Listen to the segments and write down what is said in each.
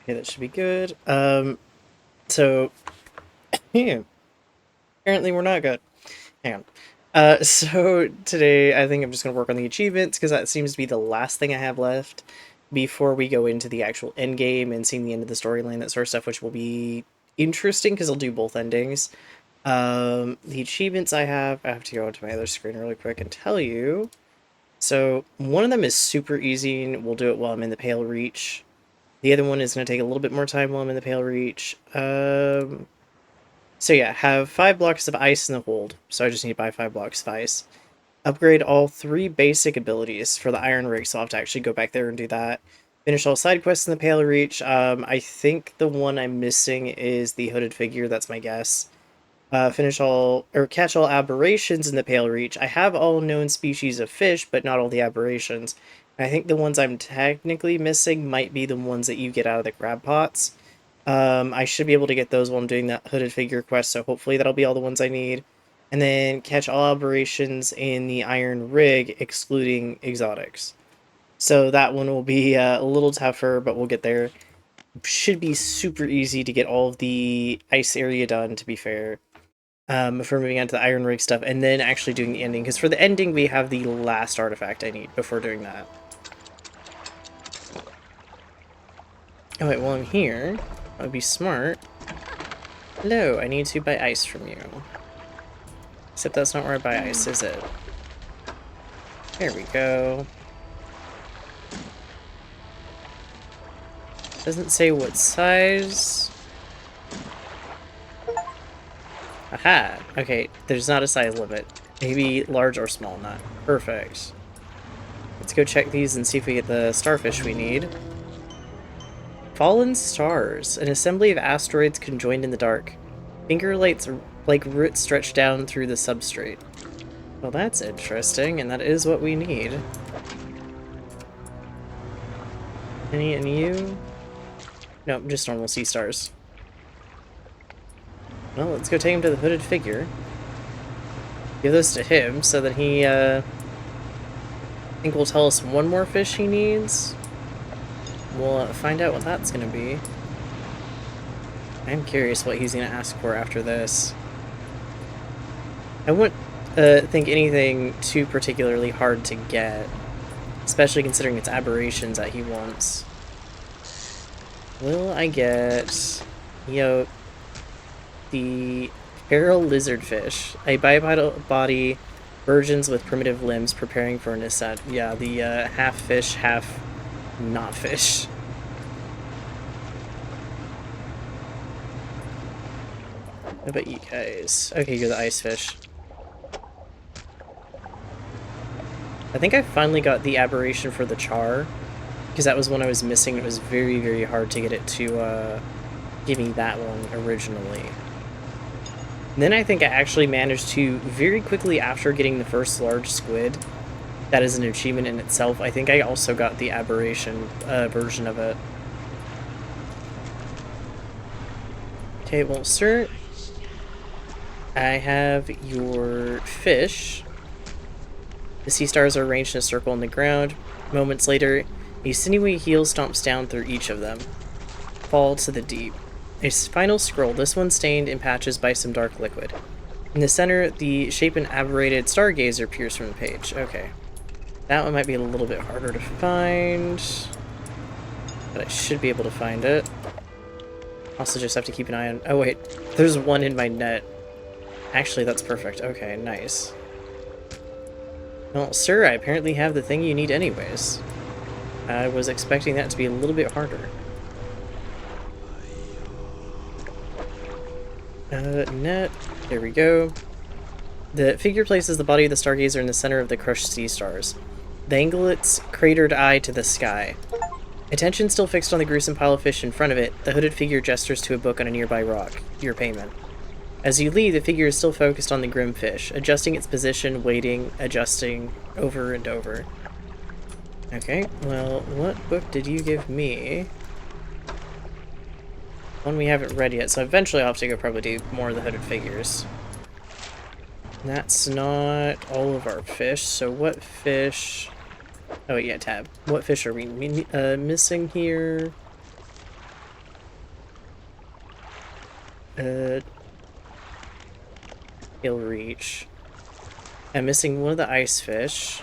Okay, that should be good. So yeah, apparently we're not good. Hang on. So today I think I'm just gonna work on the achievements because that seems to be the last thing I have left before we go into the actual end game and seeing the end of the storyline, that sort of stuff, which will be interesting because I'll do both endings. The achievements I have to go onto my other screen really quick and tell you. So one of them is super easy and we'll do it while I'm in the Pale Reach. The other one is going to take a little bit more time while I'm in the Pale Reach. So yeah, have 5 blocks of ice in the hold. So I just need to buy 5 blocks of ice. Upgrade all 3 basic abilities for the Iron Rig, so I'll have to actually go back there and do that. Finish all side quests in the Pale Reach. I think the one I'm missing is the Hooded Figure, that's my guess. Finish all, or catch all aberrations in the Pale Reach. I have all known species of fish, but not all the aberrations. I think the ones I'm technically missing might be the ones that you get out of the crab pots. I should be able to get those while I'm doing that Hooded Figure quest, so hopefully that'll be all the ones I need. And then catch all aberrations in the Iron Rig, excluding exotics. So that one will be a little tougher, but we'll get there. Should be super easy to get all of the ice area done, to be fair. Before moving on to the Iron Rig stuff, and then actually doing the ending, because for the ending we have the last artifact I need before doing that. Oh wait, while I'm here, that would be smart. Hello, I need to buy ice from you. Except that's not where I buy ice, is it? There we go. Doesn't say what size. Aha! Okay, there's not a size limit. Maybe large or small, not. Perfect. Let's go check these and see if we get the starfish we need. Fallen stars. An assembly of asteroids conjoined in the dark. Finger lights like roots stretch down through the substrate. Well, that's interesting, and that is what we need. Any and you? Nope, just normal sea stars. Well, let's go take him to the Hooded Figure. Give this to him so that he, I think will tell us one more fish he needs. We'll find out what that's gonna be. I'm curious what he's gonna ask for after this. I wouldn't think anything too particularly hard to get, especially considering it's aberrations that he wants. Will I get, the feral lizardfish, a bipedal body, virgins with primitive limbs preparing for an ascent. Yeah, the half fish, half not fish. What about you guys? Okay, you're the ice fish. I think I finally got the aberration for the char, because that was one I was missing. It was very, very hard to get it to give me that one originally. And then I think I actually managed to, very quickly after getting the first large squid, that is an achievement in itself, I think I also got the aberration version of it. Okay, well, sir, I have your fish. The sea stars are arranged in a circle on the ground. Moments later, a sinewy heel stomps down through each of them. Fall to the deep. A final scroll, this one stained in patches by some dark liquid. In the center, the shapen aberrated stargazer peers from the page. Okay. That one might be a little bit harder to find, but I should be able to find it. Also just have to keep an eye on... Oh wait, there's one in my net. Actually, that's perfect. Okay, nice. Well, sir, I apparently have the thing you need anyways. I was expecting that to be a little bit harder. Net. There we go. The figure places the body of the stargazer in the center of the crushed sea stars. They angle its cratered eye to the sky. Attention still fixed on the gruesome pile of fish in front of it, the hooded figure gestures to a book on a nearby rock. Your payment. As you leave, the figure is still focused on the grim fish, adjusting its position, waiting, adjusting, over and over. Okay, well, what book did you give me? One we haven't read yet, so eventually I'll have to go probably do more of the hooded figures. That's not all of our fish, so what fish... Oh yeah, tab. What fish are we missing here? He'll reach. I'm missing one of the ice fish.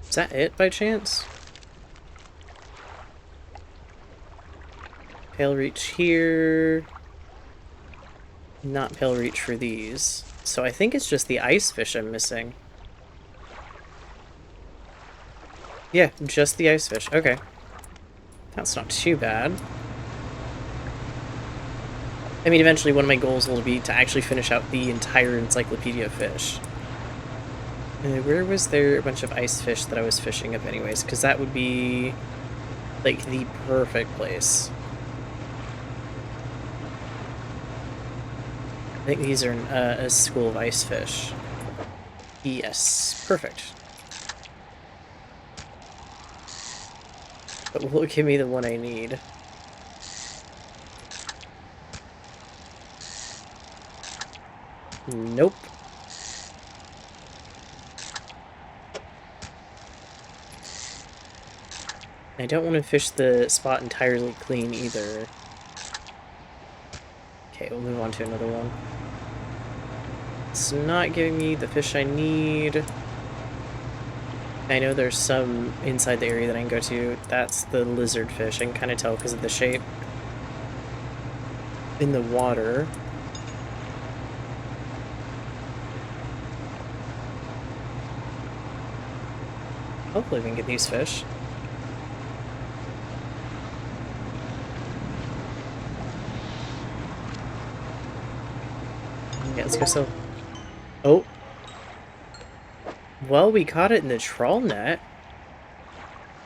Is that it by chance? Pale reach here. Not pale reach for these. So I think it's just the ice fish I'm missing. Yeah, just the ice fish. Okay. That's not too bad. I mean, eventually one of my goals will be to actually finish out the entire encyclopedia of fish. Where was there a bunch of ice fish that I was fishing up anyways? Because that would be, like, the perfect place. I think these are a school of ice fish. Yes, perfect. But will it give me the one I need? Nope. I don't want to fish the spot entirely clean either. Okay, we'll move on to another one. It's not giving me the fish I need. I know there's some inside the area that I can go to. That's the lizard fish. I can kind of tell because of the shape in the water. Hopefully we can get these fish. Yeah, let's go sell. Oh. Well, we caught it in the trawl net.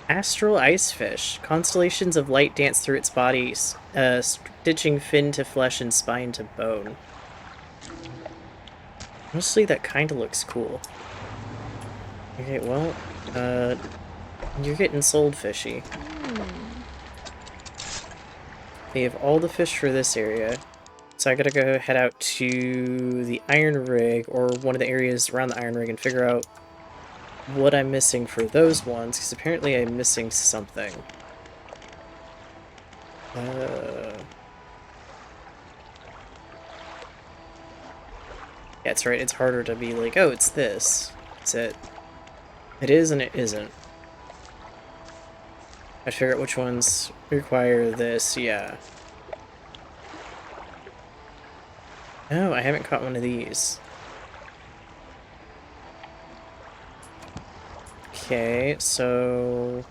Astral ice fish. Constellations of light dance through its body, stitching fin to flesh and spine to bone. Honestly, that kind of looks cool. Okay, well, you're getting sold, fishy. They have all the fish for this area. So I gotta go head out to the iron rig, or one of the areas around the iron rig, and figure out what I'm missing for those ones, because apparently I'm missing something. Yeah, that's right, it's harder to be like, oh, it's this. That's it. It is and it isn't. I figure out which ones require this, yeah. Oh, I haven't caught one of these. Okay, so...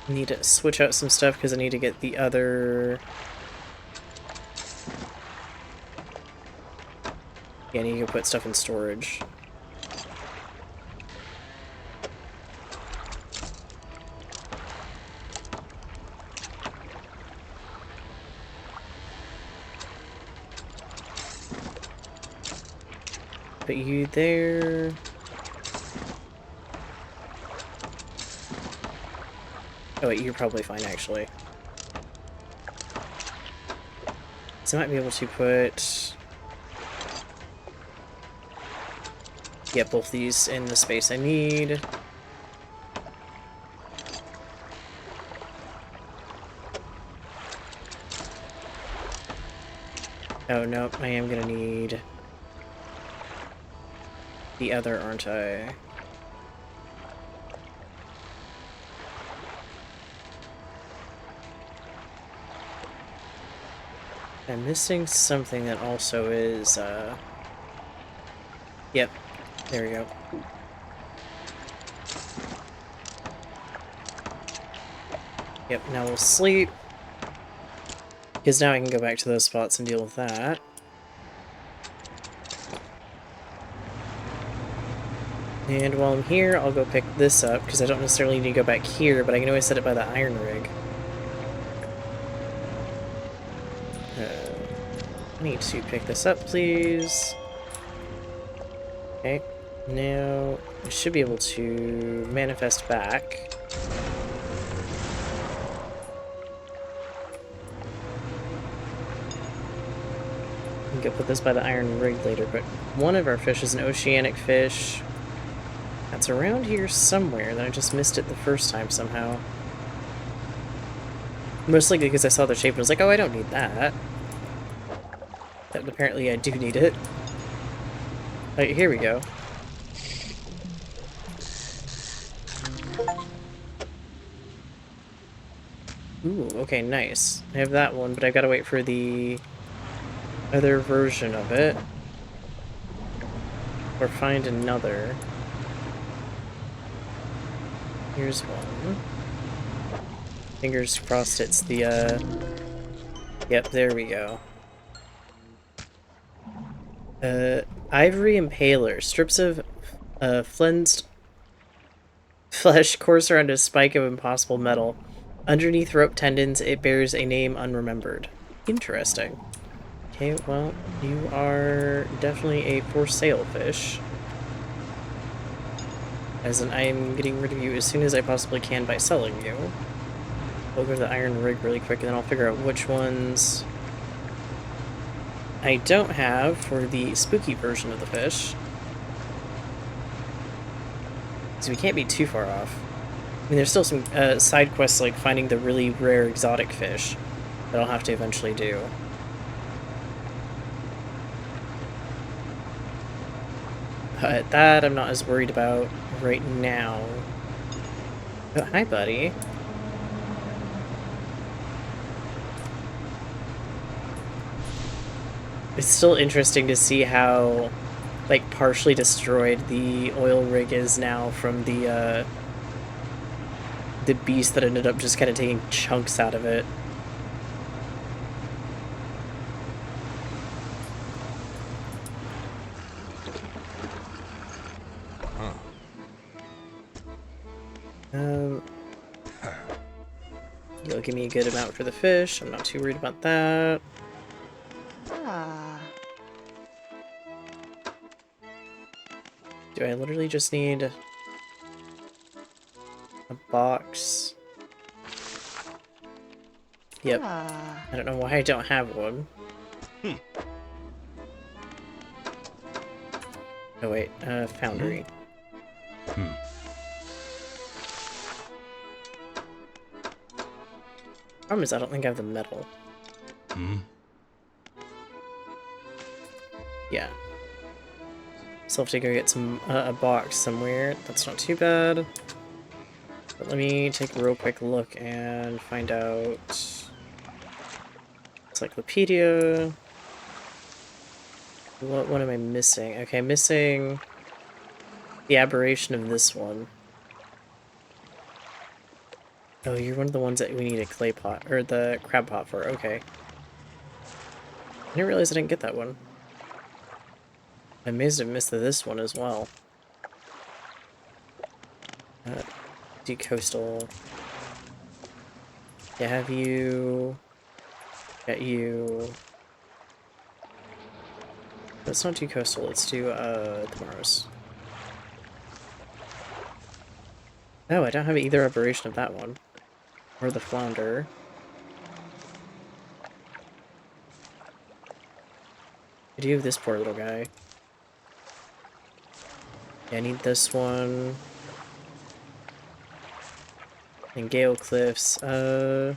Need to switch out some stuff because I need to get the other... Yeah, I need to put stuff in storage. Put you there. Oh wait, you're probably fine actually. So I might be able to put... Yeah, both these in the space I need. Oh no, I am gonna need the other, aren't I? I'm missing something that also is, Yep, there we go. Yep, now we'll sleep. Because now I can go back to those spots and deal with that. And while I'm here, I'll go pick this up, because I don't necessarily need to go back here, but I can always set it by the iron rig. I need to pick this up, please. Okay, now I should be able to manifest back. I can put this by the iron rig later, but one of our fish is an oceanic fish. It's around here somewhere, then I just missed it the first time somehow. Most likely because I saw the shape and was like, oh, I don't need that. But apparently I do need it. Right, here we go. Ooh, okay, nice. I have that one, but I've got to wait for the other version of it. Or find another. Here's one. Fingers crossed it's the, Yep, there we go. Ivory Impaler. Strips of, flensed flesh course around a spike of impossible metal. Underneath rope tendons, it bears a name unremembered. Interesting. Okay, well, you are definitely a for sale fish. As in, I'm getting rid of you as soon as I possibly can by selling you. I'll go to the iron rig really quick, and then I'll figure out which ones I don't have for the spooky version of the fish. So we can't be too far off. I mean, there's still some side quests like finding the really rare exotic fish that I'll have to eventually do. But that I'm not as worried about right now. Oh, hi, buddy. It's still interesting to see how, like, partially destroyed the oil rig is now from the beast that ended up just kind of taking chunks out of it. You'll give me a good amount for the fish. I'm not too worried about that. Do I literally just need a box? Yep. I don't know why I don't have one. Oh wait, foundry. Problem is I don't think I have the metal. Yeah. So I'll have to go get some a box somewhere. That's not too bad. But let me take a real quick look and find out. Encyclopedia. What one am I missing? Okay, I'm missing the aberration of this one. Oh, you're one of the ones that we need a clay pot, or the crab pot for, okay. I didn't realize I didn't get that one. I'm amazed I missed this one as well. Do coastal. Yeah, have you... Get you... Let's not do coastal, let's do, tomorrow's. No, I don't have either aberration of that one. Or the flounder. I do have this poor little guy. Yeah, I need this one. And Gale Cliffs. Oh,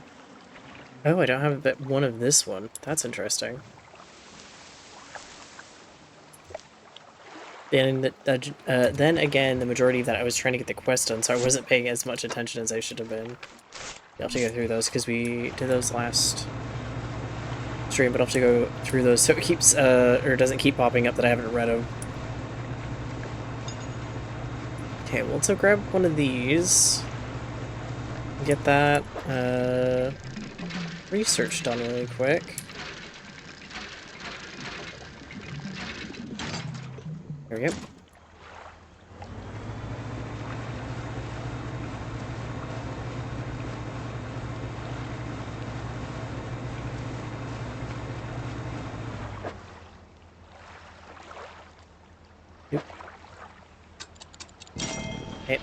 I don't have one of this one. That's interesting. And then again, the majority of that I was trying to get the quest done, so I wasn't paying as much attention as I should have been. I'll have to go through those because we did those last stream, but I'll have to go through those so it keeps, or doesn't keep popping up that I haven't read them. Okay, well, let's go grab one of these. Get that, research done really quick. There we go. Okay,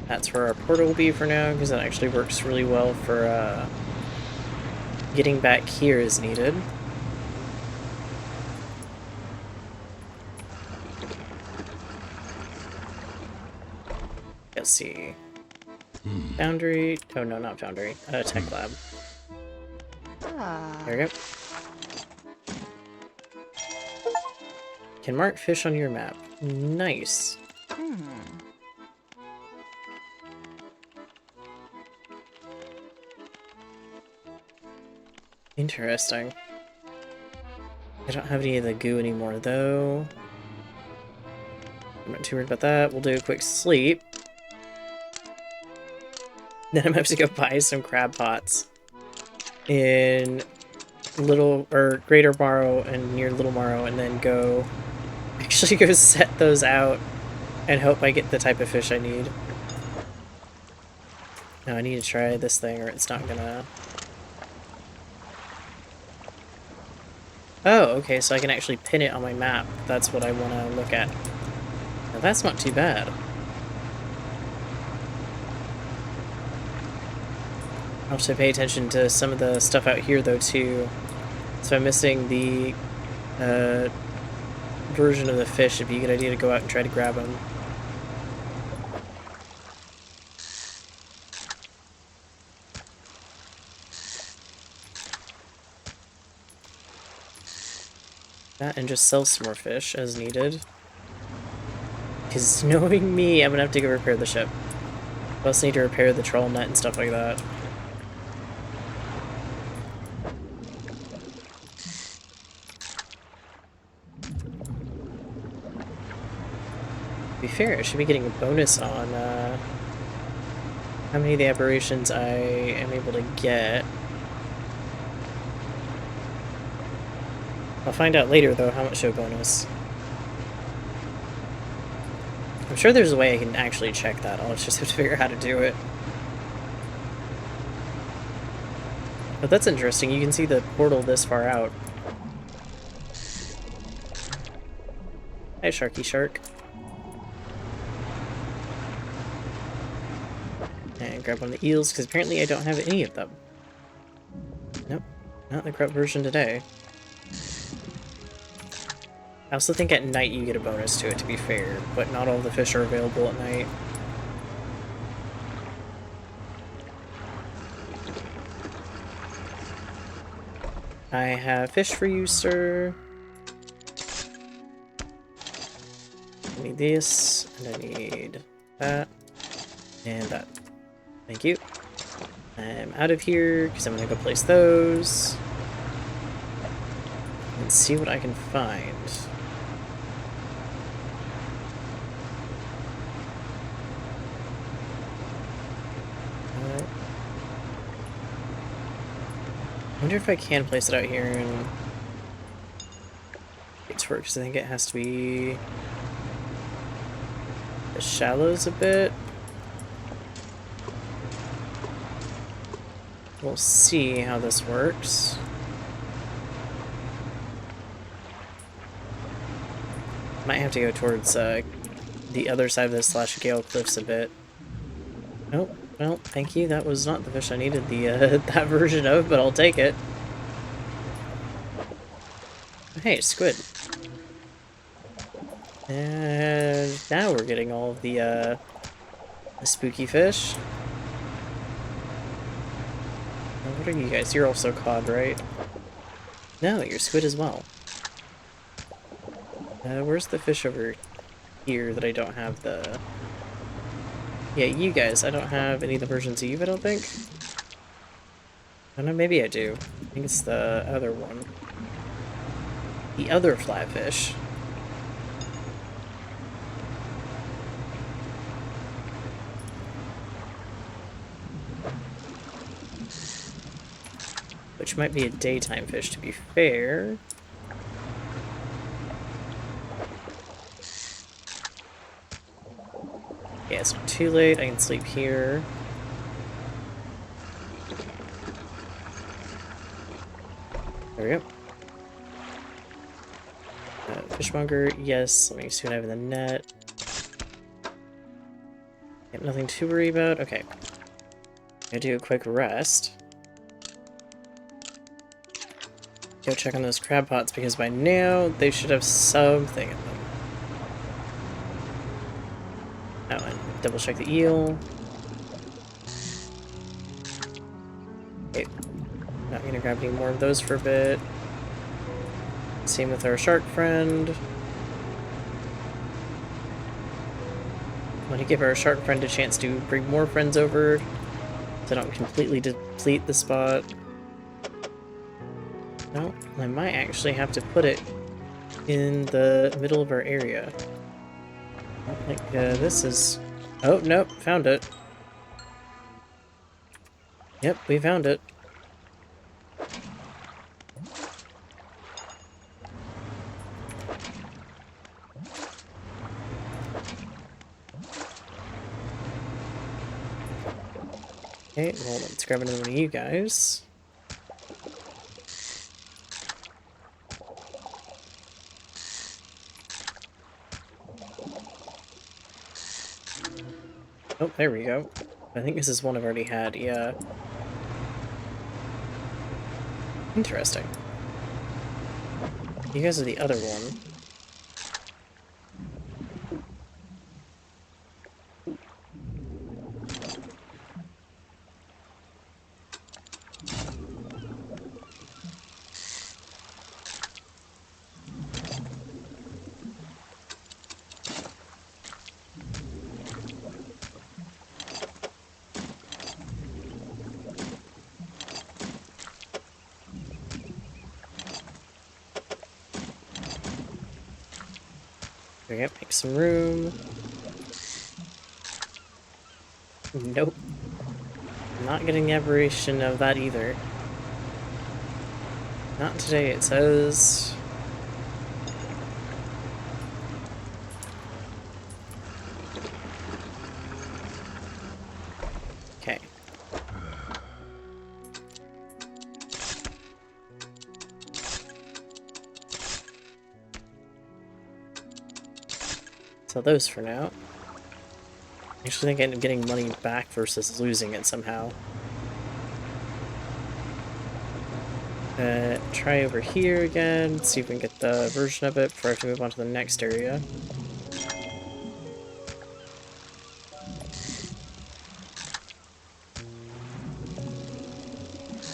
that's where our portal will be for now, because that actually works really well for getting back here as needed. Let's see. Foundry. Oh no, not Foundry. Tech Lab. There we go. Can mark fish on your map. Nice. Interesting. I don't have any of the goo anymore, though. I'm not too worried about that. We'll do a quick sleep. Then I'm going to have to go buy some crab pots in Greater Morrow and near Little Morrow, and then go actually go set those out and hope I get the type of fish I need. No, I need to try this thing or it's not gonna... Oh, okay, so I can actually pin it on my map. That's what I want to look at. Now that's not too bad. I'll have to pay attention to some of the stuff out here, though, too. So I'm missing the version of the fish. It'd be a good idea to go out and try to grab them. That and just sell some more fish as needed. Because knowing me, I'm gonna have to go repair the ship. I also need to repair the troll net and stuff like that. To be fair, I should be getting a bonus on how many of the aberrations I am able to get. I'll find out later, though, how much of a bonus. I'm sure there's a way I can actually check that. I'll just have to figure out how to do it. But that's interesting. You can see the portal this far out. Hi, Sharky Shark. And grab one of the eels, because apparently I don't have any of them. Nope, not the corrupt version today. I also think at night you get a bonus to it, to be fair, but not all the fish are available at night. I have fish for you, sir. I need this, and I need that, and that. Thank you. I'm out of here, because I'm going to go place those. And see what I can find. I wonder if I can place it out here and get to work, because I think it has to be the shallows a bit. We'll see how this works. Might have to go towards the other side of the /Gale Cliffs a bit. Oh, well, thank you. That was not the fish I needed that version of, but I'll take it. Hey, squid. And now we're getting all of the spooky fish. Now, what are you guys? You're also cod, right? No, you're squid as well. Where's the fish over here that I don't have the... Yeah, you guys. I don't have any of the versions of you, I don't think. I don't know, maybe I do. I think it's the other one. The other flatfish. Which might be a daytime fish, to be fair. Yeah, it's not too late. I can sleep here. There we go. Fishmonger, yes. Let me see what I have in the net. Yep, nothing to worry about. Okay. Gonna do a quick rest. Go check on those crab pots, because by now they should have something in them. Oh, and Double check the eel. Okay, not gonna grab any more of those for a bit. Same with our shark friend. Want to give our shark friend a chance to bring more friends over, so I don't completely deplete the spot. No, I might actually have to put it in the middle of our area. I think this is... Oh, nope, found it. Yep, we found it. Okay, well, let's grab another one of you guys. Oh, there we go. I think this is one I've already had, yeah. Interesting. You guys are the other one. Okay, make some room. Nope. Not getting the aberration of that either. Not today, it says. Okay. Sell those for now. I actually think I end up getting money back versus losing it somehow. Try over here again, see if we can get the version of it before I have to move on to the next area.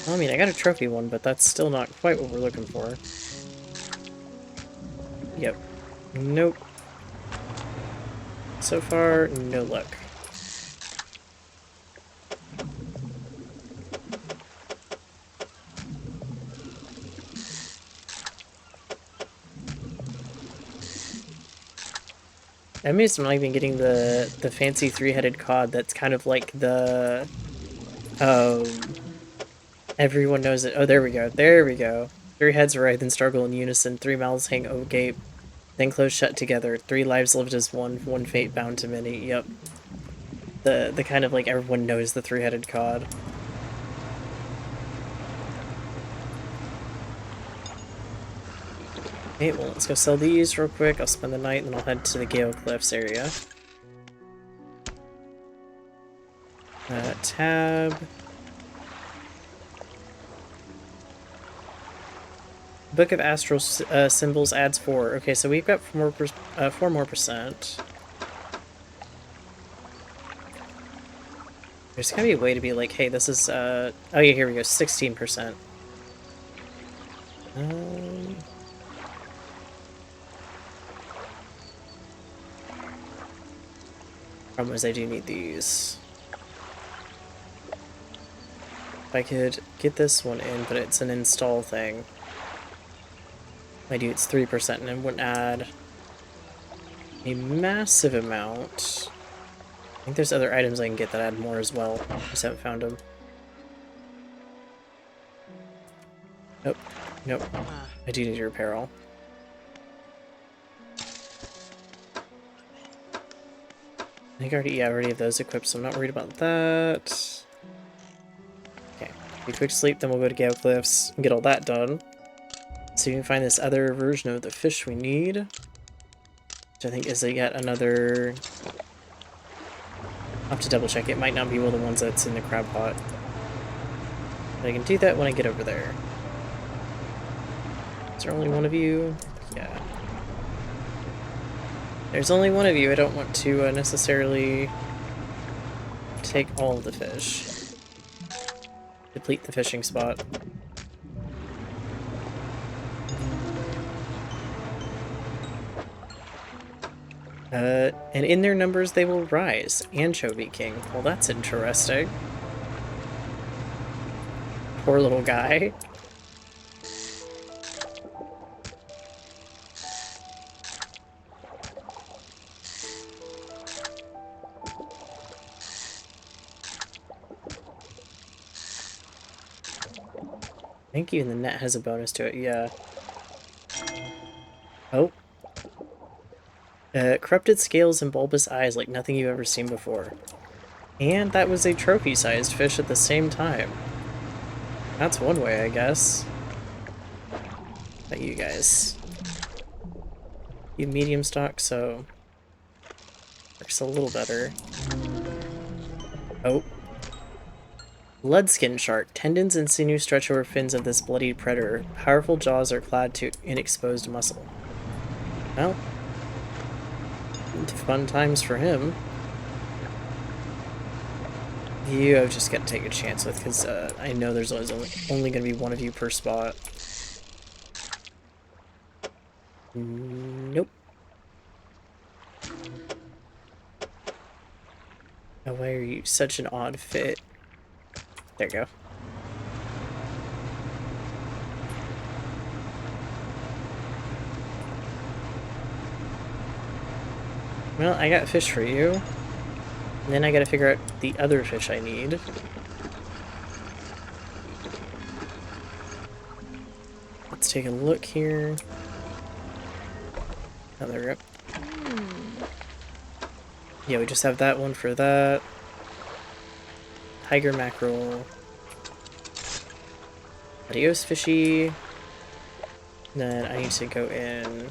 Well, I mean, I got a trophy one, but that's still not quite what we're looking for. Yep. Nope. So far, no luck. I'm amazed I'm not even getting the fancy three-headed cod that's kind of like the... everyone knows it. Oh, there we go. There we go. 3 heads writhe and struggle in unison. 3 mouths hang agape, then close shut together. 3 lives lived as one. 1 fate bound to many. Yep. The kind of like everyone knows the 3-headed cod. Okay, well, let's go sell these real quick. I'll spend the night, and then I'll head to the Gale Cliffs area. Tab. Book of Astral Symbols adds 4. Okay, so we've got 4 more percent. There's gotta be a way to be like, hey, this is, oh yeah, here we go, 16%. Problem is I do need these. If I could get this one in, but it's an install thing. I do, it's 3%, and it wouldn't add a massive amount. I think there's other items I can get that add more as well. Just haven't found them. Nope. Nope. I do need to repair all. I think I already have those equipped, so I'm not worried about that. Okay. Be quick sleep, then we'll go to Gale Cliffs and get all that done. So you can find this other version of the fish we need. Which I think is yet another... I'll have to double check. It might not be one of the ones that's in the crab pot. But I can do that when I get over there. Is there only one of you? Yeah. There's only one of you. I don't want to necessarily Take all the fish. Deplete the fishing spot. And in their numbers they will rise. Anchovy King. Well, that's interesting. Poor little guy. I think even the net has a bonus to it, yeah. Oh. Corrupted scales and bulbous eyes like nothing you've ever seen before. And that was a trophy-sized fish at the same time. That's one way, I guess. But you guys. You medium stock, so... works a little better. Oh. Bloodskin shark. Tendons and sinew stretch over fins of this bloodied predator. Powerful jaws are clad in exposed muscle. Well... fun times for him. You I've just got to take a chance with, because I know there's always only going to be one of you per spot. Nope. Oh, why are you such an odd fit? There you go. Well, I got fish for you. And then I gotta figure out the other fish I need. Let's take a look here. Oh, there we go. Yeah, we just have that one for that. Tiger mackerel. Adios, fishy. Then I need to go in.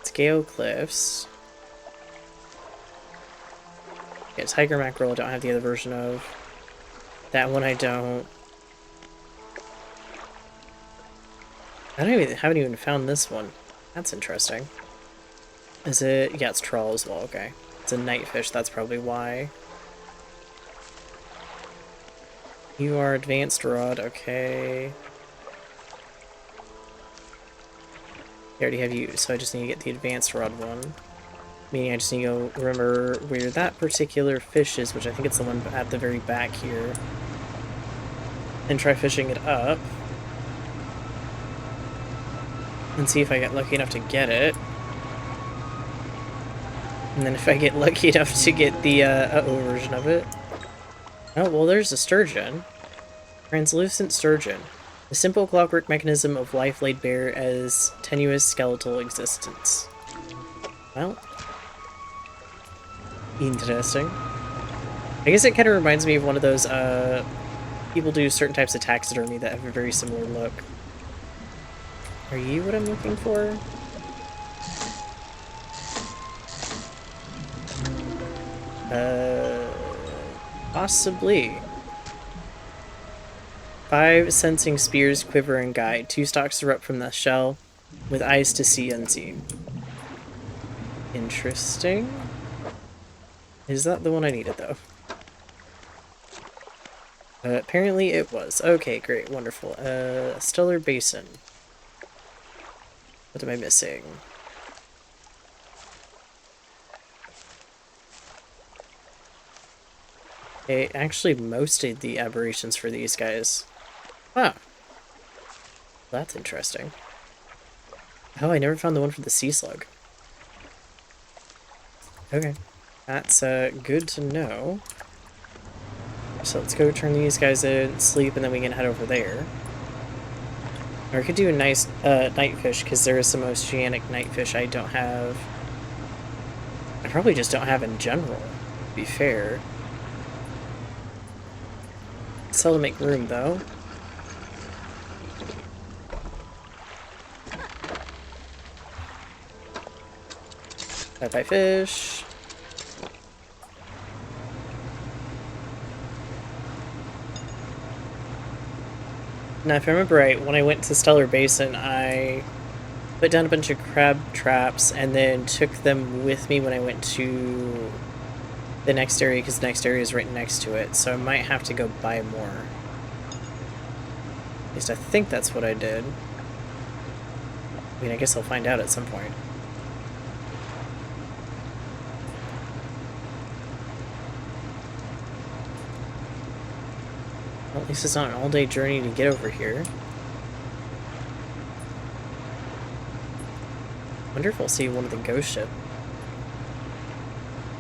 Scale cliffs. Yeah, tiger mackerel I don't have the other version of. That one I don't. Haven't even found this one. That's interesting. Is it? Yeah, it's trawl as well. Okay, it's a night fish. That's probably why. You are advanced rod. Okay. I already have you, so I just need to get the advanced rod one. Meaning I just need to remember where that particular fish is, which I think it's the one at the very back here. And try fishing it up. And see if I get lucky enough to get it. And then if I get lucky enough to get the uh-oh version of it. Oh, well there's a sturgeon. Translucent sturgeon. A simple clockwork mechanism of life laid bare as tenuous skeletal existence. Well, interesting. I guess it kind of reminds me of one of those, people do certain types of taxidermy that have a very similar look. Are you what I'm looking for? Possibly. 5 sensing spears, quiver, and guide. 2 stalks erupt from the shell, with eyes to see unseen. Interesting. Is that the one I needed, though? Apparently it was. Okay, great, wonderful. Stellar Basin. What am I missing? Okay, actually most of the aberrations for these guys. Wow. That's interesting. Oh, I never found the one for the sea slug. Okay. That's good to know. So let's go turn these guys in, sleep, and then we can head over there. Or I could do a nice nightfish, because there is some oceanic nightfish I don't have. I probably just don't have in general, to be fair. Sell to make room, though. Bye-bye fish. Now, if I remember right, when I went to Stellar Basin, I put down a bunch of crab traps and then took them with me when I went to the next area, because the next area is right next to it, so I might have to go buy more. At least I think that's what I did. I mean, I guess I'll find out at some point. Well, at least it's not an all-day journey to get over here. Wonder if I'll see one of the ghost ship.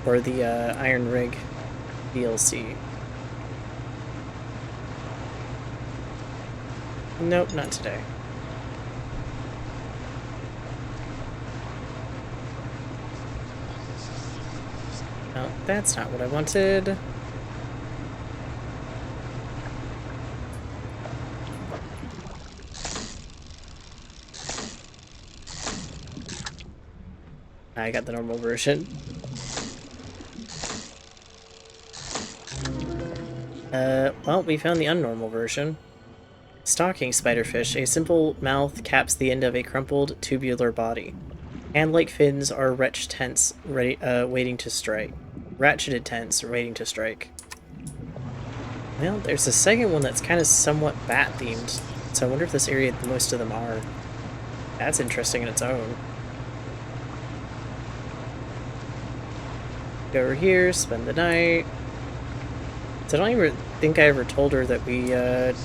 Or the Iron Rig DLC. Nope, not today. No, that's not what I wanted. I got the normal version. Well, we found the unnormal version. Stalking spiderfish. A simple mouth caps the end of a crumpled, tubular body. Hand-like fins are wretched tents ready, waiting to strike. Ratcheted tents waiting to strike. Well, there's a second one that's kind of somewhat bat-themed, so I wonder if this area most of them are. That's interesting in its own. Go over here, spend the night. So I don't even think I ever told her that we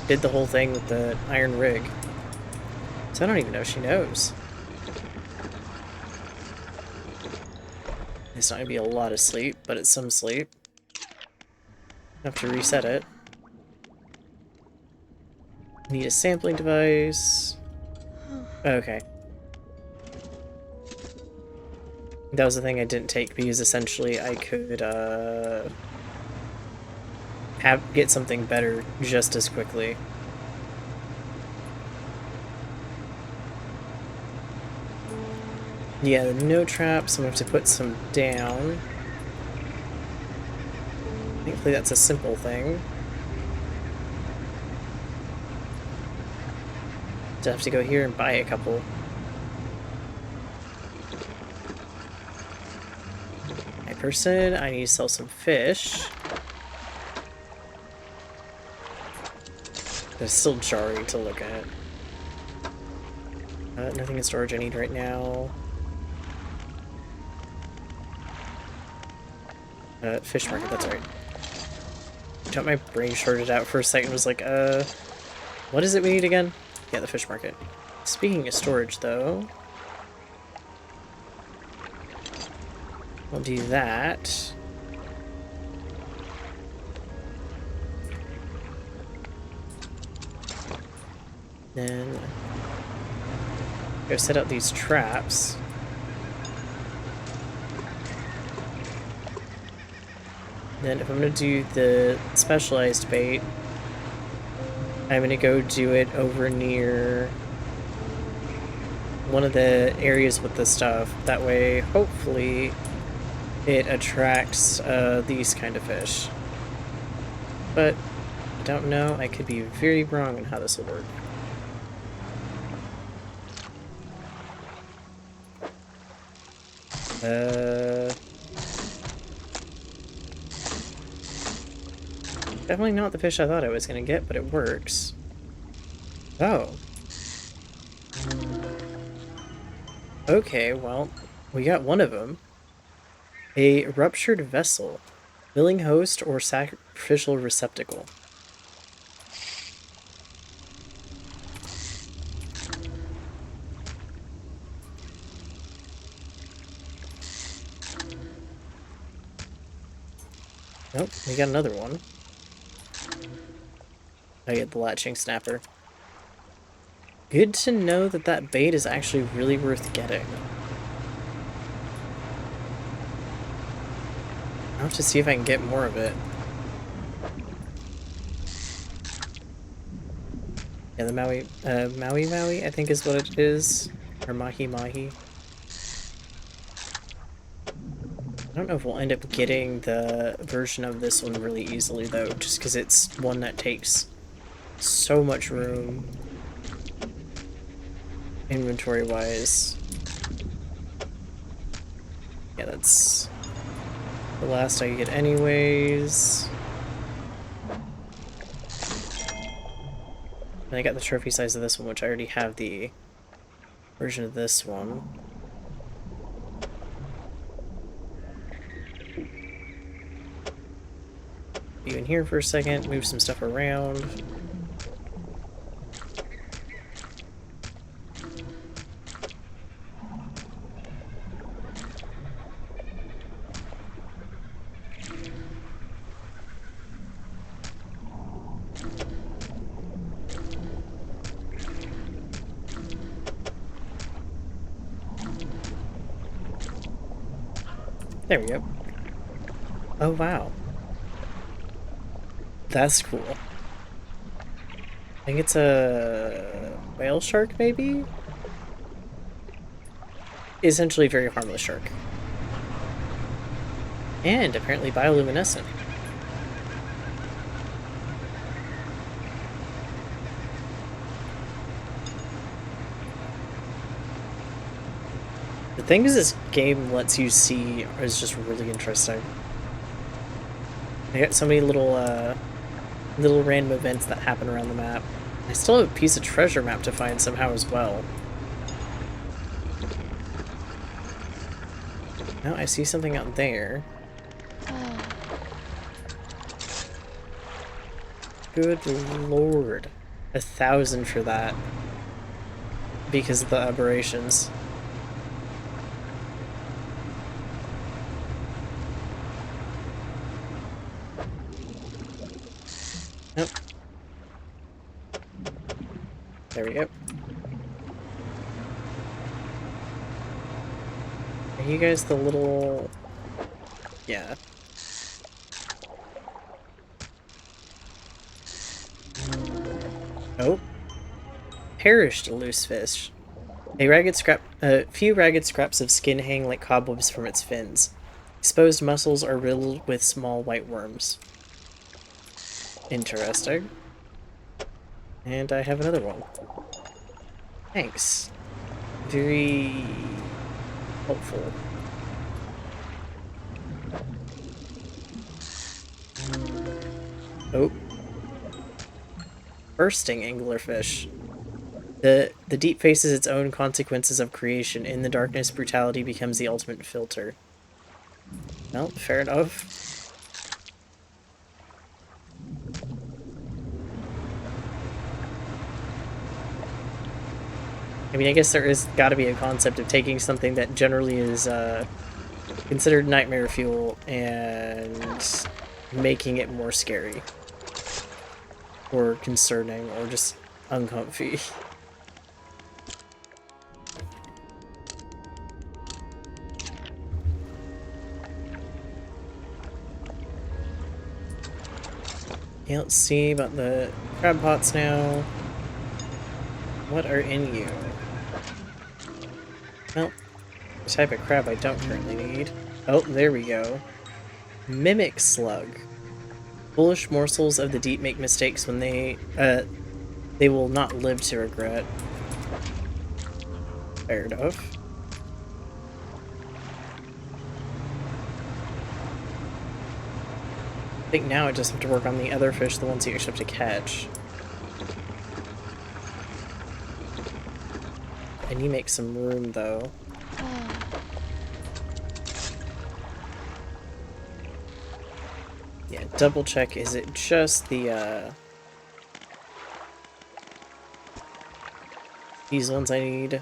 did the whole thing with the iron rig. So I don't even know if she knows. It's not going to be a lot of sleep, but it's some sleep. Have to reset it. Need a sampling device. Okay. That was the thing I didn't take because essentially I could get something better just as quickly. Yeah, no traps. I'm gonna have to put some down. Thankfully that's a simple thing. So I have to go here and buy a couple. My person, I need to sell some fish. It's still jarring to look at. Nothing in storage I need right now. Fish market, that's right. My brain shorted out for a second, was like, what is it we need again? Yeah, the fish market. Speaking of storage, though, we'll do that. Then go set up these traps. Then if I'm going to do the specialized bait, I'm going to go do it over near one of the areas with the stuff. That way, hopefully, it attracts these kind of fish. But I don't know. I could be very wrong on how this will work. Definitely not the fish I thought I was going to get, but it works. Oh. Okay, well, we got one of them. A ruptured vessel. Willing host or sacrificial receptacle. Nope, we got another one. I get the latching snapper. Good to know that that bait is actually really worth getting. I'll have to see if I can get more of it. Yeah, the Maui, I think is what it is. Or Mahi. I don't know if we'll end up getting the version of this one really easily, though, just because it's one that takes so much room. inventory-wise. Yeah, that's the last I get anyways. And I got the trophy size of this one, which I already have the version of this one. You in here for a second, move some stuff around. There we go. Oh, wow. That's cool. I think it's a whale shark, maybe? Essentially a very harmless shark. And apparently bioluminescent. The things this game lets you see is just really interesting. I got so many little random events that happen around the map. I still have a piece of treasure map to find somehow as well. Now I see something out there. Good lord. 1,000 for that. Because of the aberrations. Nope. There we go. Are you guys the little... Yeah. Oh. Perished loose fish. A few ragged scraps of skin hang like cobwebs from its fins. Exposed muscles are riddled with small white worms. Interesting. And I have another one. Thanks. Very helpful. Oh. Bursting anglerfish. The deep faces its own consequences of creation. In the darkness, brutality becomes the ultimate filter. Well, fair enough. I mean, I guess there is gotta be a concept of taking something that generally is considered nightmare fuel and making it more scary. Or concerning, or just uncomfy. Yeah, let's see about the crab pots now. What are in you? Well, the type of crab I don't currently need. Oh, there we go. Mimic slug. Foolish morsels of the deep make mistakes when they will not live to regret. Fair enough. I think now I just have to work on the other fish, the ones you actually have to catch. I need to make some room, though. Yeah, double check, is it just the, these ones I need?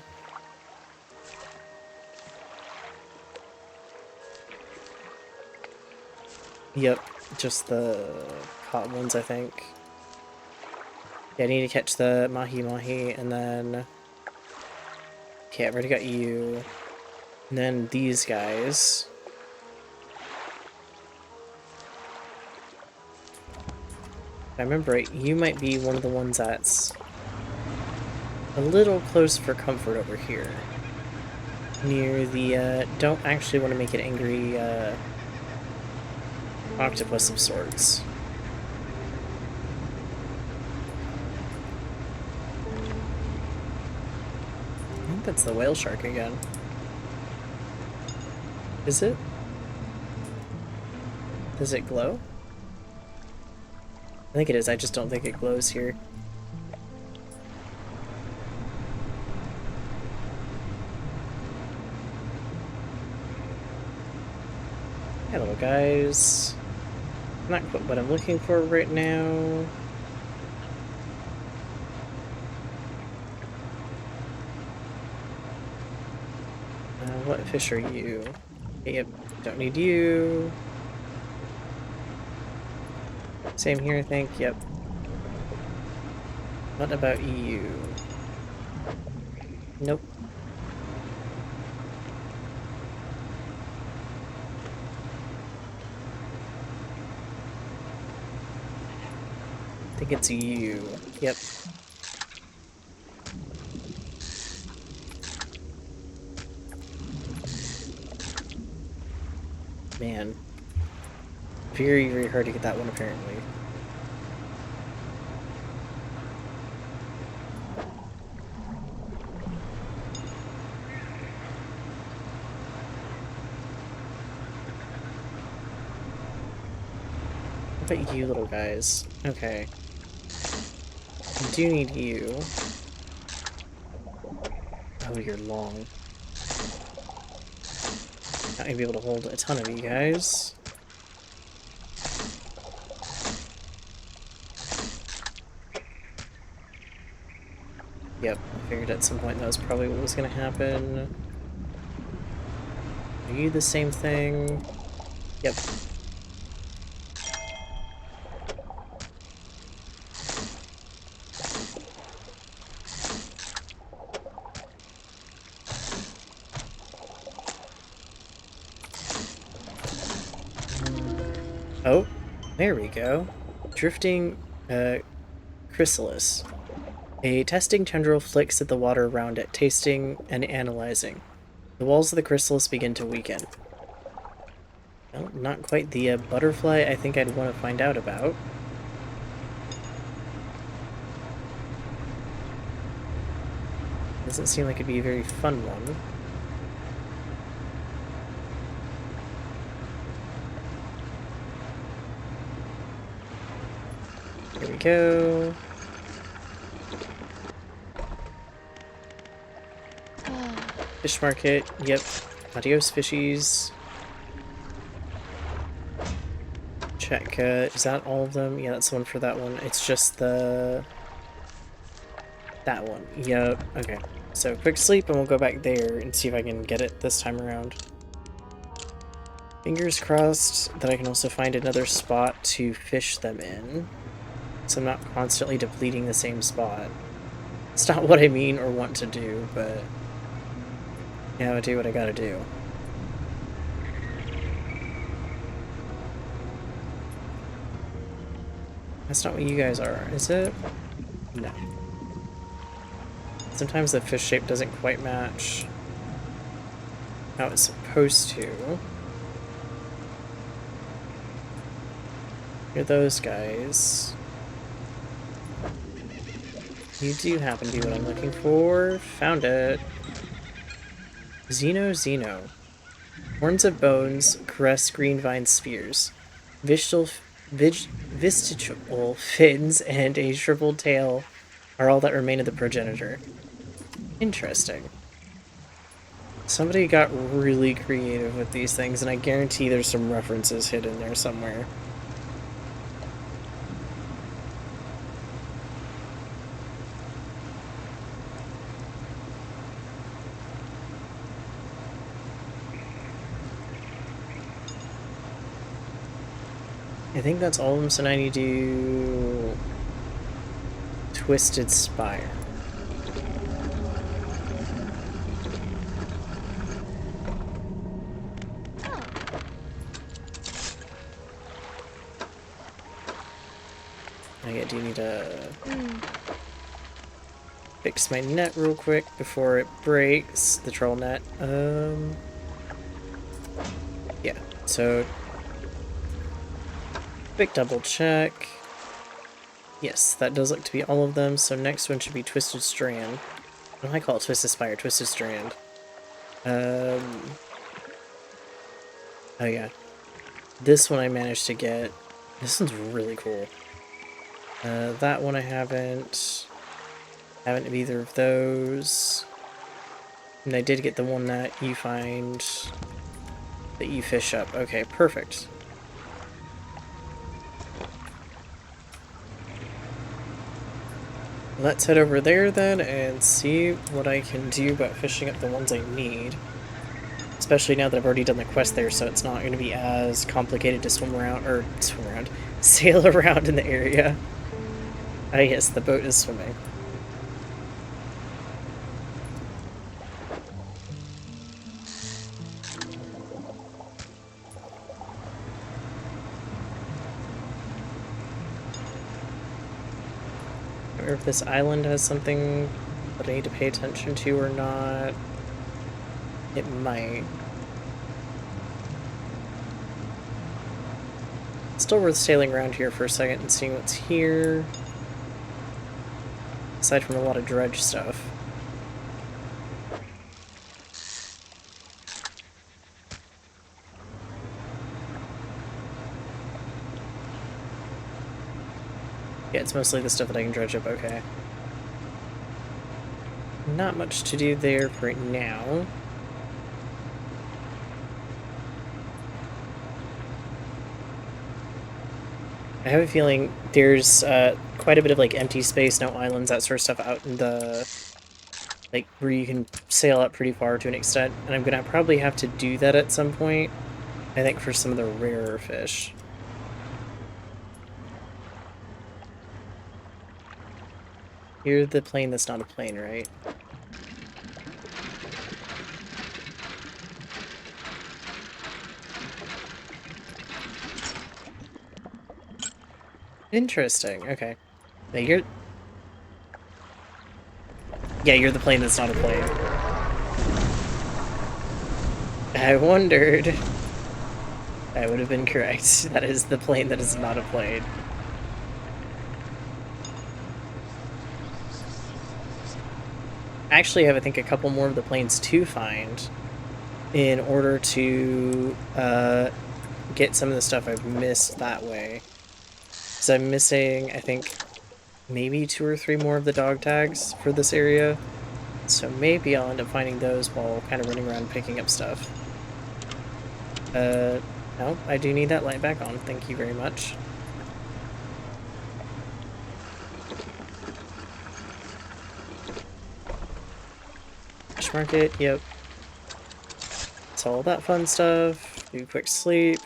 Yep, just the caught ones, I think. Yeah, I need to catch the mahi-mahi, and then... Okay, I've already got you. And then these guys. If I remember right, you might be one of the ones that's a little close for comfort over here. Near the, don't actually want to make it angry, octopus of sorts. that's the whale shark again. Is it? Does it glow? I think it is, I just don't think it glows here. Hello guys. Not quite what I'm looking for right now. What fish are you? Yep, don't need you. Same here, I think, yep. What about you? Nope. I think it's you. Yep. Man. Very, very hard to get that one, apparently. What about you little guys? Okay. I do need you. Oh, you're long. Not gonna be able to hold a ton of you guys. Yep, I figured at some point that was probably what was gonna happen. Are you the same thing? Yep. Oh, there we go. Drifting, chrysalis. A testing tendril flicks at the water around it, tasting and analyzing. The walls of the chrysalis begin to weaken. Well, not quite the butterfly I think I'd want to find out about. Doesn't seem like it'd be a very fun one. Here we go. Fish market, yep. Adios, fishies. Check, is that all of them? Yeah, that's the one for that one. It's just the... that one. Yep, okay. So, quick sleep and we'll go back there and see if I can get it this time around. Fingers crossed that I can also find another spot to fish them in, so I'm not constantly depleting the same spot. It's not what I mean or want to do, but... yeah, I do what I gotta do. That's not what you guys are, is it? No. Sometimes the fish shape doesn't quite match how it's supposed to. You're those guys. You do happen to be what I'm looking for. Found it. Xeno. Horns of bones caress green vine spears. Vestigial fins and a shriveled tail are all that remain of the progenitor. Interesting. Somebody got really creative with these things, and I guarantee there's some references hidden there somewhere. I think that's all of them, so now I need to do Twisted Spire. I do need to fix my net real quick before it breaks, the troll net. Yeah, so quick double check. Yes, that does look to be all of them, so next one should be Twisted Strand. What do I call it? Twisted Spire, Twisted Strand. Oh yeah. This one I managed to get. This one's really cool. That one I haven't. Haven't of either of those. And I did get the one that you find. That you fish up. Okay, perfect. Let's head over there then and see what I can do about fishing up the ones I need. Especially now that I've already done the quest there, so it's not going to be as complicated to sail around in the area. Ah yes, the boat is swimming. I wonder if this island has something that I need to pay attention to or not. It might. Still worth sailing around here for a second and seeing what's here. Aside from a lot of dredge stuff. Yeah, it's mostly the stuff that I can dredge up, okay. Not much to do there for right now. I have a feeling there's quite a bit of like empty space, no islands, that sort of stuff out in the like where you can sail up pretty far to an extent, and I'm gonna probably have to do that at some point. I think for some of the rarer fish. You're the plane that's not a plane, right? Interesting, okay. Yeah, you're the plane that's not a plane. I wondered. I would have been correct. That is the plane that is not a plane. Actually, I have, I think, a couple more of the planes to find in order to get some of the stuff I've missed that way. Because I'm missing, I think, maybe 2 or 3 more of the dog tags for this area. So maybe I'll end up finding those while kind of running around picking up stuff. No, I do need that light back on. Thank you very much. Fish market, yep. It's all that fun stuff. Do a quick sleep.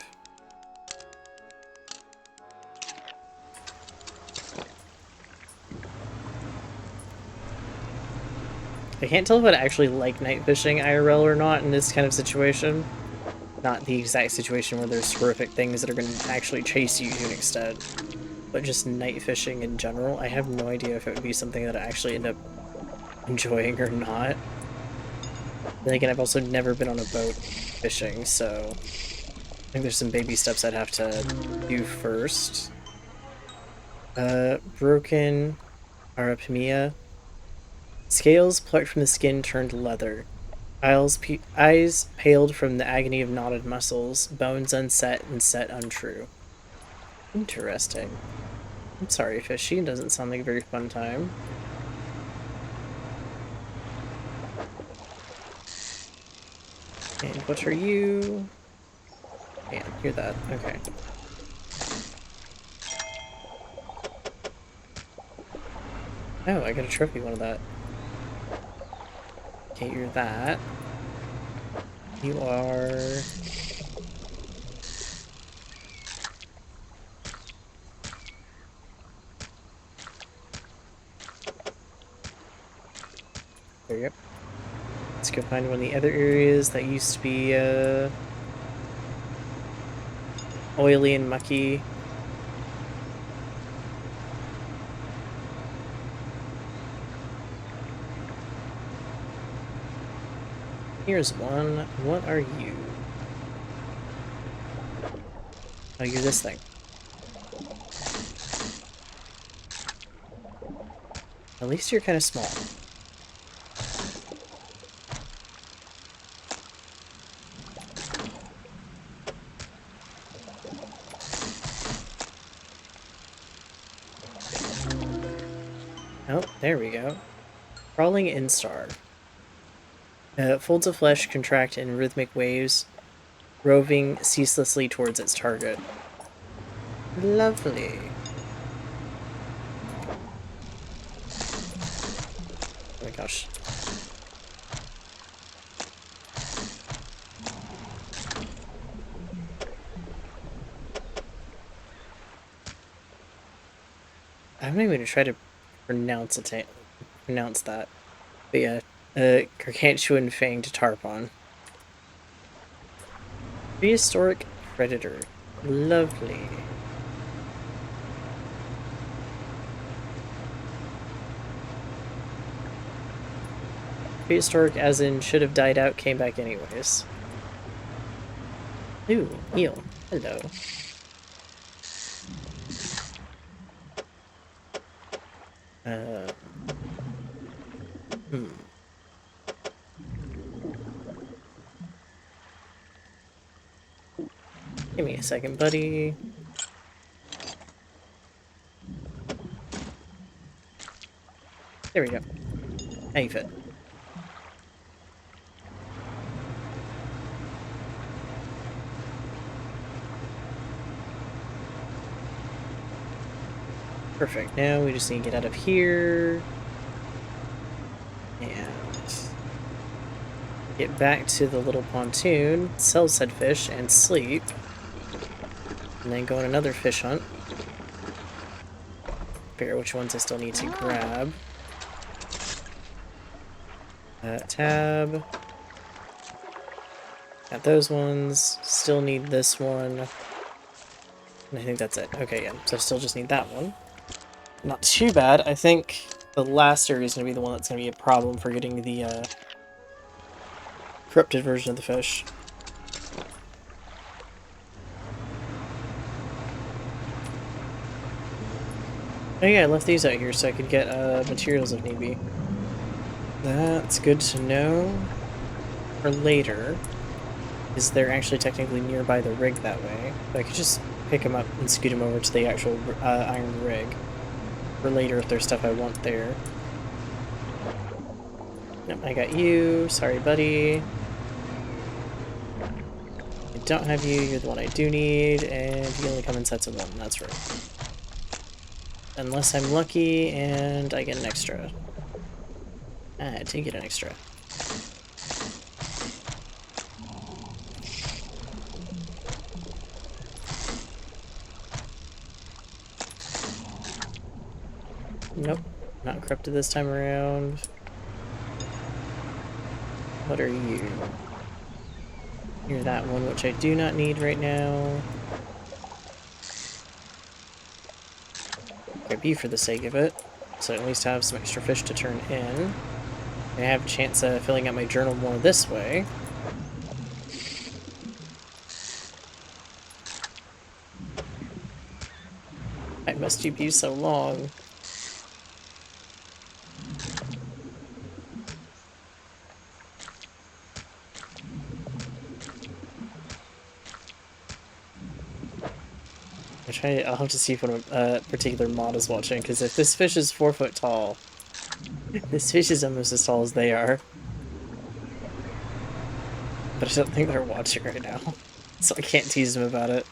I can't tell if I'd actually like night fishing IRL or not in this kind of situation. Not the exact situation where there's horrific things that are going to actually chase you to an extent, but just night fishing in general. I have no idea if it would be something that I actually end up enjoying or not. Then again, I've also never been on a boat fishing, so I think there's some baby steps I'd have to do first. Broken Arapamia. Scales plucked from the skin turned leather. Eyes paled from the agony of knotted muscles, bones unset and set untrue. Interesting. I'm sorry, Fishy. It doesn't sound like a very fun time. And what are you? Yeah, hear that. Okay. Oh, I got a trophy one of that. Okay, you're that. You are... There you go. Let's go find one of the other areas that used to be, oily and mucky. Here's one. What are you? Oh, you're this thing. At least you're kind of small. Oh, there we go. Crawling instar. Folds of flesh contract in rhythmic waves, roving ceaselessly towards its target. Lovely. Oh my gosh. I'm not even gonna try to pronounce that. But yeah, gargantuan fanged tarpon. Prehistoric predator. Lovely. Prehistoric as in should have died out, came back anyways. Ooh, heal. Hello. Hmm. Give me a second, buddy. There we go. Now you fit. Perfect. Now we just need to get out of here. And get back to the little pontoon, sell said fish, and sleep. And then go on another fish hunt. Figure out which ones I still need to grab. Tab. Got those ones. Still need this one. And I think that's it. Okay, yeah. So I still just need that one. Not too bad. I think the last area is going to be the one that's going to be a problem for getting the corrupted version of the fish. Oh yeah, I left these out here so I could get materials if need be. That's good to know for later, because they're actually technically nearby the rig that way. But I could just pick them up and scoot them over to the actual iron rig for later if there's stuff I want there. Nope, I got you. Sorry, buddy. I don't have you. You're the one I do need, and you only come in sets of one. That's right. Unless I'm lucky and I get an extra. I did get an extra. Nope, not corrupted this time around. What are you? You're that one, which I do not need right now. Grab you for the sake of it, so I at least have some extra fish to turn in. I have a chance of filling out my journal more this way. Why must you be so long? I'll have to see if one of a particular mod is watching, because if this fish is 4 foot tall, this fish is almost as tall as they are. But I don't think they're watching right now, so I can't tease them about it.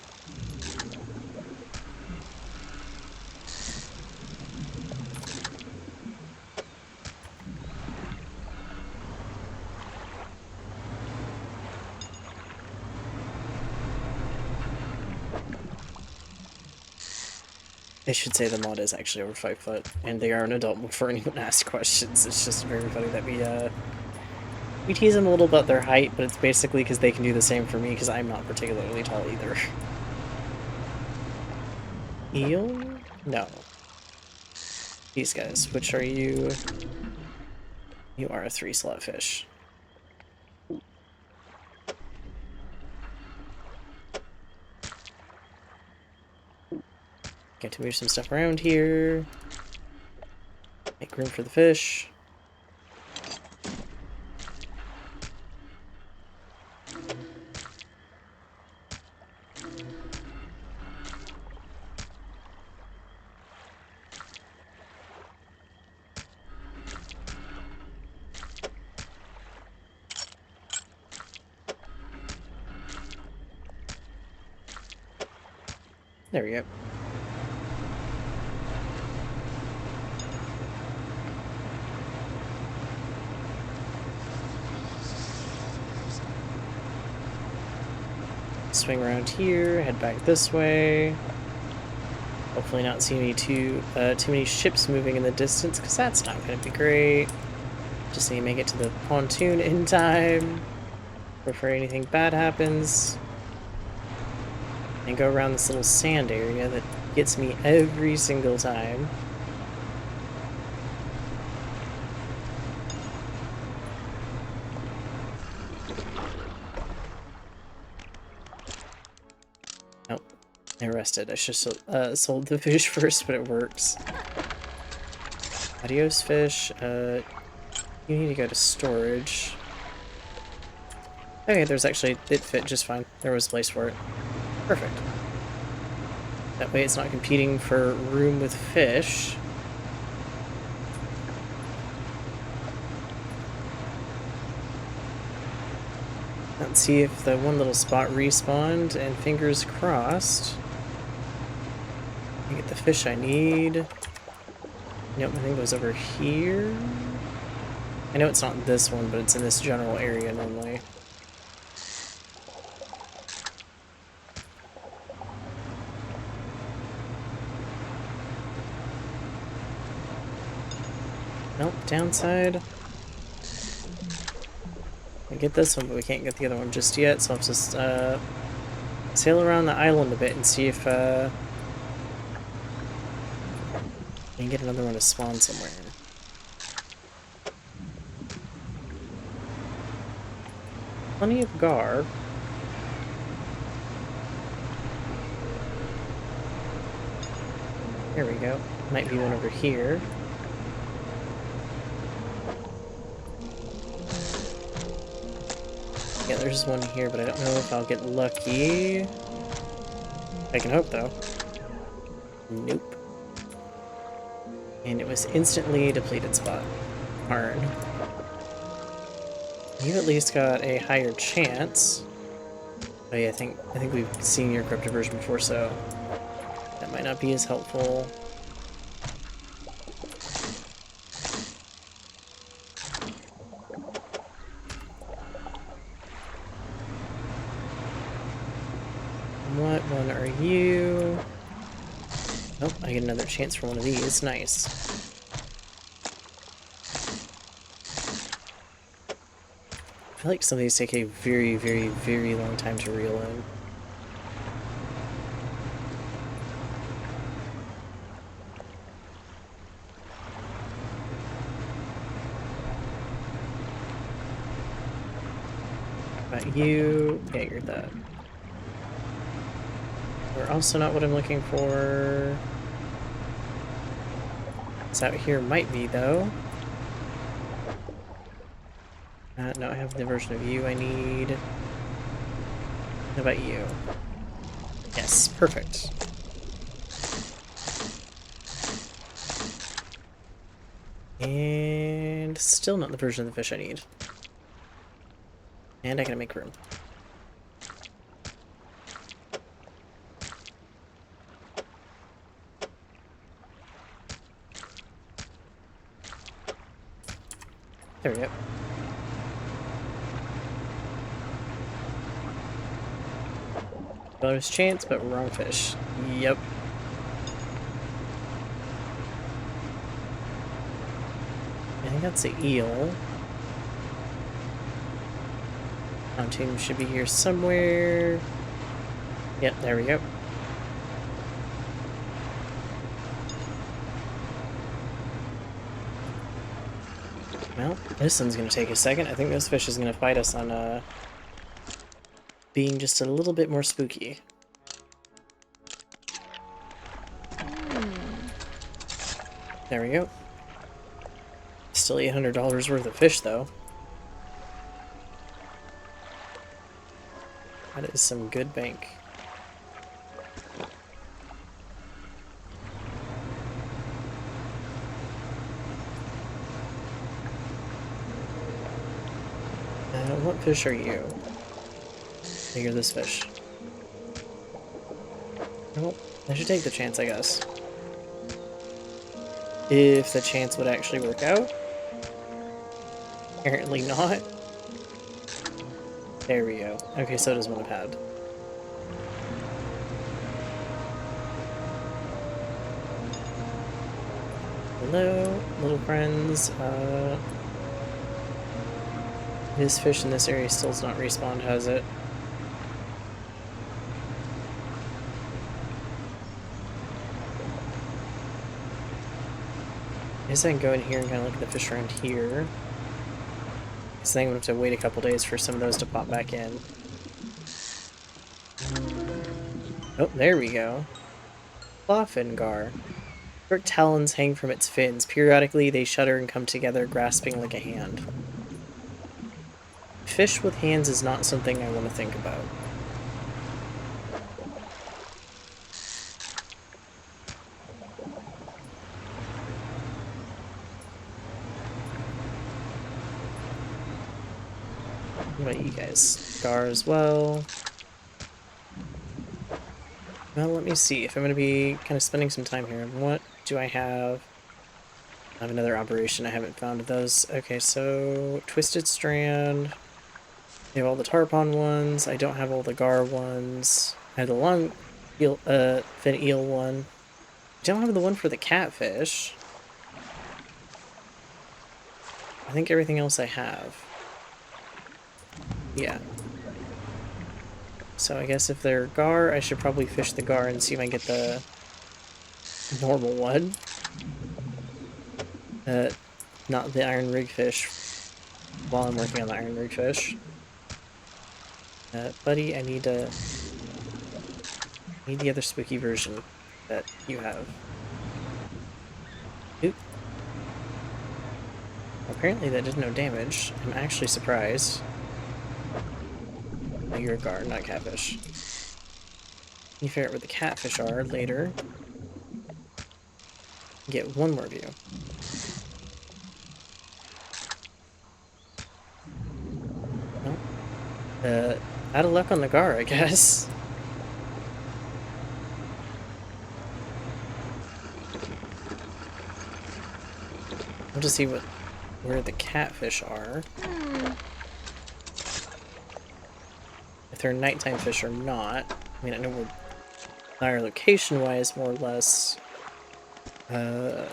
I should say the mod is actually over 5 foot, and they are an adult before anyone asks questions. It's just very funny that we tease them a little about their height, but it's basically because they can do the same for me, because I'm not particularly tall either. Eel? No. These guys, which are you? You are a 3-slot fish. Get to move some stuff around here. Make room for the fish. There we go. Swing around here, head back this way. Hopefully not see any too many ships moving in the distance, because that's not going to be great. Just need to make it to the pontoon in time before anything bad happens. And go around this little sand area that gets me every single time. Nope. I rested. I should have sold the fish first, but it works. Adios, fish. You need to go to storage. Okay, there's actually... it fit just fine. There was a place for it. Perfect. That way it's not competing for room with fish. Let's see if the one little spot respawned, and fingers crossed. I get the fish I need. Nope, I think it was over here. I know it's not this one, but it's in this general area normally. Nope, downside. I get this one, but we can't get the other one just yet, so I'll just sail around the island a bit and see if we can get another one to spawn somewhere. Plenty of gar. There we go. Might be one over here. Yeah, there's one here, but I don't know if I'll get lucky. I can hope, though. Nope. And it was instantly depleted spot. Darn. You've at least got a higher chance. Oh yeah, I think we've seen your encrypted version before, so that might not be as helpful. What one are you? Oh, I get another chance for one of these. Nice. I feel like some of these take a very, very, very long time to reel in. About you? Yeah, you're that. We're also not what I'm looking for. It's out here might be, though. No, I have the version of you I need. How about you? Yes, perfect. And still not the version of the fish I need. And I gotta make room. There we go. Bonus chance, but wrong fish. Yep. I think that's an eel. Pontoon should be here somewhere. Yep, there we go. Well, this one's gonna take a second. I think this fish is gonna fight us on being just a little bit more spooky. There we go. Still $800 worth of fish, though. That is some good bank. What fish are you? You're this fish. Nope. I should take the chance, I guess. If the chance would actually work out. Apparently not. There we go. Okay, so does one have had. Hello, little friends. This fish in this area still's not respawned, has it? I guess I can go in here and kind of look at the fish around here. So I think I'm going to have to wait a couple days for some of those to pop back in. Oh, there we go. Clawfingar. Short talons hang from its fins. Periodically, they shudder and come together, grasping like a hand. Fish with hands is not something I want to think about. What about you guys? Scar as well. Well, let me see if I'm going to be kind of spending some time here. What do I have? I have another operation. I haven't found those. Okay, so Twisted Strand. I have all the Tarpon ones. I don't have all the Gar ones. I have the long eel, fin eel one. I don't have the one for the catfish. I think everything else I have. Yeah. So I guess if they're Gar, I should probably fish the Gar and see if I can get the normal one. Not the iron rig fish while I'm working on the iron rig fish. Buddy, I need the other spooky version that you have. Oop. Apparently that did no damage. I'm actually surprised. Oh, you're a Gar, not catfish. You figure out where the catfish are later. Get one more view. Well, out of luck on the Gar, I guess. I'll just see where the catfish are. If they're nighttime fish or not. I mean, I know we're our location-wise, more or less. Are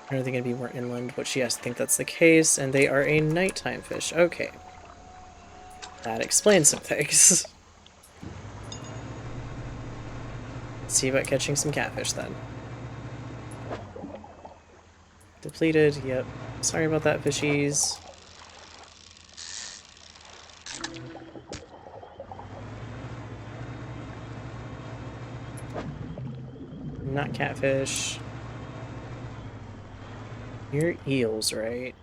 they going to be more inland? Which, yes, I think that's the case. And they are a nighttime fish. Okay. That explains some things. Let's see about catching some catfish then. Depleted, yep. Sorry about that, fishies. Not catfish. You're eels, right?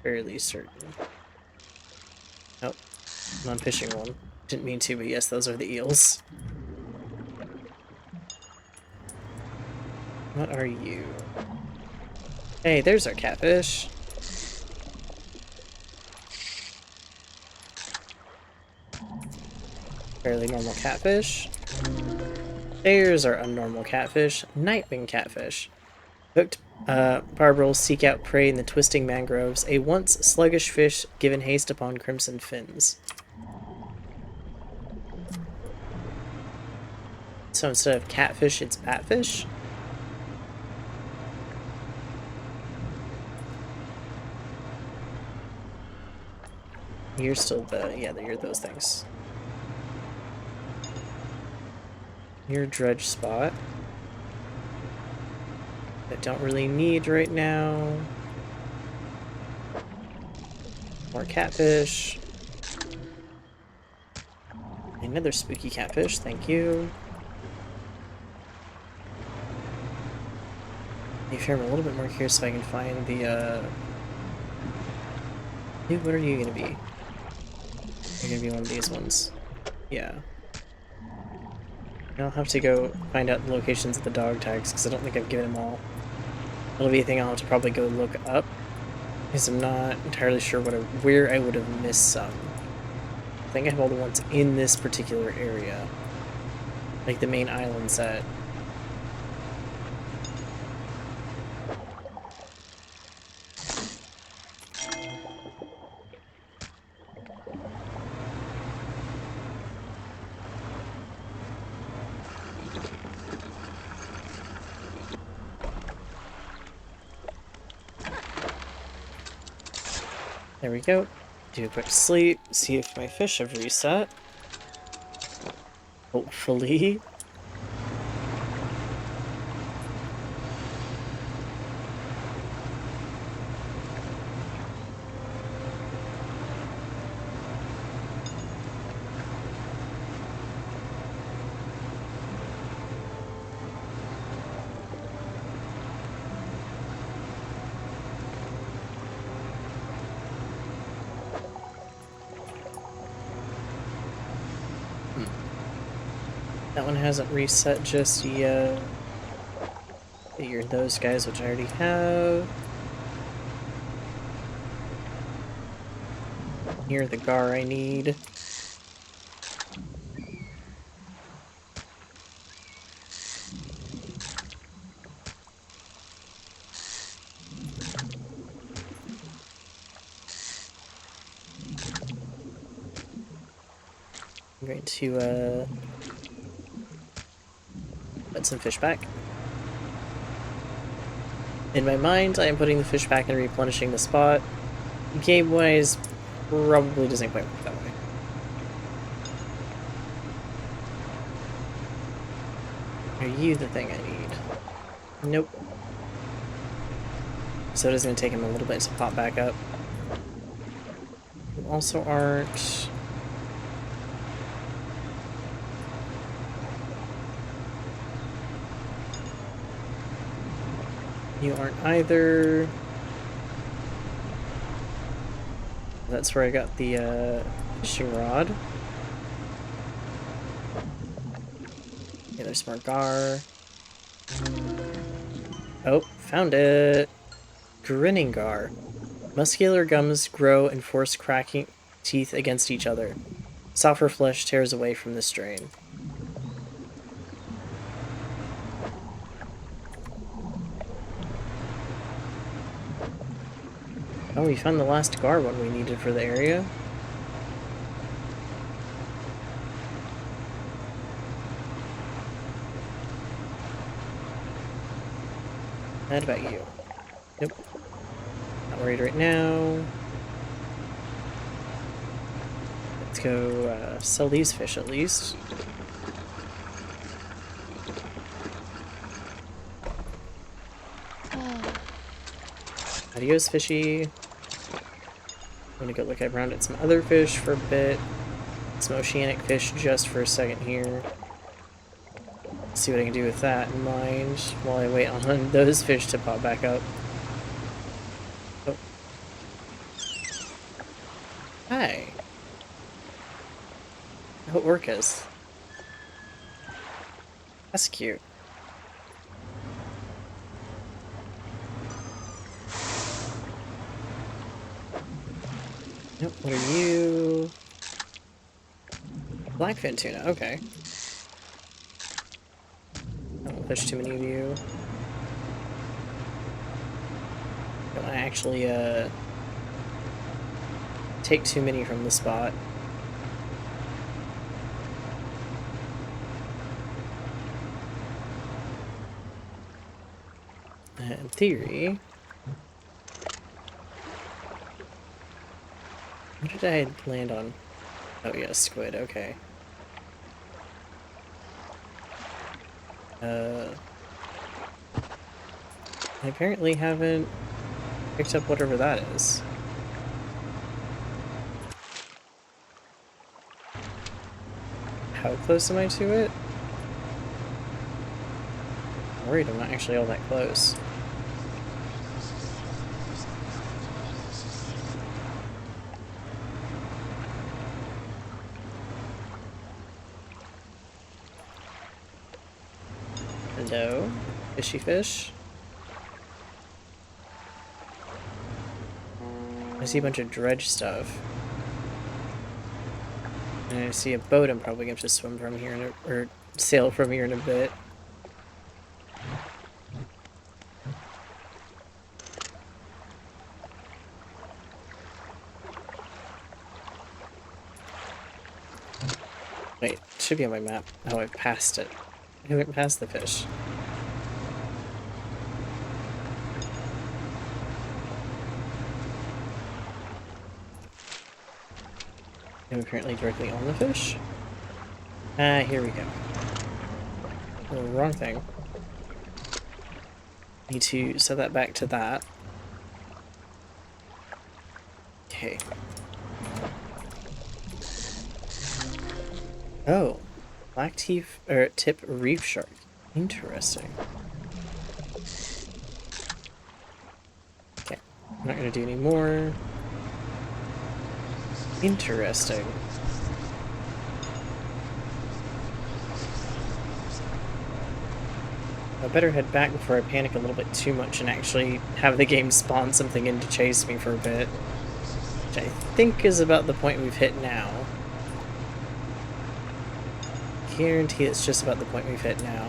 Fairly certain. Nope. I'm fishing one. Didn't mean to, but yes, those are the eels. What are you? Hey, there's our catfish. Fairly normal catfish. There's our unnormal catfish. Nightwing catfish. Hooked barbrels seek out prey in the twisting mangroves. A once sluggish fish given haste upon crimson fins. So instead of catfish, it's batfish? You're still the... yeah, you're those things. You're a dredge spot. I don't really need right now. More catfish. Another spooky catfish, thank you. If I'm a little bit more curious so I can find the, Dude, what are you gonna be? You're gonna be one of these ones. Yeah. I'll have to go find out the locations of the dog tags, because I don't think I've given them all. It'll be a thing I'll have to probably go look up, because I'm not entirely sure where I would have missed some. I think I have all the ones in this particular area. Like the main island set. There we go. Do a quick sleep, see if my fish have reset. Hopefully. That one hasn't reset just yet. Figure those guys, which I already have. Near the gar I need. I'm going to put some fish back. In my mind, I am putting the fish back and replenishing the spot. Game-wise, probably doesn't quite work that way. Are you the thing I need? Nope. So it is going to take him a little bit to pop back up. You also aren't... You aren't either. That's where I got the fishing rod. Okay, there's more gar. Oh, found it! Grinning gar. Muscular gums grow and force cracking teeth against each other. Softer flesh tears away from the strain. Oh, we found the last gar one we needed for the area. What about you? Nope. Not worried right now. Let's go sell these fish at least. Adios, fishy. I'm gonna go look around at some other fish for a bit. Some oceanic fish just for a second here. See what I can do with that in mind while I wait on those fish to pop back up. Oh. Hi. I hope Orcas. That's cute. Nope, what are you? Blackfin tuna, okay. I don't fish too many of you. Don't actually take too many from the spot. In theory... What did I land on? Oh yeah, squid, okay. I apparently haven't picked up whatever that is. How close am I to it? I'm worried I'm not actually all that close. Hello? Fishy fish? I see a bunch of dredge stuff. And I see a boat I'm probably going to have to swim from here, or sail from here in a bit. Wait, it should be on my map. Oh, I passed it. I went past the fish. I'm apparently directly on the fish. Here we go. Oh, wrong thing. Need to set that back to that. Okay. Oh, black tip reef shark. Interesting. Okay, I'm not gonna do any more. Interesting. I better head back before I panic a little bit too much and actually have the game spawn something in to chase me for a bit. Which I think is about the point we've hit now. Guarantee it's just about the point we've hit now.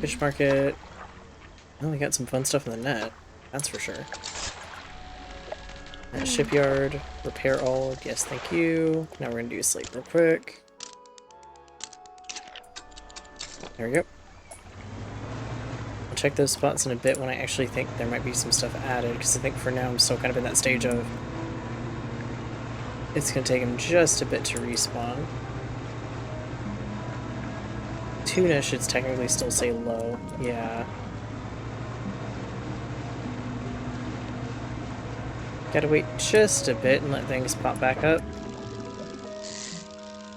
Fish market. Oh, we got some fun stuff in the net. That's for sure. Shipyard. Repair all. Yes, thank you. Now we're gonna do a slate real quick. There we go. I'll check those spots in a bit when I actually think there might be some stuff added, because I think for now I'm still kind of in that stage of it's gonna take him just a bit to respawn. Tuna should technically still say low. Yeah. Gotta wait just a bit and let things pop back up.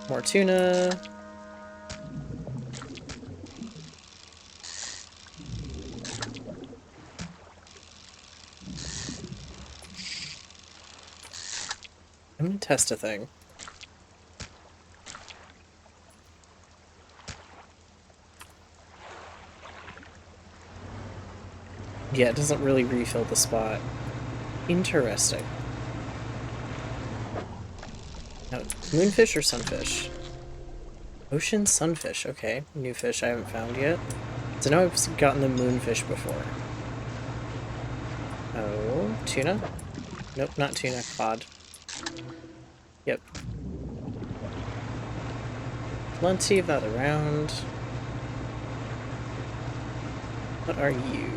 More tuna. I'm gonna test a thing. Yeah, it doesn't really refill the spot. Interesting. Now, moonfish or sunfish? Ocean sunfish, okay. New fish I haven't found yet. So now I've gotten the moonfish before. Oh, tuna? Nope, not tuna, cod. Yep. Plenty of that around. What are you?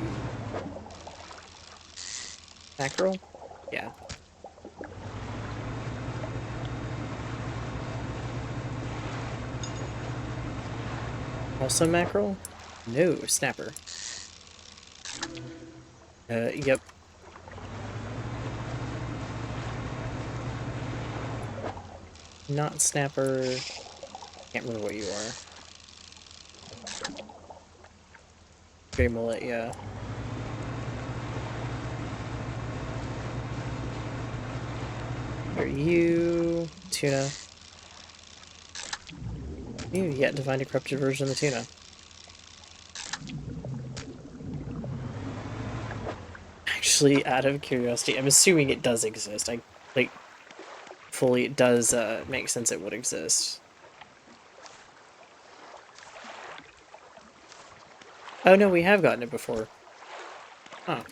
Mackerel? Yeah. Also mackerel? No, snapper. Yep. Not snapper. Can't remember what you are. Gray mullet, yeah. Are you tuna? You yet divine decrepit version of the tuna. Actually, out of curiosity, I'm assuming it does exist. Fully it does make sense it would exist. Oh no, we have gotten it before. Huh.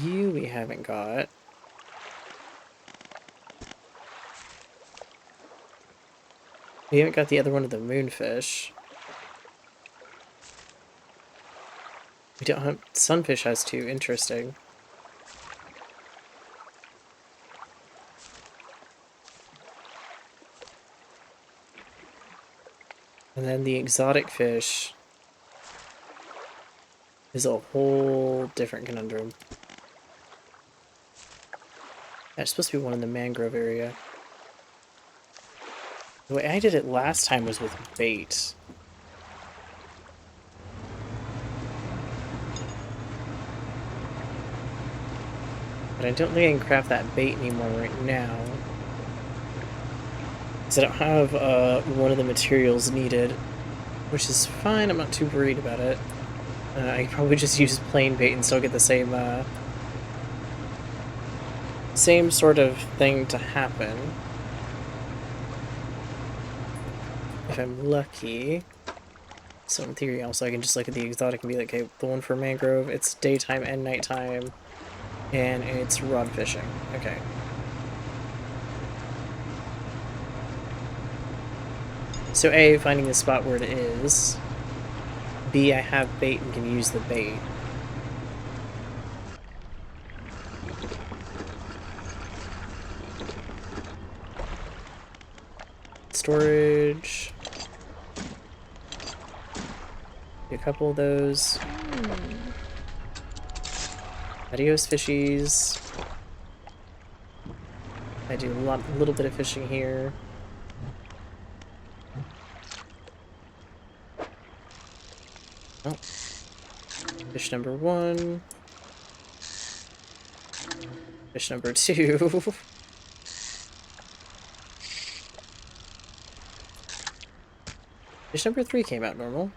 You we haven't got. We haven't got the other one of the moonfish. We don't have... Sunfish has two. Interesting. And then the exotic fish is a whole different conundrum. That's supposed to be one in the mangrove area. The way I did it last time was with bait. But I don't think I can craft that bait anymore right now. Because I don't have one of the materials needed. Which is fine, I'm not too worried about it. I could probably just use plain bait and still get the same sort of thing to happen. If I'm lucky. So in theory, also I can just look at the exotic and be like, okay, the one for mangrove, it's daytime and nighttime, and it's rod fishing. Okay. So A, finding the spot where it is. B, I have bait and can use the bait. Storage. Do a couple of those. Adios, fishies. I do a little bit of fishing here. Oh. Fish number 1. Fish number 2. Fish number 3 came out normal.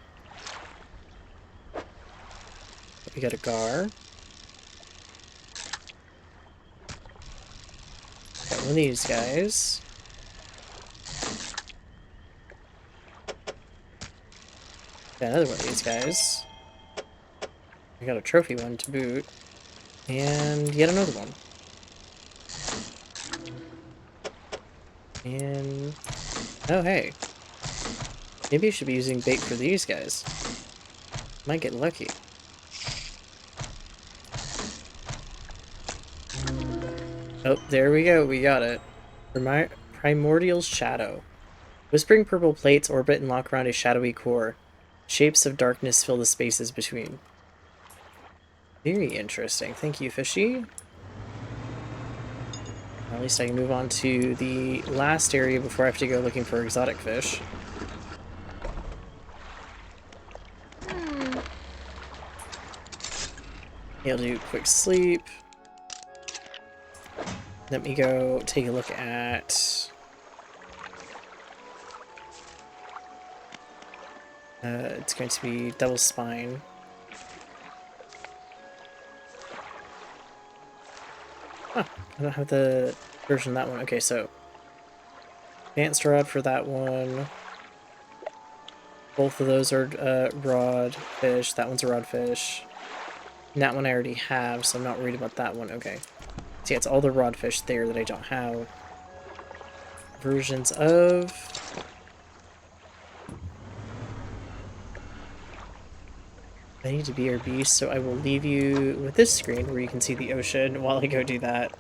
We got a gar. Got one of these guys. Got another one of these guys. I got a trophy one to boot. And yet another one. And... oh, hey. Maybe I should be using bait for these guys. Might get lucky. Oh, there we go. We got it. Primordial Shadow. Whispering purple plates orbit and lock around a shadowy core. Shapes of darkness fill the spaces between. Very interesting. Thank you, fishy. At least I can move on to the last area before I have to go looking for exotic fish. I'll do quick sleep. Let me go take a look at... it's going to be double spine. Huh, I don't have the version of that one. Okay, so advanced rod for that one. Both of those are rod fish. That one's a rod fish. And that one I already have, so I'm not worried about that one. Okay. So yeah, it's all the rod fish there that I don't have versions of. I need to BRB, so I will leave you with this screen where you can see the ocean while I go do that.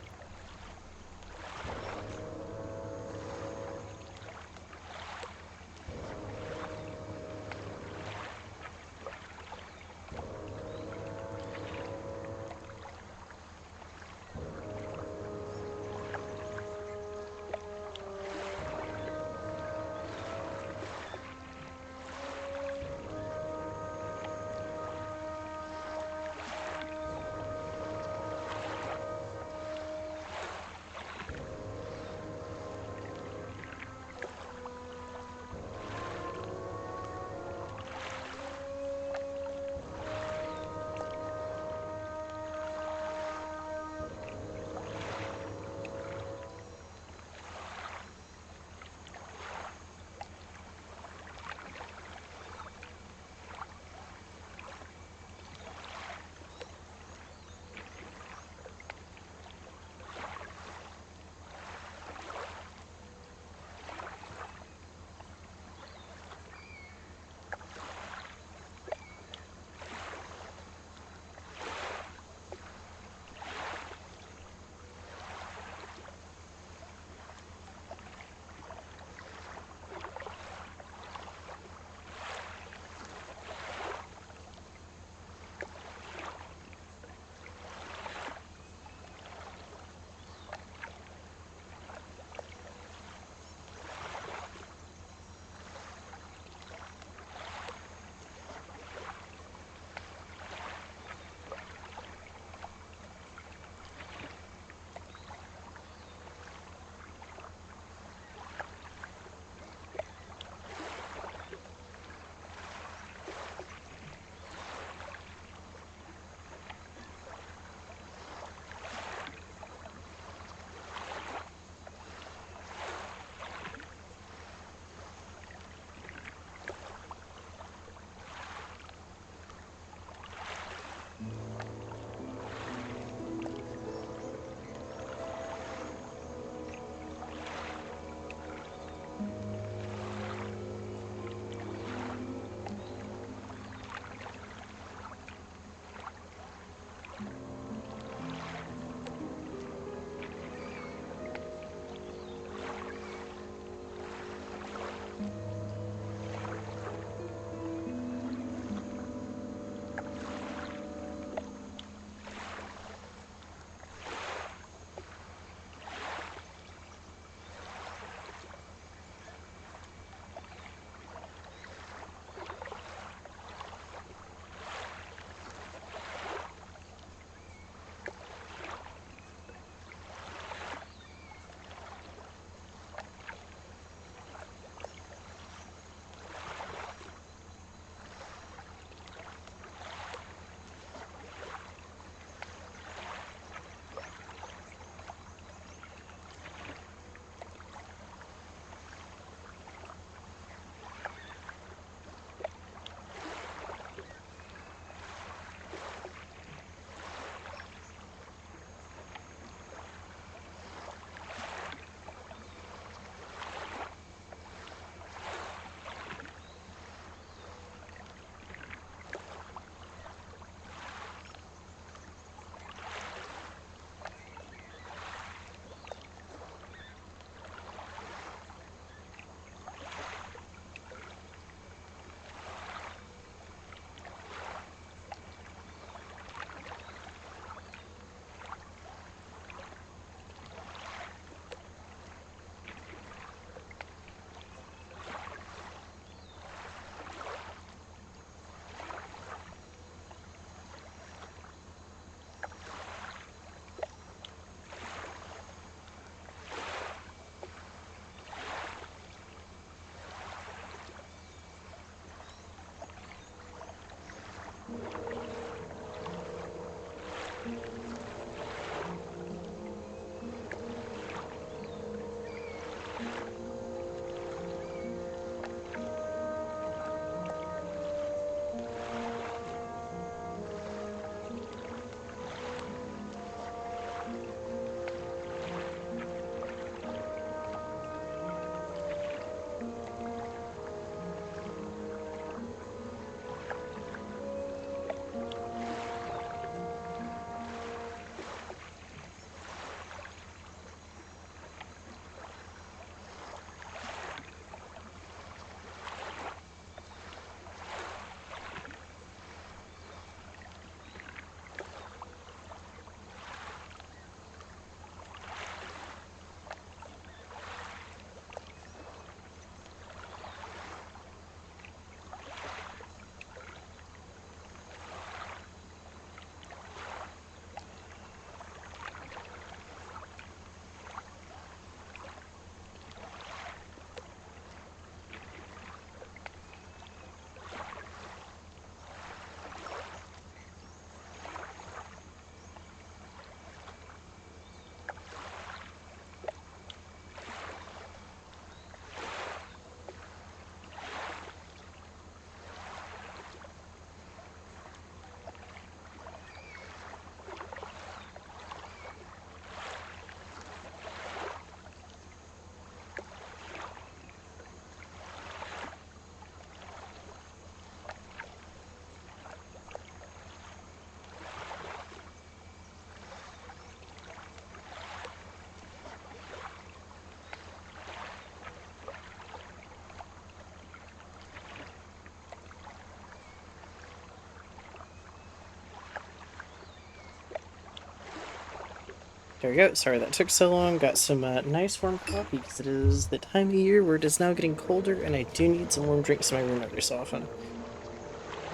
There we go. Sorry that took so long. Got some nice warm coffee because it is the time of year where it is now getting colder and I do need some warm drinks in my room every so often.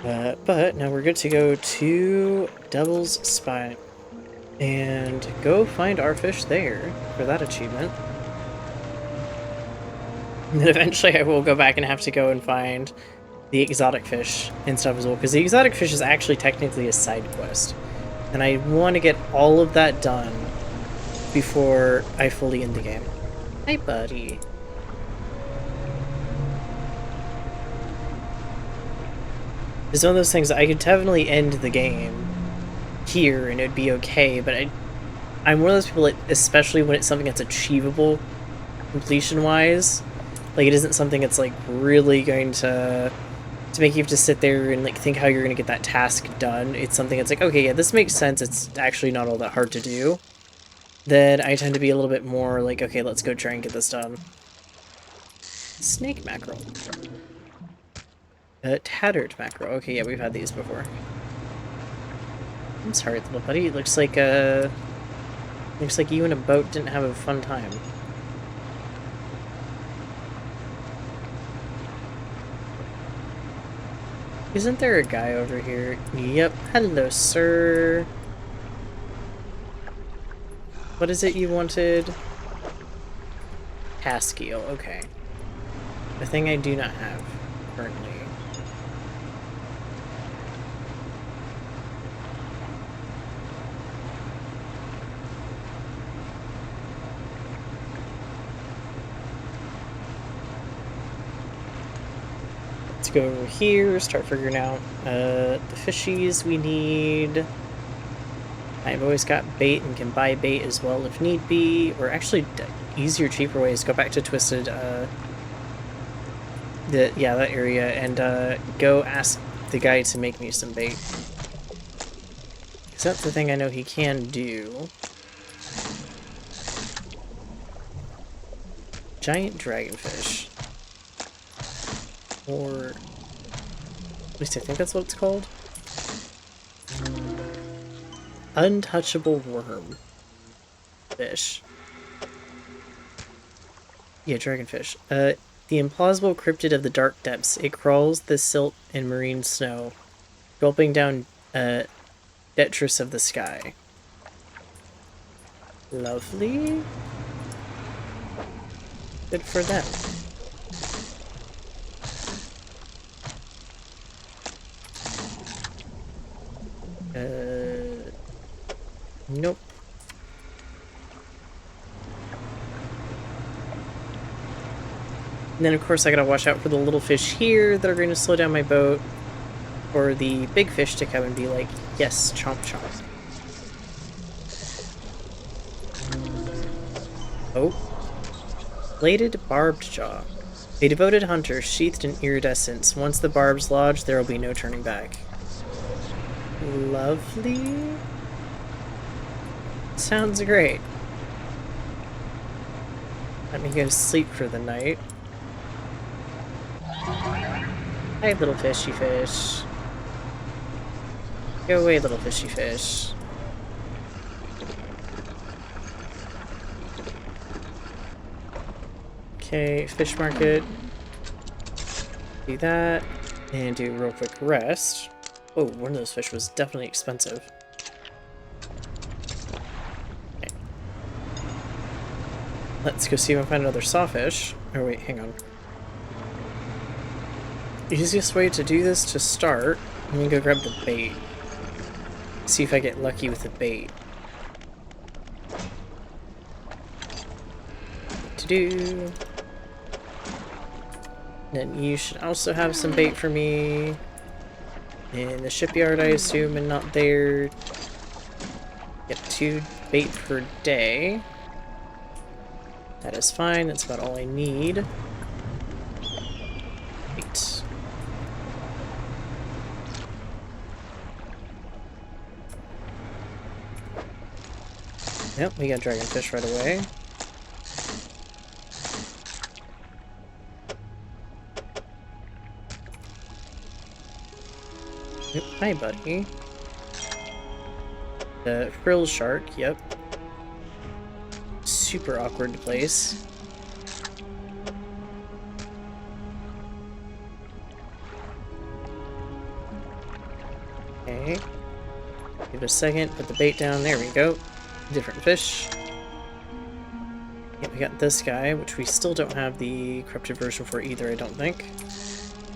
But now we're good to go to Devil's Spine and go find our fish there for that achievement. And then eventually I will go back and have to go and find the exotic fish and stuff as well, because the exotic fish is actually technically a side quest. And I want to get all of that done before I fully end the game. Hey, buddy. It's one of those things that I could definitely end the game here and it'd be okay, but I'm one of those people that, especially when it's something that's achievable completion-wise, like it isn't something that's like really going to make you have to sit there and like think how you're going to get that task done. It's something that's like, okay, yeah, this makes sense, it's actually not all that hard to do. Then I tend to be a little bit more like, okay, let's go try and get this done. Snake mackerel. Tattered mackerel. Okay, yeah, we've had these before. I'm sorry, little buddy. It looks like you and a boat didn't have a fun time. Isn't there a guy over here? Yep. Hello, sir. What is it you wanted? Pascal. Okay. The thing I do not have currently. Let's go over here, start figuring out the fishies we need. I've always got bait and can buy bait as well if need be, or actually easier, cheaper ways. Go back to Twisted, that area, and go ask the guy to make me some bait. Because that's the thing I know he can do. Giant dragonfish. Or at least I think that's what it's called. Untouchable worm. Fish. Yeah, dragonfish. The implausible cryptid of the dark depths. It crawls the silt and marine snow, gulping down detritus of the sky. Lovely. Good for them. Nope. And then of course I gotta watch out for the little fish here that are going to slow down my boat, or the big fish to come and be like, yes, chomp chomp. Oh. Bladed barbed jaw. A devoted hunter sheathed in iridescence. Once the barbs lodge, there will be no turning back. Lovely. Sounds great. Let me go to sleep for the night. Hi, little fishy fish. Go away, little fishy fish. Okay, fish market. Do that. And do a real quick rest. Oh, one of those fish was definitely expensive. Okay. Let's go see if I can find another sawfish. Oh wait, hang on. The easiest way to do this to start, I'm gonna go grab the bait. See if I get lucky with the bait. What to do? Then you should also have some bait for me. In the shipyard, I assume, and not there. Get 2 bait per day. That is fine, that's about all I need. Bait. Yep, we got dragonfish right away. Yep, hi, buddy. The frill shark, yep. super awkward to place. Okay. Give it a second, put the bait down, there we go. Different fish. Yep, we got this guy, which we still don't have the corrupted version for either, I don't think.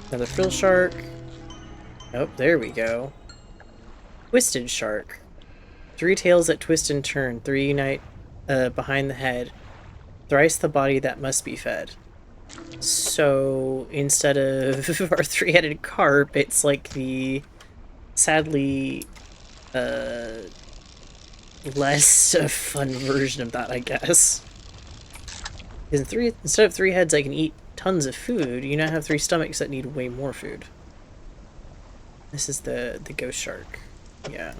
Another frill shark. Oh, there we go. Twisted shark. 3 tails that twist and turn, 3 unite behind the head. Thrice the body that must be fed. So, instead of our 3-headed carp, it's like the, sadly, less fun version of that, I guess. Because instead of 3 heads I can eat tons of food, you now have 3 stomachs that need way more food. This is the ghost shark. Yeah.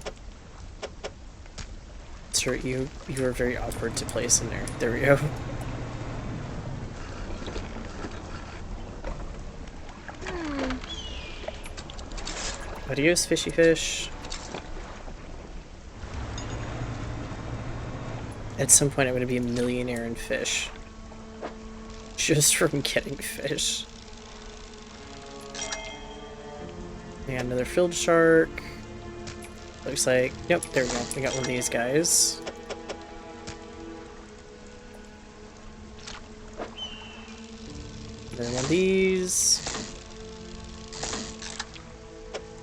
Sure, you were very awkward to place in there. There we go. Adios, fishy fish. At some point I'm going to be a millionaire in fish. Just from getting fish. And another filled shark. Looks like... Nope, there we go. We got one of these guys. Another one of these.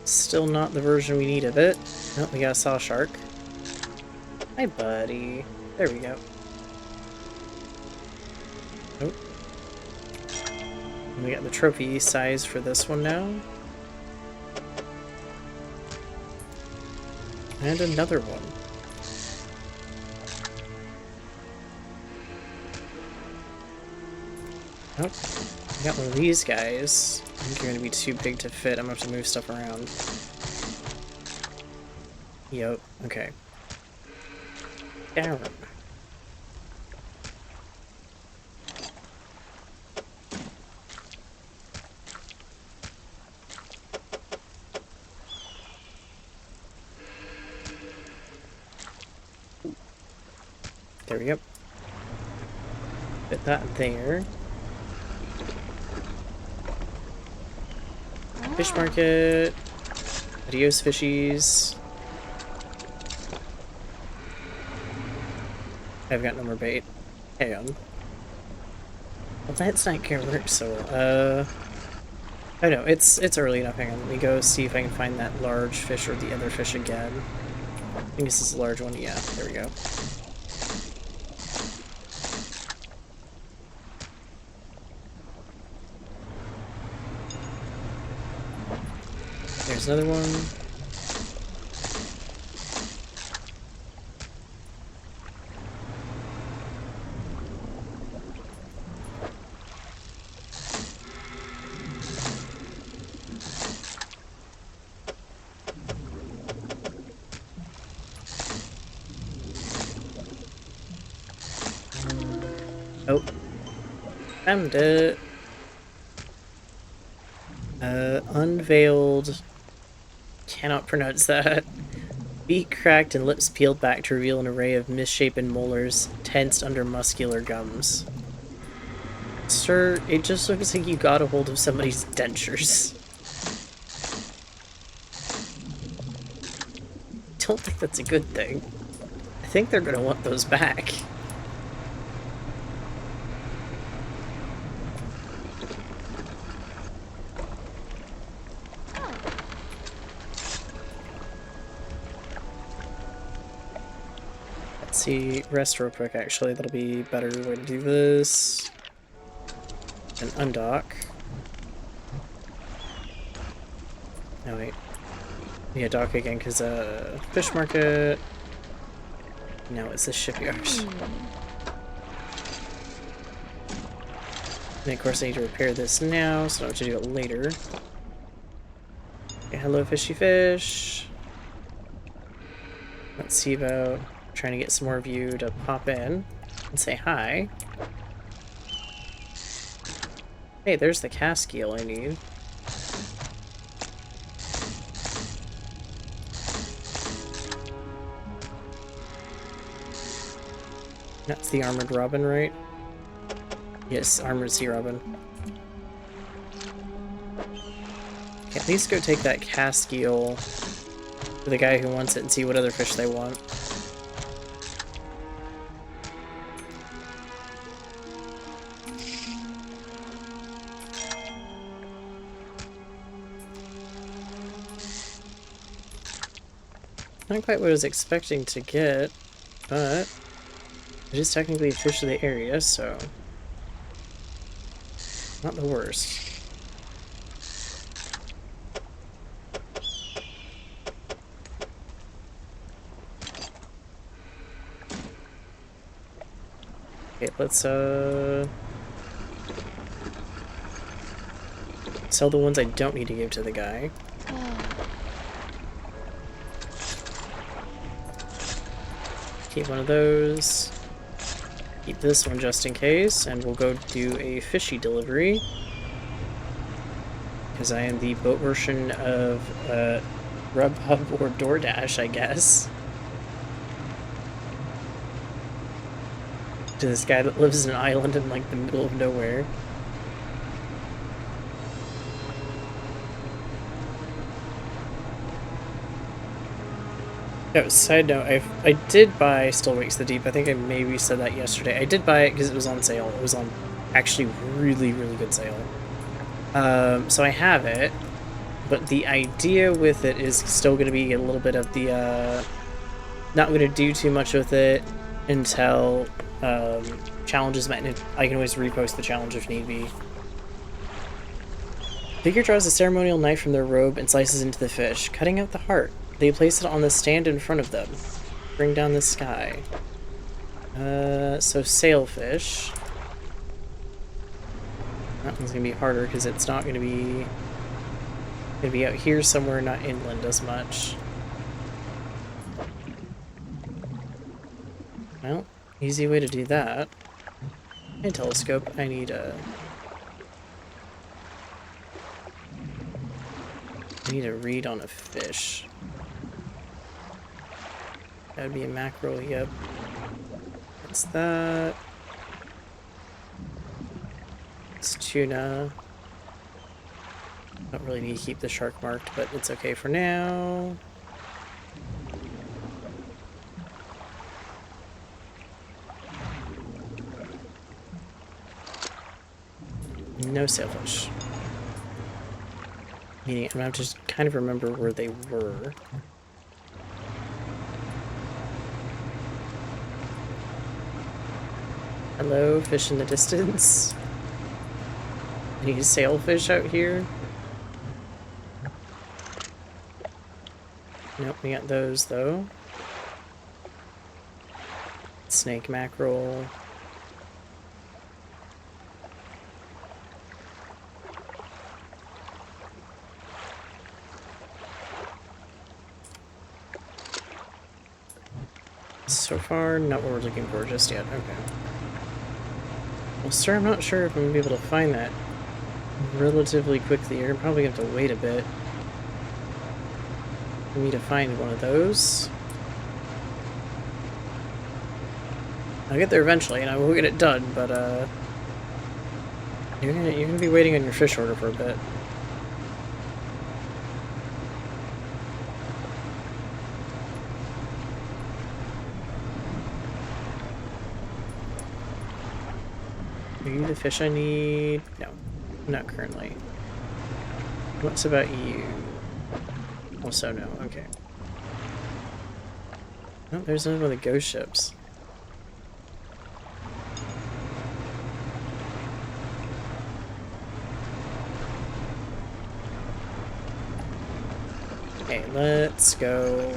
Still not the version we need of it. Oh, we got a saw shark. Hi, buddy. There we go. Nope. And we got the trophy size for this one now. And another one. Oh, I got one of these guys. I think you're gonna be too big to fit. I'm gonna have to move stuff around. Yep, okay. Down. There we go. Put that there. Fish market. Adios, fishies. I've got no more bait. Hang on. Well, that's not gonna work so well. Oh no, it's early enough. Hang on, let me go see if I can find that large fish or the other fish again. I think this is a large one. Yeah, there we go. There's another one. Oh. Found it. Unveiled. Cannot pronounce that. Beak cracked and lips peeled back to reveal an array of misshapen molars tensed under muscular gums. Sir, it just looks like you got a hold of somebody's dentures. Don't think that's a good thing. I think they're gonna want those back. Let's see, rest real quick actually, that'll be a better way to do this. And undock. Oh wait. Yeah, dock again because fish market. No, it's the shipyard. And of course I need to repair this now, so I don't have to do it later. Okay, hello fishy fish. Let's see about trying to get some more of you to pop in and say hi. Hey, there's the cast eel I need. That's the armored robin, right? Yes, armored sea robin. Okay, at least go take that cast eel for the guy who wants it and see what other fish they want. Not quite what I was expecting to get, but it is technically a fish of the area, so not the worst. Okay, let's sell the ones I don't need to give to the guy. Keep one of those. Keep this one just in case, and we'll go do a fishy delivery. Because I am the boat version of Grubhub or DoorDash, I guess. To this guy that lives in an island in like the middle of nowhere. Oh, side note, I did buy Still Wakes the Deep. I think I maybe said that yesterday. I did buy it because it was on sale. It was on actually really, really good sale. So I have it, but the idea with it is still going to be a little bit of the, not going to do too much with it until challenges met, and I can always repost the challenge if need be. Figure draws a ceremonial knife from their robe and slices into the fish, cutting out the heart. They place it on the stand in front of them. Bring down the sky. So sailfish. That one's gonna be harder because it's not gonna be out here somewhere, not inland as much. Well, easy way to do that. And telescope. I need a read on a fish. That'd be a mackerel, yep. What's that? It's tuna. Don't really need to keep the shark marked, but it's okay for now. No sailfish. Meaning I'm gonna have to just kind of remember where they were. Hello, fish in the distance. Any sailfish out here? Nope, we got those though. Snake mackerel. So far, not what we're looking for just yet. Okay. Well, sir, I'm not sure if I'm going to be able to find that relatively quickly. You're probably going to have to wait a bit for me to find one of those. I'll get there eventually, and I will get it done, but, you're gonna be waiting on your fish order for a bit. Are you the fish I need? No, not currently. What's about you? Also no, okay. Oh, there's another one of the ghost ships. Okay, let's go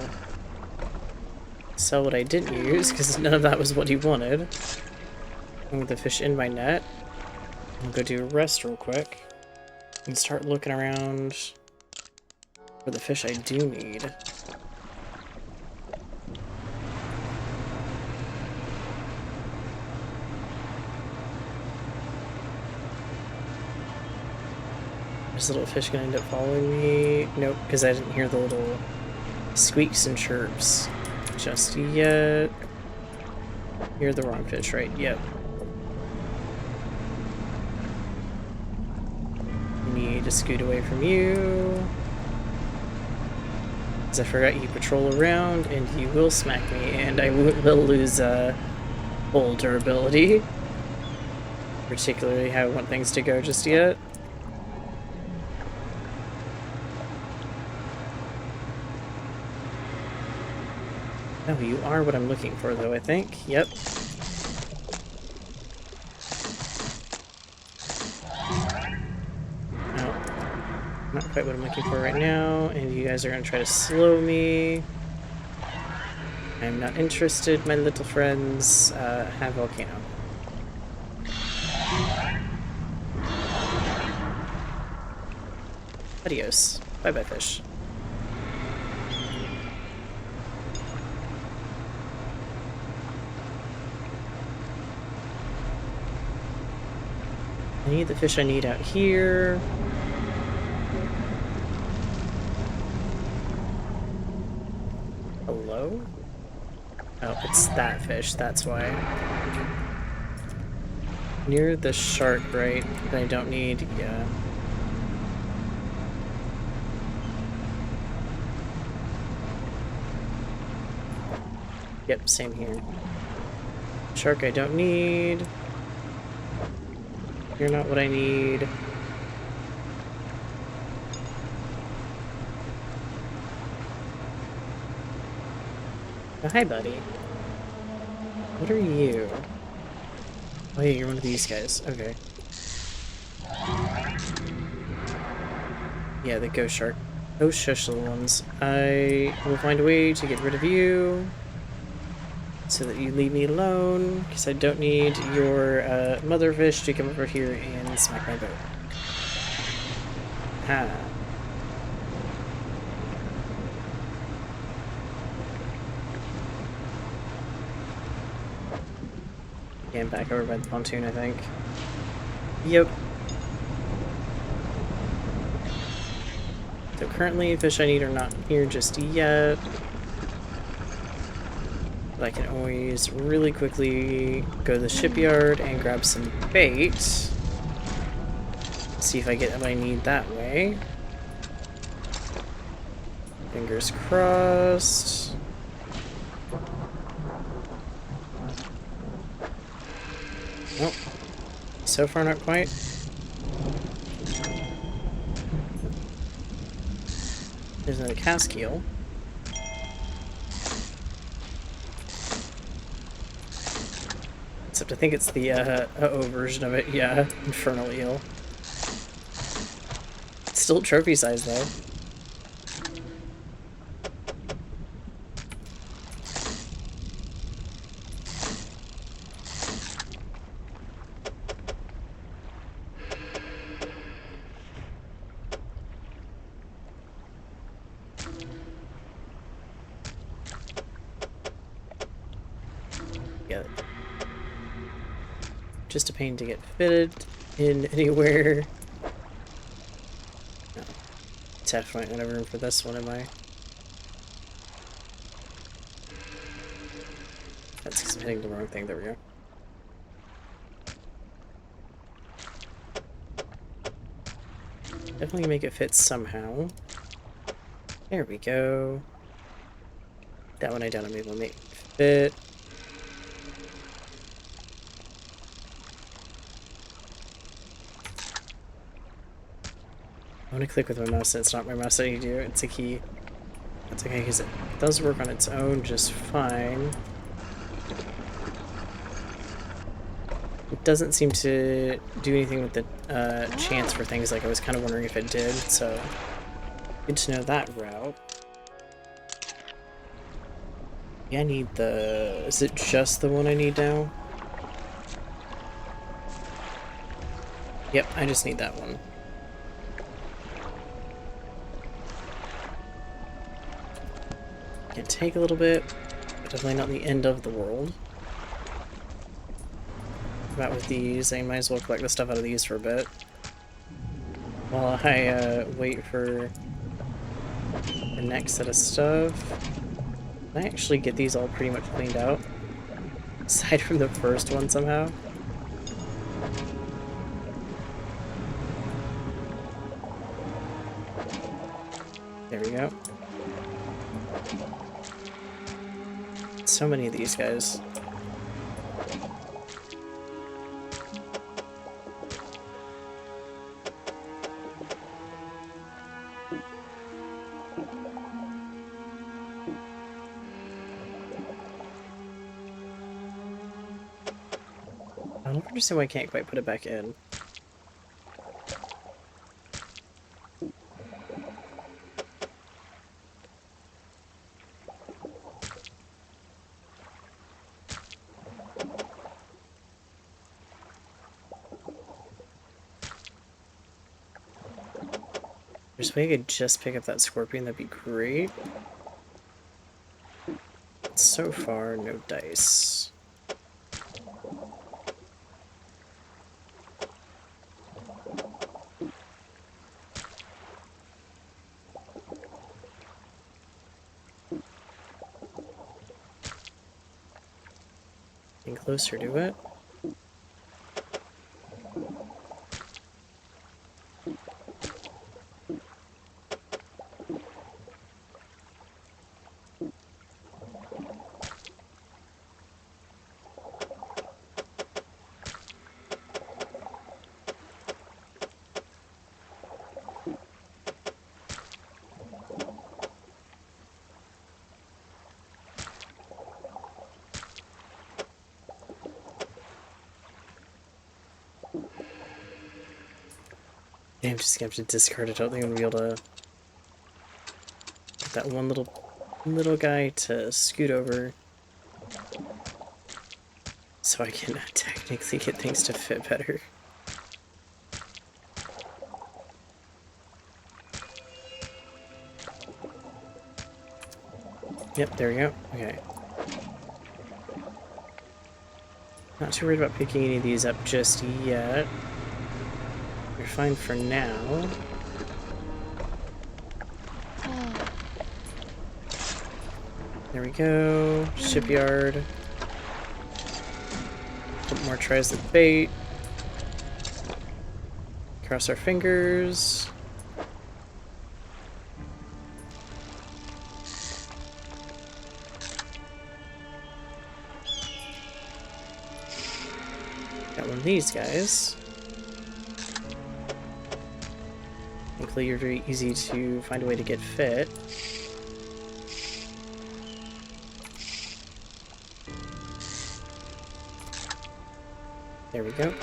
sell what I didn't use, because none of that was what he wanted. With the fish in my net. I'll go do a rest real quick and start looking around for the fish I do need. Is this little fish gonna end up following me? Nope, because I didn't hear the little squeaks and chirps just yet. You're the wrong fish, right? Yep. Need to scoot away from you. Because I forgot you patrol around and you will smack me and I will lose full durability. Particularly how I want things to go just yet. Oh, you are what I'm looking for though, I think. Yep. Not quite what I'm looking for right now, and you guys are going to try to slow me. I'm not interested, my little friends. Have volcano. Adios. Bye-bye, fish. I need the fish I need out here. Hello? Oh, it's that fish, that's why. Near the shark, right? That I don't need, yeah. Yep, same here. Shark I don't need. You're not what I need. Oh, hi, buddy. What are you? Oh, yeah, you're one of these guys. Okay. Yeah, the ghost shark. Those shush little ones. I will find a way to get rid of you so that you leave me alone, because I don't need your motherfish to come over here and smack my boat. Ha. Yeah, I'm back over by the pontoon, I think. Yep. So currently, fish I need are not here just yet. But I can always really quickly go to the shipyard and grab some bait. See if I get what I need that way. Fingers crossed. Nope. So far, not quite. There's another cast eel. Except I think it's the uh-oh version of it. Yeah, infernal eel. It's still trophy size though. Yeah. Just a pain to get fitted in anywhere. No. Definitely not room for this one, am I? That's because I'm hitting the wrong thing. There we go. Definitely make it fit somehow. There we go. That one I doubt I'm able to make fit. I want to click with my mouse, and it's not my mouse that you do, it's a key. That's okay, because it does work on its own just fine. It doesn't seem to do anything with the chance for things like I was kind of wondering if it did, so good to know that route. Yeah, I need the... Is it just the one I need now? Yep, I just need that one. Can take a little bit, but definitely not the end of the world. About with these, I might as well collect the stuff out of these for a bit. While I wait for the next set of stuff. Can I actually get these all pretty much cleaned out? Aside from the first one somehow. There we go. So many of these guys. I don't understand why I can't quite put it back in. There's a way I could just pick up that scorpion, that'd be great. So far, no dice. Getting closer to it. I'm just gonna have to discard it. I don't think I'm gonna be able to get that one little guy to scoot over so I can technically get things to fit better. Yep, there we go. Okay. Not too worried about picking any of these up just yet. You're fine for now. There we go. Shipyard. Put more tries of bait. Cross our fingers. Got one of these guys. Thankfully, you're very easy to find a way to get fit. There we go.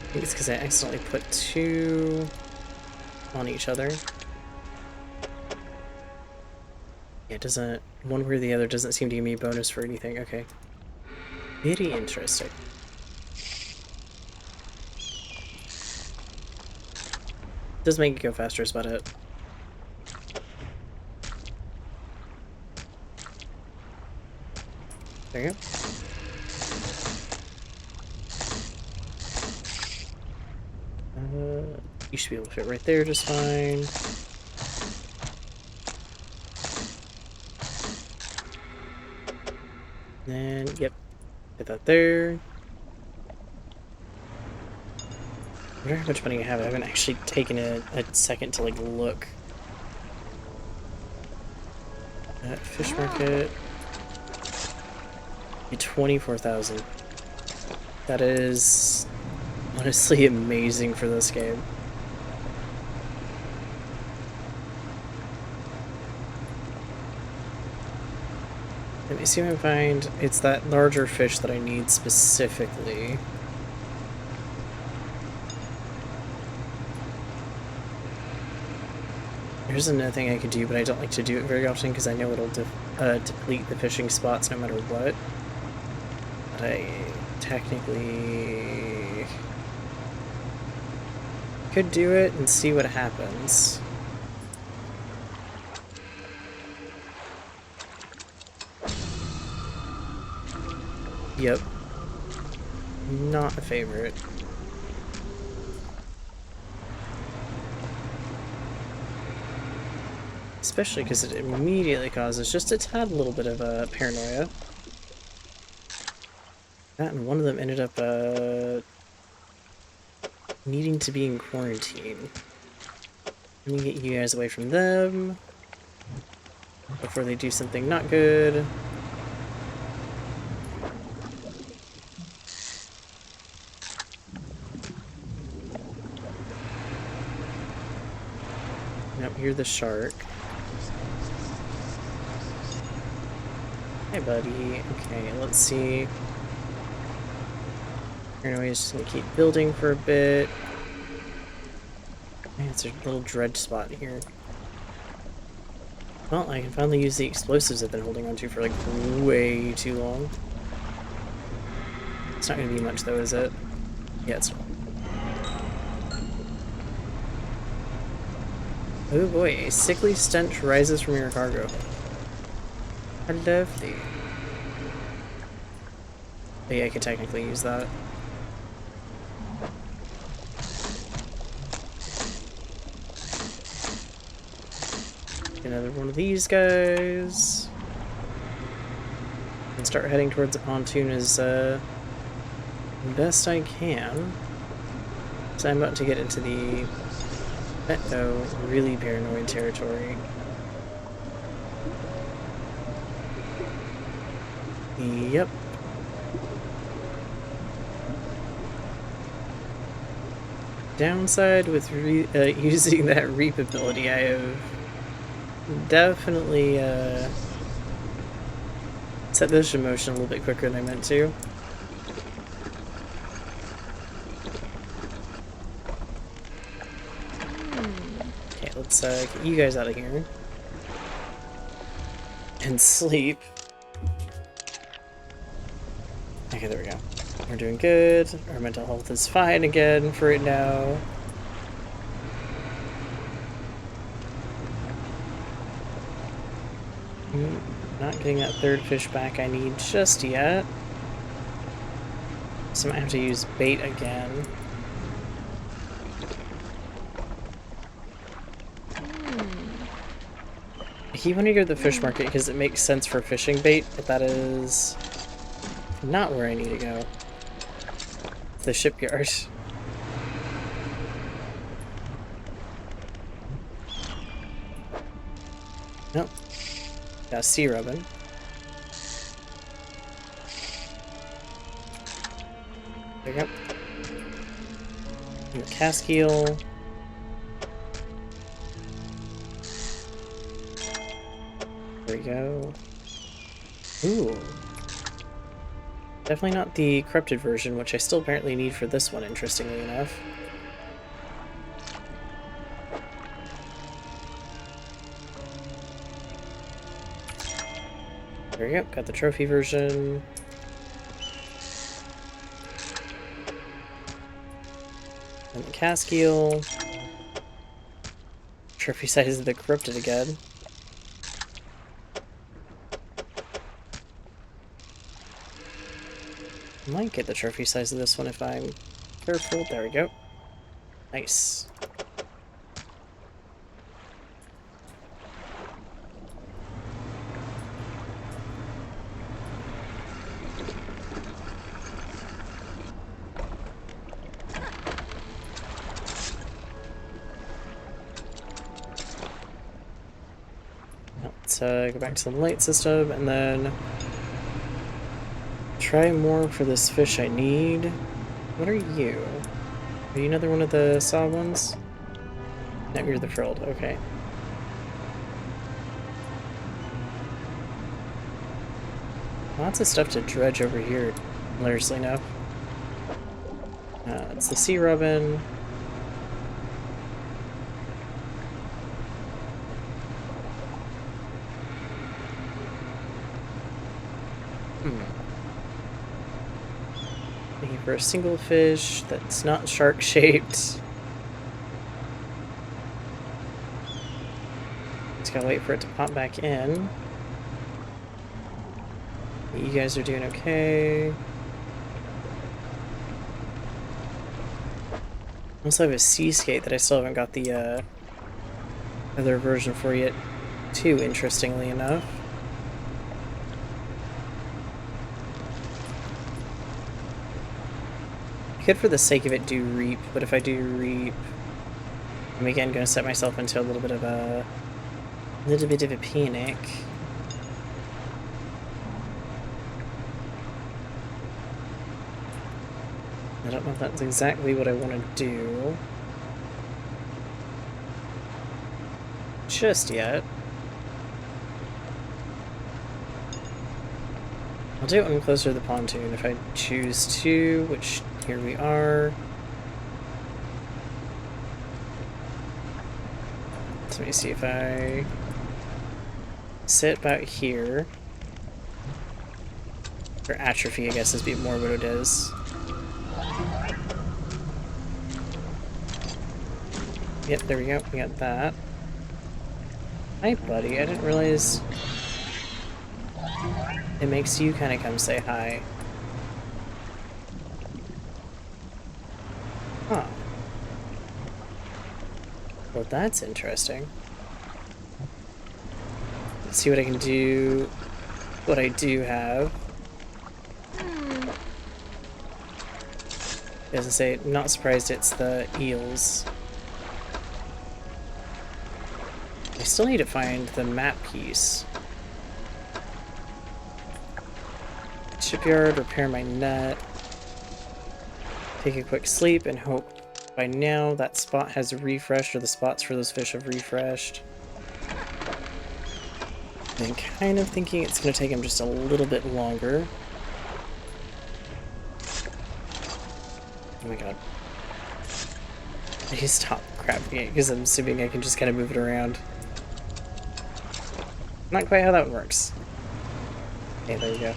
I think it's because I accidentally put two on each other. Yeah, it doesn't... one way or the other doesn't seem to give me a bonus for anything. Okay. Very interesting. Does make it go faster, is about it. There you go. You should be able to fit right there just fine. Then, yep, get that there. I wonder how much money I have. I haven't actually taken a second to like look. Fish market. 24,000. That is honestly amazing for this game. Let me see if I can find... it's that larger fish that I need specifically. Here's another thing I could do, but I don't like to do it very often because I know it'll deplete the fishing spots no matter what. But I technically could do it and see what happens. Yep. Not a favorite. Especially because it immediately causes just a tad little bit of paranoia. That and one of them ended up needing to be in quarantine. Let me get you guys away from them before they do something not good. Nope, you're the shark. Hi, buddy. Okay, let's see. Paranoia's just gonna keep building for a bit. Man, it's a little dredge spot here. Well, I can finally use the explosives I've been holding onto for like way too long. It's not gonna be much though, is it? Yeah, it's not. Oh boy, a sickly stench rises from your cargo. How lovely. But yeah, I could technically use that. Another one of these guys. And start heading towards the pontoon as best I can. So I'm about to get into the really paranoid territory. Yep. Downside with using that reap ability, I have definitely set this in motion a little bit quicker than I meant to. Okay, let's get you guys out of here. And sleep. Okay, there we go. We're doing good. Our mental health is fine again for it now. Not getting that third fish back I need just yet. So I might have to use bait again. I keep wanting to go to the fish market because it makes sense for fishing bait, but that is not where I need to go. The shipyard. Nope. Got a sea rubbin. There you go. And a cast eel. There we go. Ooh. Definitely not the corrupted version, which I still apparently need for this one, interestingly enough. There we go, got the trophy version. And the cast eel. Trophy size of the corrupted again. Might get the trophy size of this one if I'm careful. There we go. Nice. Let's go back to the light system and then try more for this fish I need. What are you? Are you another one of the saw ones? No, you're the frilled. Okay. Lots of stuff to dredge over here, hilariously enough. It's the sea robin. Looking for a single fish that's not shark-shaped. Just gotta wait for it to pop back in. You guys are doing okay. I also have a sea skate that I still haven't got the other version for yet. too, interestingly enough. I could, for the sake of it, do reap, but if I do reap, I'm again going to set myself into a little bit of a panic. I don't know if that's exactly what I want to do just yet. I'll do it when I'm closer to the pontoon if I choose to, which here we are. So let me see if I sit about here. Or atrophy, I guess, is more what it is. Yep, there we go. We got that. Hi, buddy. I didn't realize it makes you kind of come say hi. Huh. Well, that's interesting. Let's see what I can do. What I do have. As I say, not surprised it's the eels. I still need to find the map piece. Shipyard, repair my net. Take a quick sleep and hope by now that spot has refreshed, or the spots for those fish have refreshed. I'm kind of thinking it's going to take him just a little bit longer. Oh my god. I need to stop crapping it because I'm assuming I can just kind of move it around. Not quite how that works. Okay, there we go.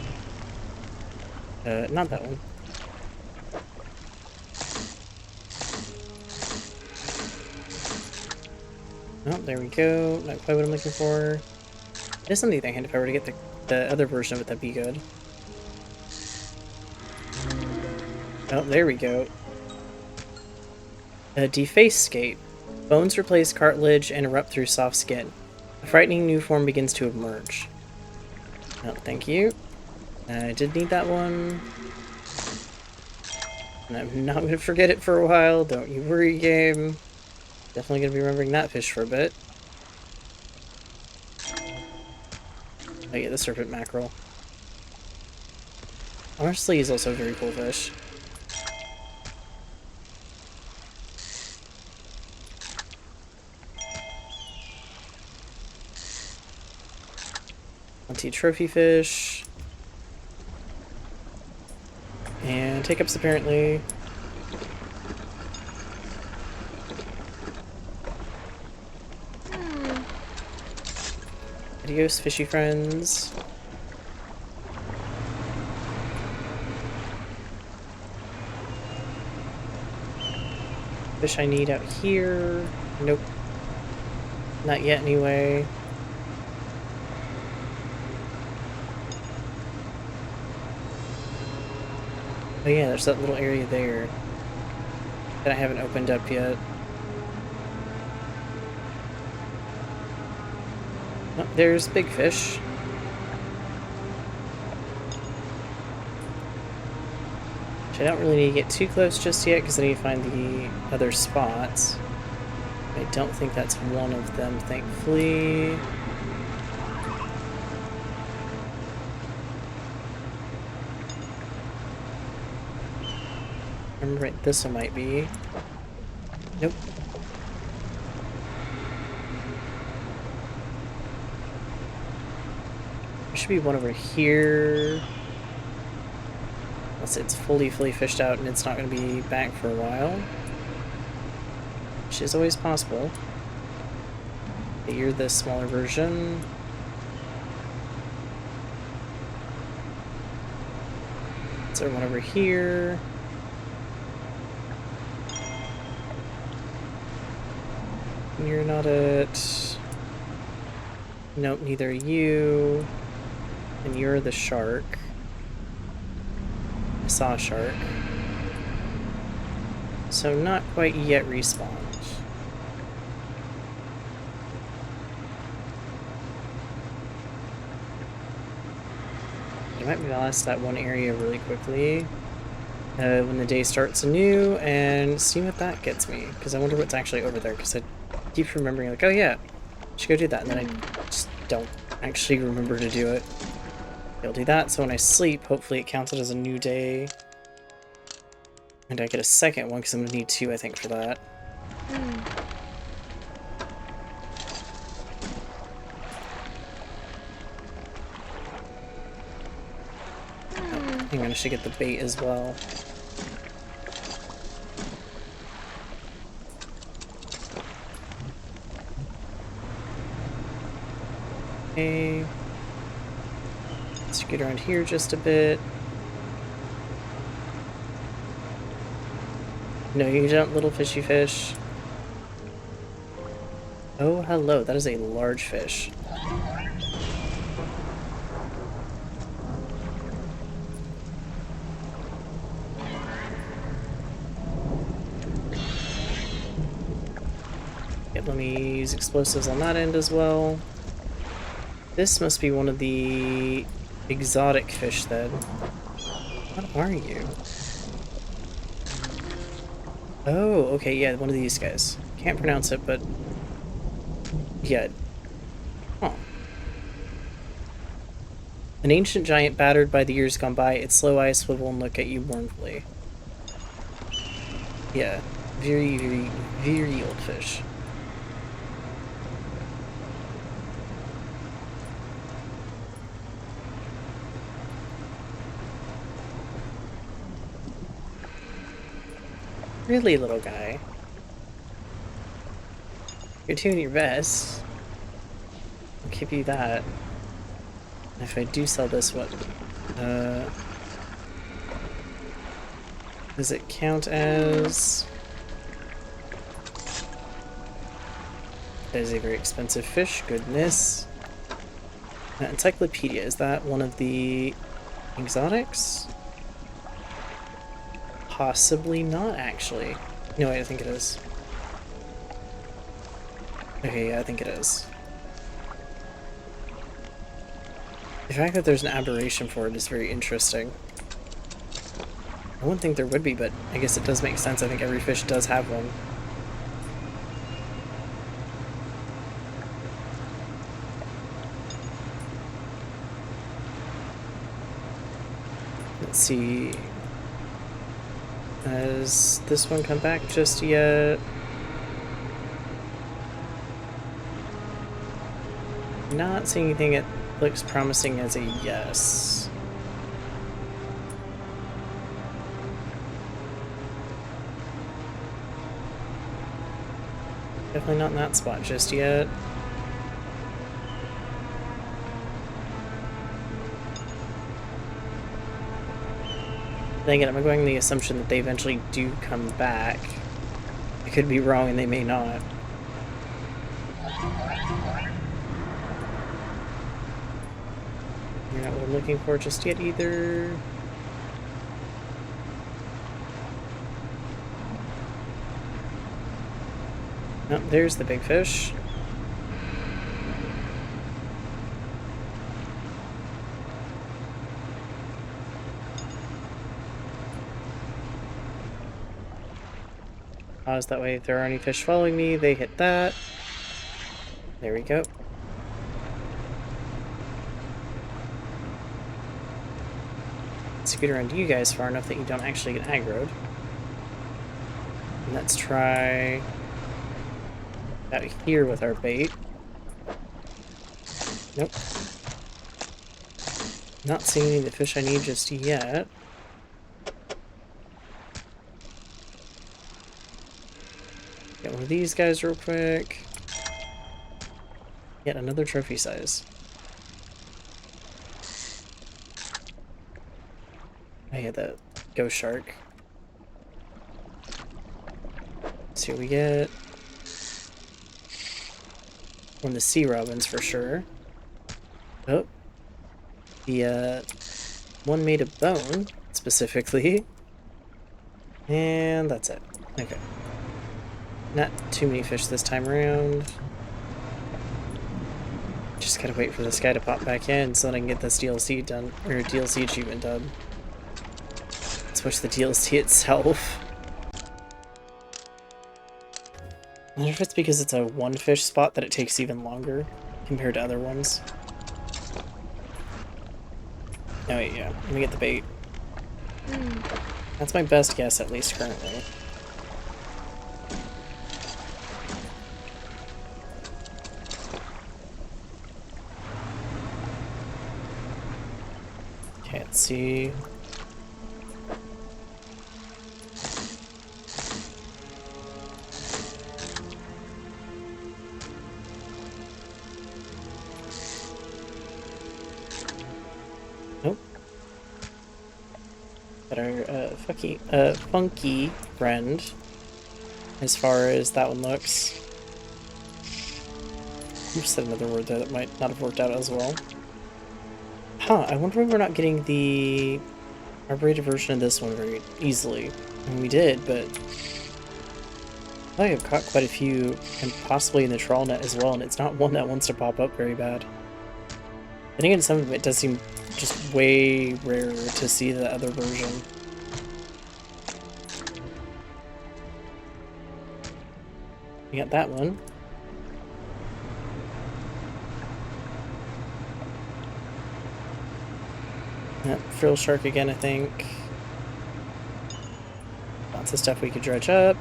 Not that one. Oh, there we go. Not quite what I'm looking for. It is on the other hand, if I were to get the other version of it, that'd be good. Oh, there we go. Deface skate. Bones replace cartilage and erupt through soft skin. A frightening new form begins to emerge. Oh, thank you. I did need that one. And I'm not going to forget it for a while. Don't you worry, game. Definitely going to be remembering that fish for a bit. Oh yeah, the serpent mackerel. Honestly, he's also a very cool fish. Trophy fish. And take-ups apparently. Adios, fishy friends. Fish I need out here. Nope. Not yet anyway. Oh yeah, there's that little area there that I haven't opened up yet. Oh, there's big fish. Which I don't really need to get too close just yet because I need to find the other spots. I don't think that's one of them, thankfully. Remember, right, this one might be. Nope. There should be one over here. Unless it's fully fished out and it's not going to be back for a while. Which is always possible. But you're the smaller version. Is there one over here? You're not it. Nope, neither are you. And you're the shark. I saw a shark. So not quite yet respawned. might blast that one area really quickly when the day starts anew and see what that gets me. Because I wonder what's actually over there, because I keep remembering, like, oh yeah, I should go do that, and then I just don't actually remember to do it. I'll do that, so when I sleep, hopefully it counts it as a new day. And I get a second one, because I'm going to need 2, I think, for that. Oh, hang on, I should get the bait as well. Okay. Let's get around here just a bit. No, you don't, little fishy fish. Oh, hello, that is a large fish. Okay, let me use explosives on that end as well. This must be one of the exotic fish then. What are you? Oh, okay, yeah, one of these guys. Can't pronounce it, but yeah. Huh. An ancient giant battered by the years gone by, its slow eyes swivel and look at you mournfully. Yeah, very, very, very old fish. Really, little guy. You're doing your best. I'll give you that. If I do sell this one, does it count as... That is a very expensive fish, goodness. Encyclopedia, is that one of the exotics? Possibly not, actually. No, wait, I think it is. Okay, yeah, I think it is. The fact that there's an aberration for it is very interesting. I wouldn't think there would be, but I guess it does make sense. I think every fish does have one. Let's see. Has this one come back just yet? Not seeing anything that looks promising as a yes. Definitely not in that spot just yet. Then again, I'm going the assumption that they eventually do come back. I could be wrong and they may not. You're not what I'm looking for just yet either. Oh, there's the big fish. Pause that way if there are any fish following me, they hit that. There we go. Scoot around you guys far enough that you don't actually get aggroed. And let's try out here with our bait. Nope. Not seeing any of the fish I need just yet. Get one of these guys real quick. Yet another trophy size. I had that ghost shark. Let's see what we get. One of the sea robins for sure. Oh. The one made of bone, specifically. And that's it. Okay. Not too many fish this time around. just gotta wait for this guy to pop back in so that I can get this DLC done, or DLC achievement done. Switch the DLC itself. I wonder if it's because it's a one fish spot that it takes even longer compared to other ones. Oh wait, yeah, let me get the bait. That's my best guess, at least currently. Okay, let's see. Nope. But our funky friend, as far as that one looks. I just said another word there that might not have worked out as well. Huh, I wonder if we're not getting the arboreted version of this one very easily. I mean, we did, but I feel like I've caught quite a few, and possibly in the trawl net as well, and it's not one that wants to pop up very bad. I think in some of it does seem just way rarer to see the other version. We got that one. Yep, frill shark again, I think. Lots of stuff we could dredge up.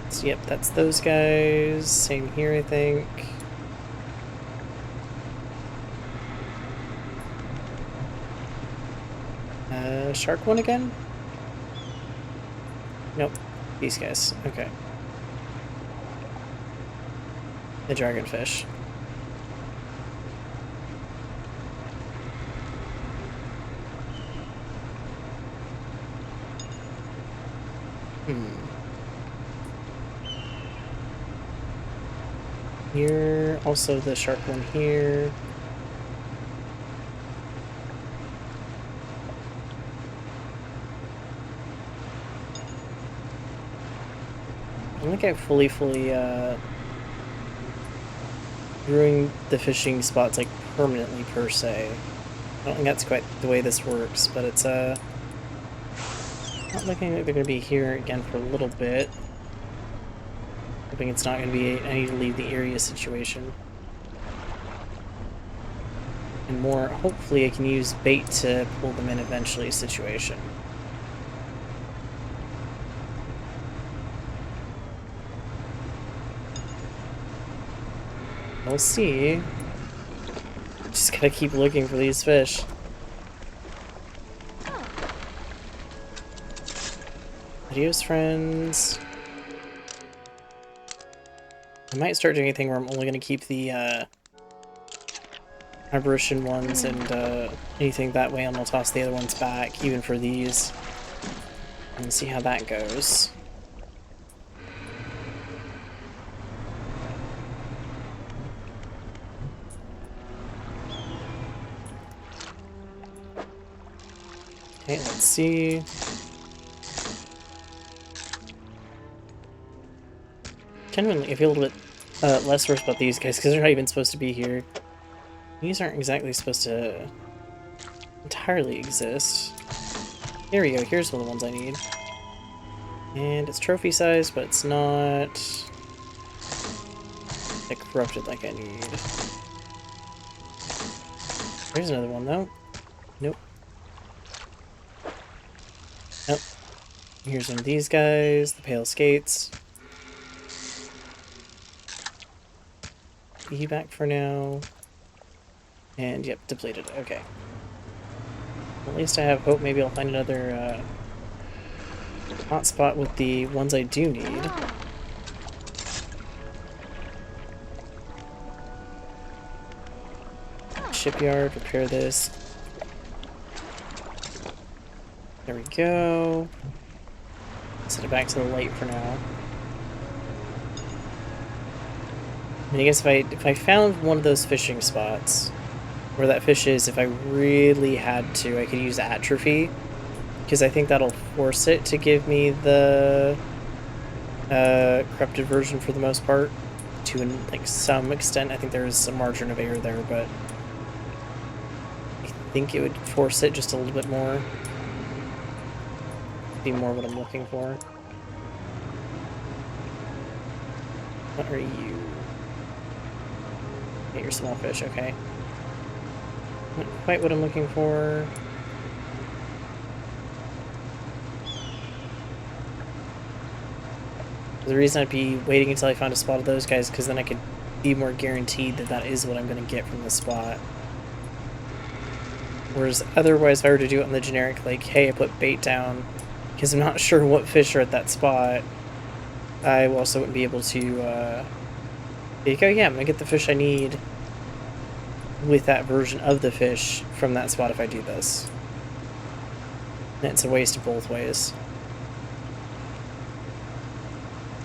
So, yep, that's those guys. Same here, I think. Shark one again? Nope. These guys. Okay. The dragonfish. Here, also the shark one here. I don't think I've fully ruined the fishing spots like permanently per se. I don't think that's quite the way this works, but it's not looking like they're gonna be here again for a little bit. Hoping it's not gonna be I need to leave the area situation. And more, hopefully I can use bait to pull them in eventually situation. We'll see. Just gotta keep looking for these fish. Adios, friends. I might start doing anything where I'm only gonna keep the apparition ones and anything that way, and I'll toss the other ones back, even for these. And see how that goes. Okay, let's see. Genuinely, I feel a little bit less worse about these guys because they're not even supposed to be here. These aren't exactly supposed to entirely exist. Here we go, here's one of the ones I need. And it's trophy size, but it's not like corrupted like I need. There's another one though. Nope. Nope. Here's one of these guys, the pale skates. E back for now. And yep, depleted. Okay. At least I have hope maybe I'll find another hotspot with the ones I do need. Shipyard, repair this. There we go. Set it back to the light for now. And I guess if I found one of those fishing spots where that fish is, if I really had to, I could use atrophy, because I think that'll force it to give me the corrupted version for the most part. to like some extent. I think there is some margin of error there, but I think it would force it just a little bit more. Be more what I'm looking for. What are you? Get your small fish, okay. Not quite what I'm looking for. The reason I'd be waiting until I found a spot of those guys, because then I could be more guaranteed that that is what I'm going to get from the spot. Whereas otherwise, if I were to do it on the generic, like, hey, I put bait down, because I'm not sure what fish are at that spot, I also wouldn't be able to, like, oh yeah, I'm going to get the fish I need with that version of the fish from that spot if I do this. And it's a waste both ways.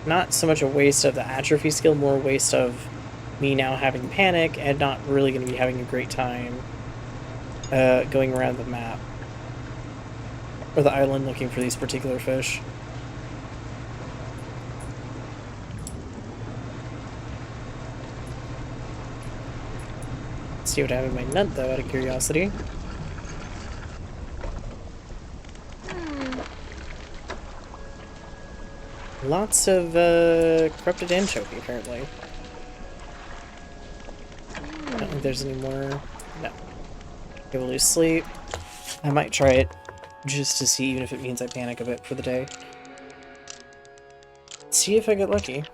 Not so much a waste of the atrophy skill, more a waste of me now having panic and not really going to be having a great time going around the map or the island looking for these particular fish. Let's see what I have in my nut though, out of curiosity. Lots of corrupted anchovy, apparently. I don't think there's any more. No. Okay, we'll lose sleep. I might try it just to see, even if it means I panic a bit for the day. See if I get lucky.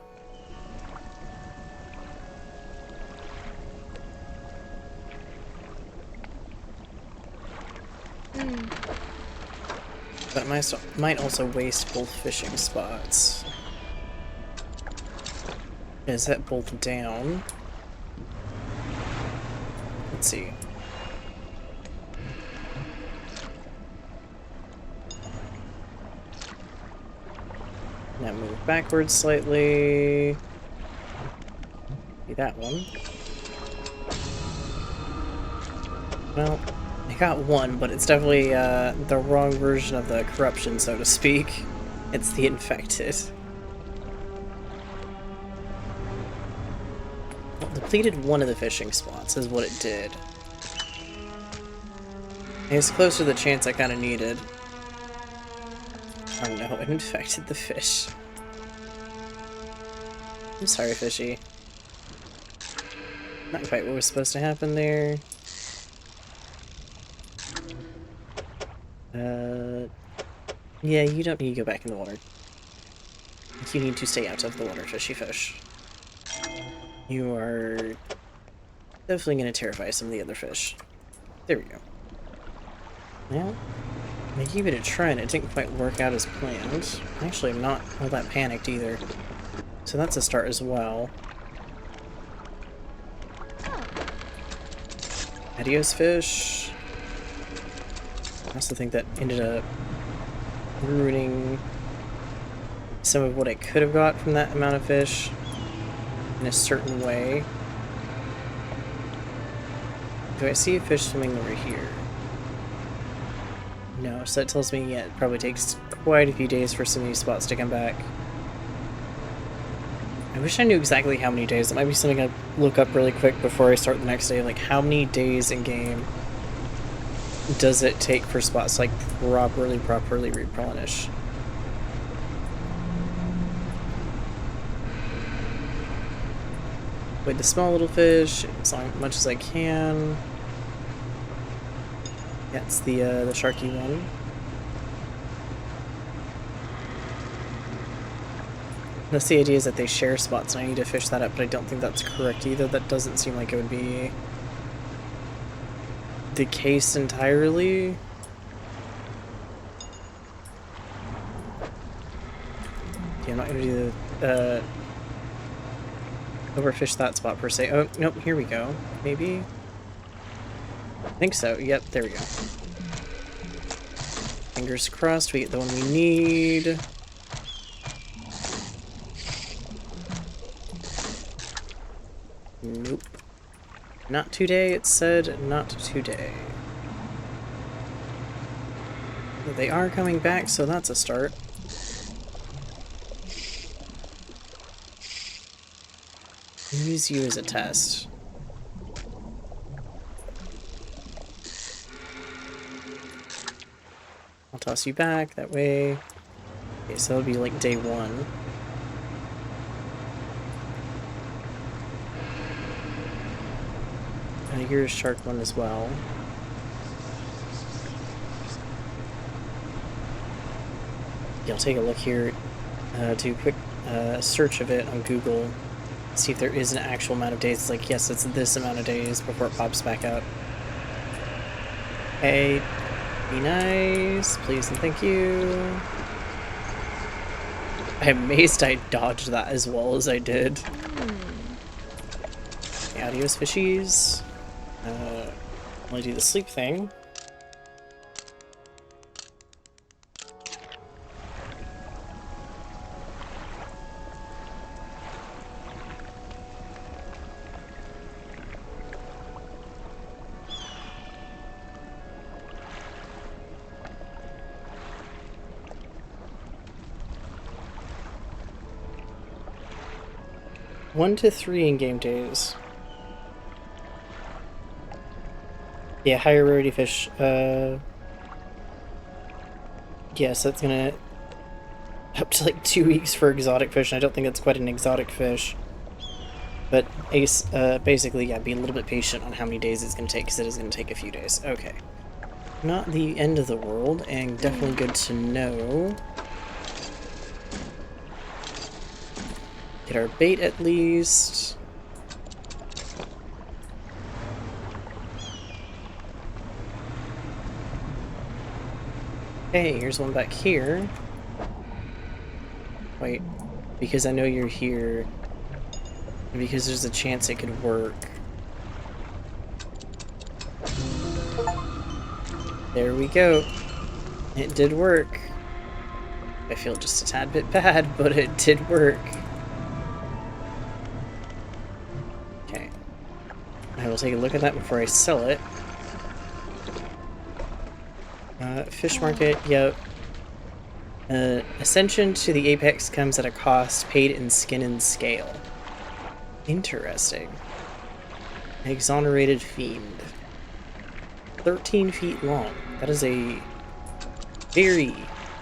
But might also waste both fishing spots. Is that both down? Let's see. Now move backwards slightly. Be that one. Well, I got one, but it's definitely the wrong version of the corruption, so to speak. It's the infected. Well, depleted one of the fishing spots is what it did. It's closer to the chance I kind of needed. Oh no, it infected the fish. I'm sorry, fishy. Not quite what was supposed to happen there. Yeah, you don't need to go back in the water. You need to stay out of the water, fishy fish. You are definitely going to terrify some of the other fish. There we go. Well, I gave it a try and it didn't quite work out as planned. Actually, I'm not all that panicked either. So that's a start as well. Adios, fish. I also think that ended up ruining some of what I could have got from that amount of fish in a certain way. Do I see a fish swimming over here? No, so that tells me, yeah, it probably takes quite a few days for some of these spots to come back. I wish I knew exactly how many days. It might be something I'd look up really quick before I start the next day. Like, how many days in game does it take for spots to, like, properly replenish? With the small little fish, as much as I can. That's the sharky one. That's the idea, is that they share spots and I need to fish that up, but I don't think that's correct either. That doesn't seem like it would be the case entirely. Okay, I'm not gonna do the overfish that spot per se. Oh, nope, here we go. Maybe? I think so. Yep, there we go. Fingers crossed we get the one we need. Nope. Not today, it said. Not today. But they are coming back, so that's a start. Use you as a test. I'll toss you back that way. Okay, so that'll be like day 1. Here's shark 1 as well. Yeah, I'll take a look here, do a quick search of it on Google, see if there is an actual amount of days. It's like, yes, it's this amount of days before it pops back up. Hey, be nice, please and thank you. I'm amazed I dodged that as well as I did. Okay, adios fishies. I'll do the sleep thing. One to 3 in-game days. Yeah, higher rarity fish. Yes, that's gonna up to like 2 weeks for exotic fish, and I don't think that's quite an exotic fish. But Ace, basically, yeah, be a little bit patient on how many days it's gonna take, because it is gonna take a few days. Okay. Not the end of the world, and definitely good to know. Get our bait at least. Hey, here's one back here. Wait, because I know you're here, and because there's a chance it could work. There we go. It did work. I feel just a tad bit bad, but it did work. Okay. I will take a look at that before I sell it. Fish market, yep. Ascension to the apex comes at a cost paid in skin and scale. Interesting. Exonerated fiend. 13 feet long. That is a very,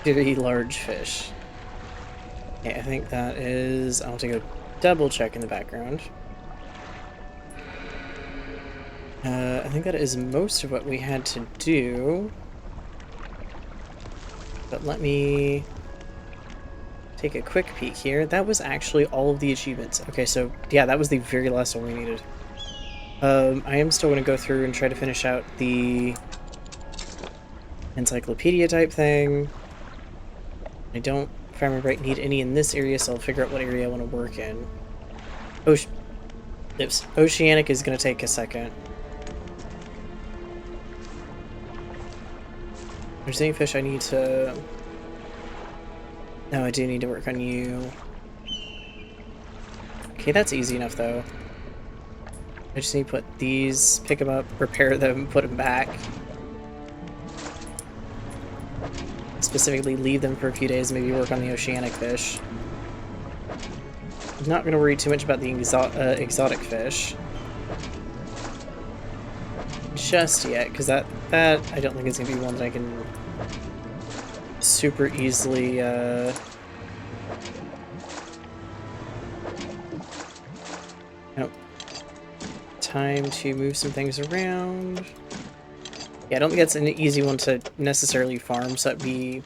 very large fish. Okay, I think that is... I'll have to go double check in the background. I think that is most of what we had to do. But let me take a quick peek here. That was actually all of the achievements. Okay, so yeah, that was the very last one we needed. I am still going to go through and try to finish out the encyclopedia type thing. I don't, if I remember right, need any in this area, so I'll figure out what area I want to work in. Oceanic is going to take a second. There's any fish I need to... No, I do need to work on you. Okay, that's easy enough, though. I just need to put these, pick them up, repair them, put them back. Specifically leave them for a few days, maybe work on the oceanic fish. I'm not going to worry too much about the exotic fish just yet, because that I don't think is going to be one that I can super easily nope. Time to move some things around. Yeah, I don't think that's an easy one to necessarily farm, so that'd be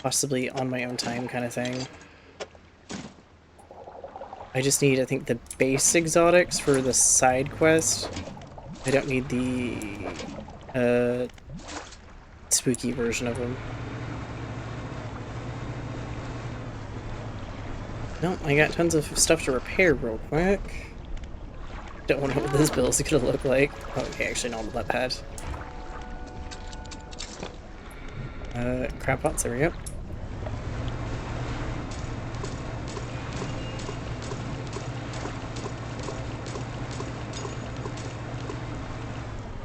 possibly on my own time kind of thing. I just need, I think, the base exotics for the side quest. I don't need the spooky version of them. No, I got tons of stuff to repair real quick. Don't want to know what this build is gonna look like. Oh, okay, actually, no, not bad. Crab pots, there we go.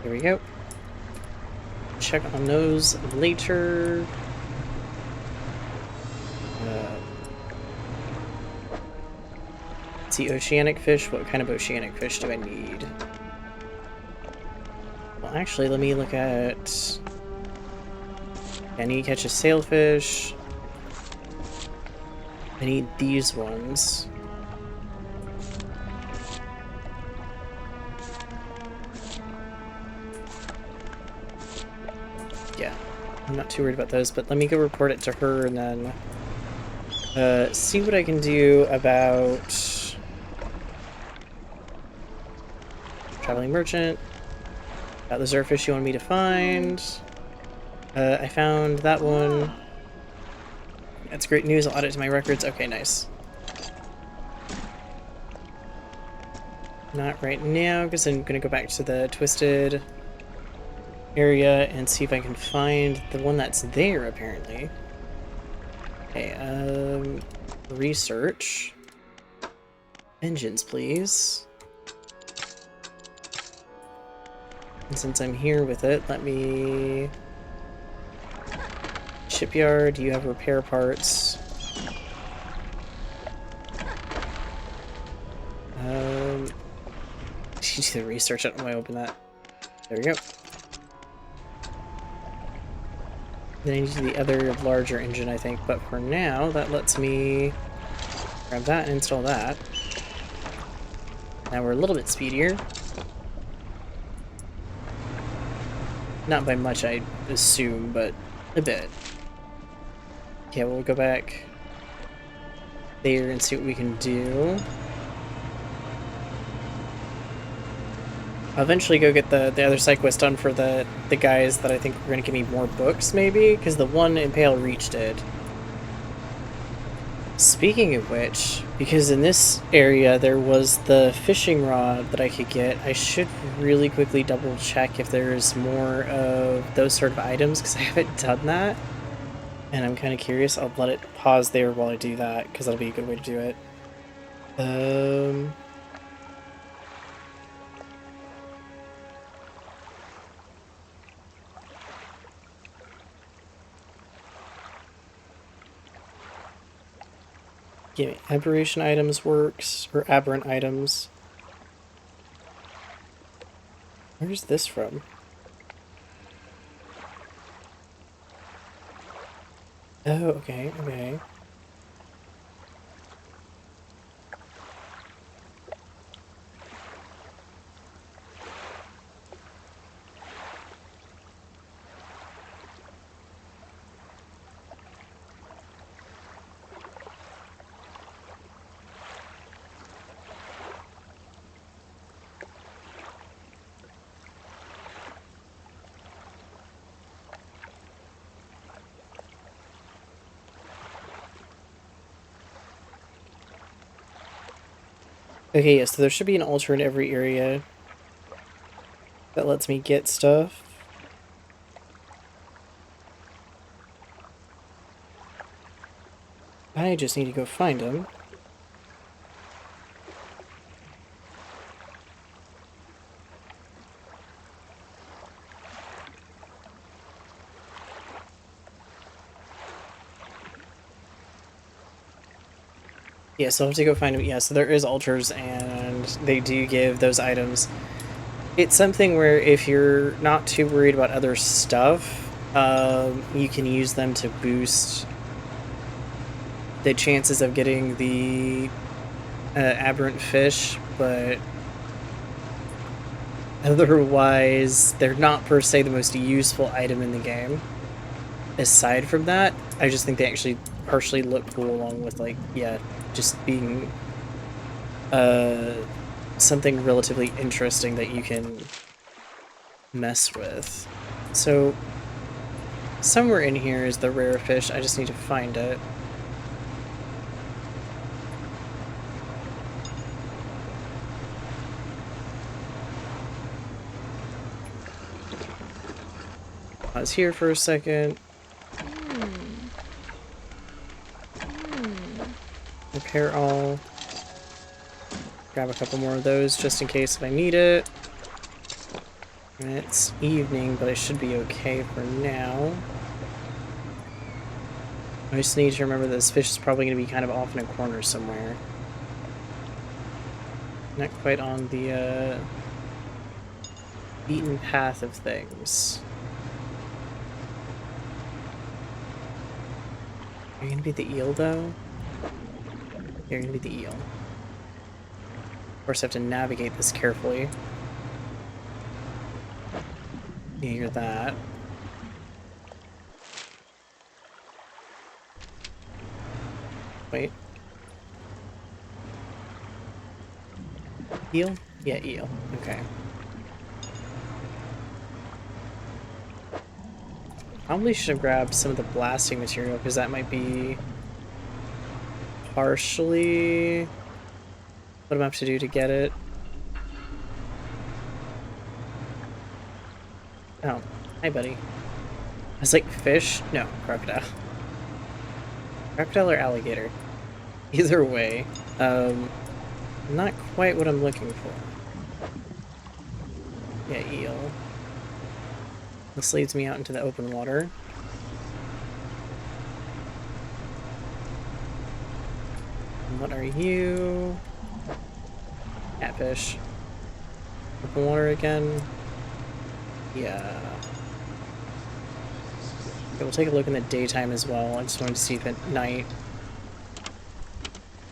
Here we go. Check on those later. see, oceanic fish. What kind of oceanic fish do I need? Well, actually, let me look at... I need to catch a sailfish. I need these ones. Yeah, I'm not too worried about those, but let me go report it to her and then see what I can do about traveling merchant. Got the zerfish you want me to find. I found that one. That's great news. I'll add it to my records. Okay, nice. Not right now, because I'm going to go back to the Twisted area and see if I can find the one that's there, apparently. Okay, research. Engines, please. And since I'm here with it, let me... Shipyard, you have repair parts. You do the research. I don't know why I open that. There we go. Then I need to do the other larger engine, I think. But for now, that lets me grab that and install that. Now we're a little bit speedier. Not by much, I assume, but a bit. Yeah, we'll go back there and see what we can do. I'll eventually go get the other side quest done for the guys that I think are going to give me more books, maybe? Because the one in Pale Reach did. Speaking of which, because in this area there was the fishing rod that I could get, I should really quickly double check if there's more of those sort of items, because I haven't done that. And I'm kind of curious. I'll let it pause there while I do that, because that'll be a good way to do it. Give me aberration items works, or aberrant items. Where's this from? Oh, okay, okay. Okay, yeah, so there should be an altar in every area that lets me get stuff. I just need to go find them. Yeah, so I'll have to go find them. Yeah, so there is altars, and they do give those items. It's something where if you're not too worried about other stuff, you can use them to boost the chances of getting the aberrant fish, but otherwise, they're not per se the most useful item in the game. Aside from that, I just think they actually partially look cool, along with, like, yeah, just being something relatively interesting that you can mess with. So, somewhere in here is the rare fish. I just need to find it. I was here for a second. Repair all. Grab a couple more of those just in case if I need it. And it's evening, but I should be okay for now. I just need to remember this fish is probably going to be kind of off in a corner somewhere. Not quite on the beaten path of things. Are you gonna be the eel, though? You're gonna be the eel. Of course, I have to navigate this carefully. You hear that. Wait. Eel? Yeah, eel. Okay. Probably should have grabbed some of the blasting material, because that might be partially what I'm going to have to do to get it. Oh, hi, buddy. I was like, fish? No, crocodile. Crocodile or alligator? Either way, not quite what I'm looking for. Yeah, eel. This leads me out into the open water. And what are you? Catfish. Open water again. Yeah. Okay, we'll take a look in the daytime as well. I just wanted to see if at night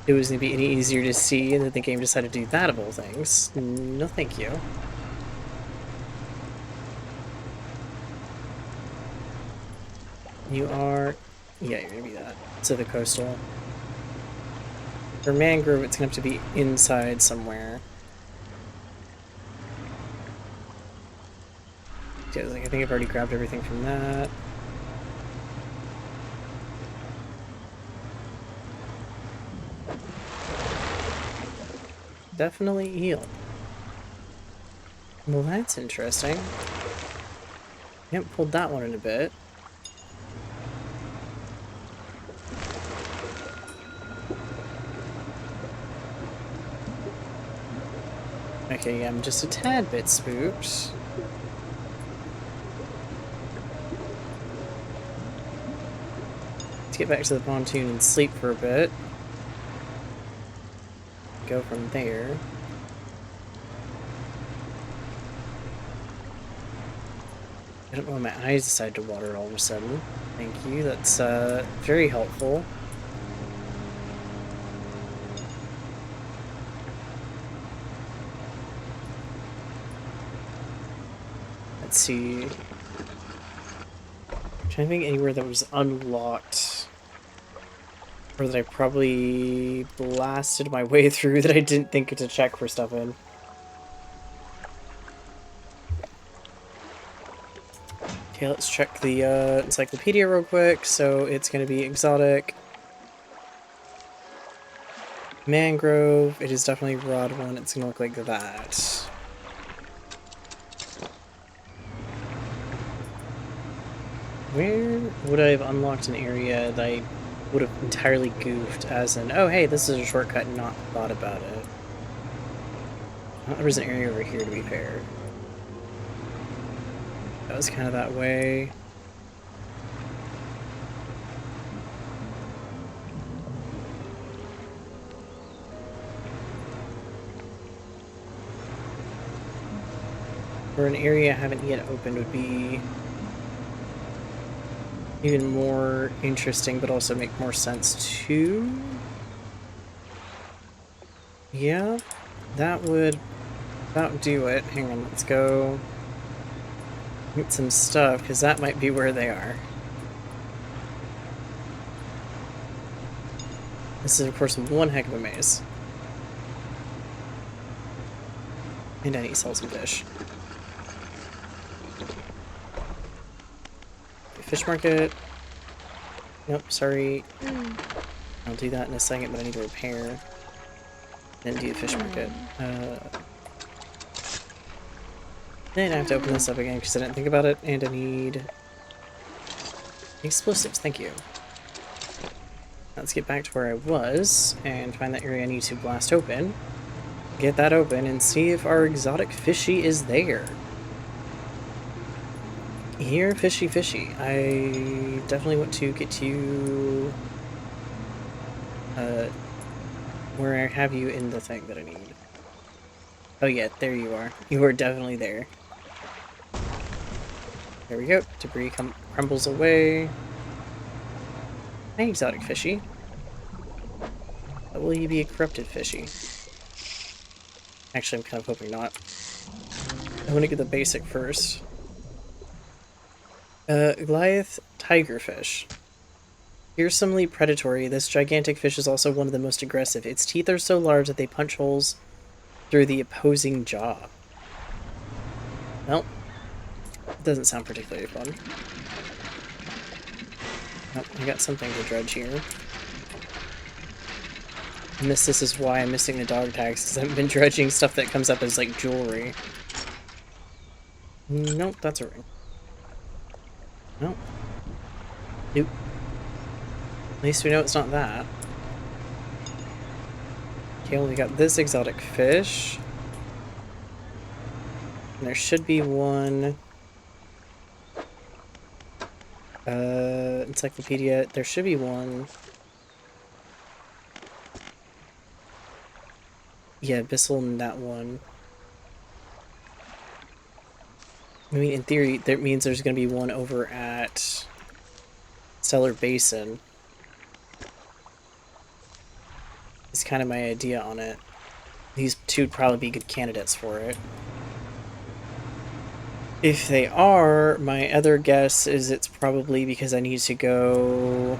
it was going to be any easier to see, and that the game decided to do that of all things. No, thank you. You are... yeah, you're going to be that. So the coastal. For mangrove, it's going to have to be inside somewhere. Yeah, I think I've already grabbed everything from that. Definitely eel. Well, that's interesting. I haven't pulled that one in a bit. Okay, yeah, I'm just a tad bit spooked. Let's get back to the pontoon and sleep for a bit. Go from there. I don't know why my eyes decided to water all of a sudden. Thank you, that's very helpful. Let's see. I'm trying to think anywhere that was unlocked. Or that I probably blasted my way through that I didn't think to check for stuff in. Okay, let's check the encyclopedia real quick. So it's going to be exotic. Mangrove. It is definitely rod one. It's going to look like that. Where would I have unlocked an area that I would have entirely goofed as in, oh hey, this is a shortcut and not thought about it? Well, there was an area over here, to be fair. That was kind of that way. Or an area I haven't yet opened would be even more interesting, but also make more sense too. Yeah, that would about do it. Hang on, let's go get some stuff, because that might be where they are. This is, of course, one heck of a maze. And I need to sell some fish. Fish market. Nope, sorry. I'll do that in a second, but I need to repair. Then do the fish market. Then I have to open this up again because I didn't think about it, and I need explosives. Thank you. Let's get back to where I was and find that area I need to blast open. Get that open and see if our exotic fishy is there. Here, fishy, fishy. I definitely want to get to where I have you in the thing that I need. Oh yeah, there you are. You are definitely there. There we go. Debris crumbles away. Hey, exotic fishy. But will you be a corrupted fishy? Actually, I'm kind of hoping not. I want to get the basic first. Goliath tigerfish. Fearsomely predatory, this gigantic fish is also one of the most aggressive. Its teeth are so large that they punch holes through the opposing jaw. Well, doesn't sound particularly fun. Nope, I got something to dredge here. And this is why I'm missing the dog tags, because I've been dredging stuff that comes up as, like, jewelry. Nope, that's a ring. Nope. Nope. At least we know it's not that. Okay, well, we got this exotic fish. And there should be one... encyclopedia. There should be one... Yeah, Abyssal and that one. I mean, in theory, that means there's going to be one over at Stellar Basin. It's kind of my idea on it. These two would probably be good candidates for it. If they are, my other guess is it's probably because I need to go...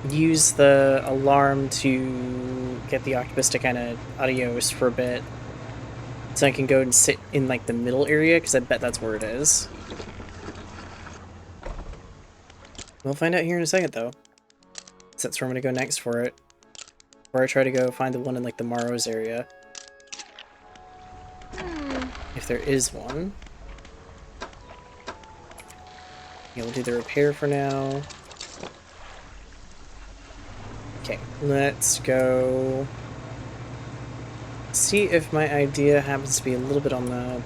use the alarm to get the octopus to kind of adios for a bit. So I can go and sit in, like, the middle area, because I bet that's where it is. We'll find out here in a second, though. So that's where I'm going to go next for it. Or I try to go find the one in, like, the Morrows area. If there is one. Yeah, we'll do the repair for now. Okay, let's go... see if my idea happens to be a little bit on the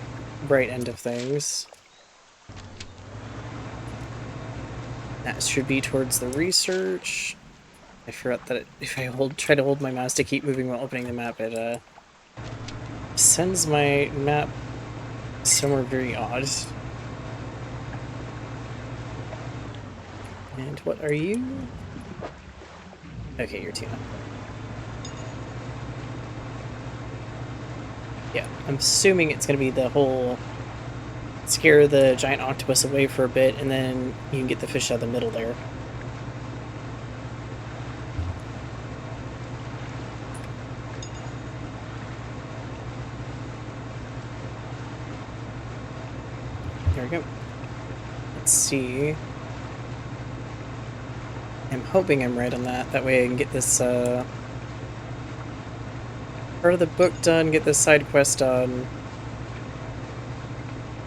right end of things. That should be towards the research. I forgot that if I try to hold my mouse to keep moving while opening the map, it sends my map somewhere very odd. And what are you? Okay, you're tuna. Yeah, I'm assuming it's going to be the whole scare the giant octopus away for a bit, and then you can get the fish out of the middle there. There we go. Let's see. I'm hoping I'm right on that. That way I can get this part of the book done, get this side quest done.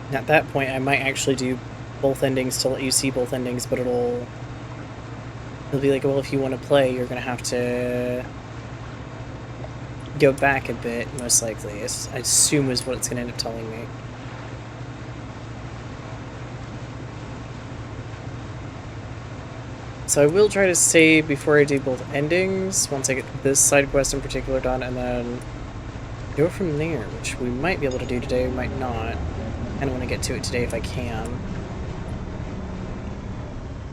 And at that point, I might actually do both endings to let you see both endings, but it'll be like, well, if you want to play, you're going to have to go back a bit, most likely. I assume is what it's going to end up telling me. So I will try to save before I do both endings, once I get this side quest in particular done, and then go from there, which we might be able to do today, we might not. I kind of want to get to it today if I can.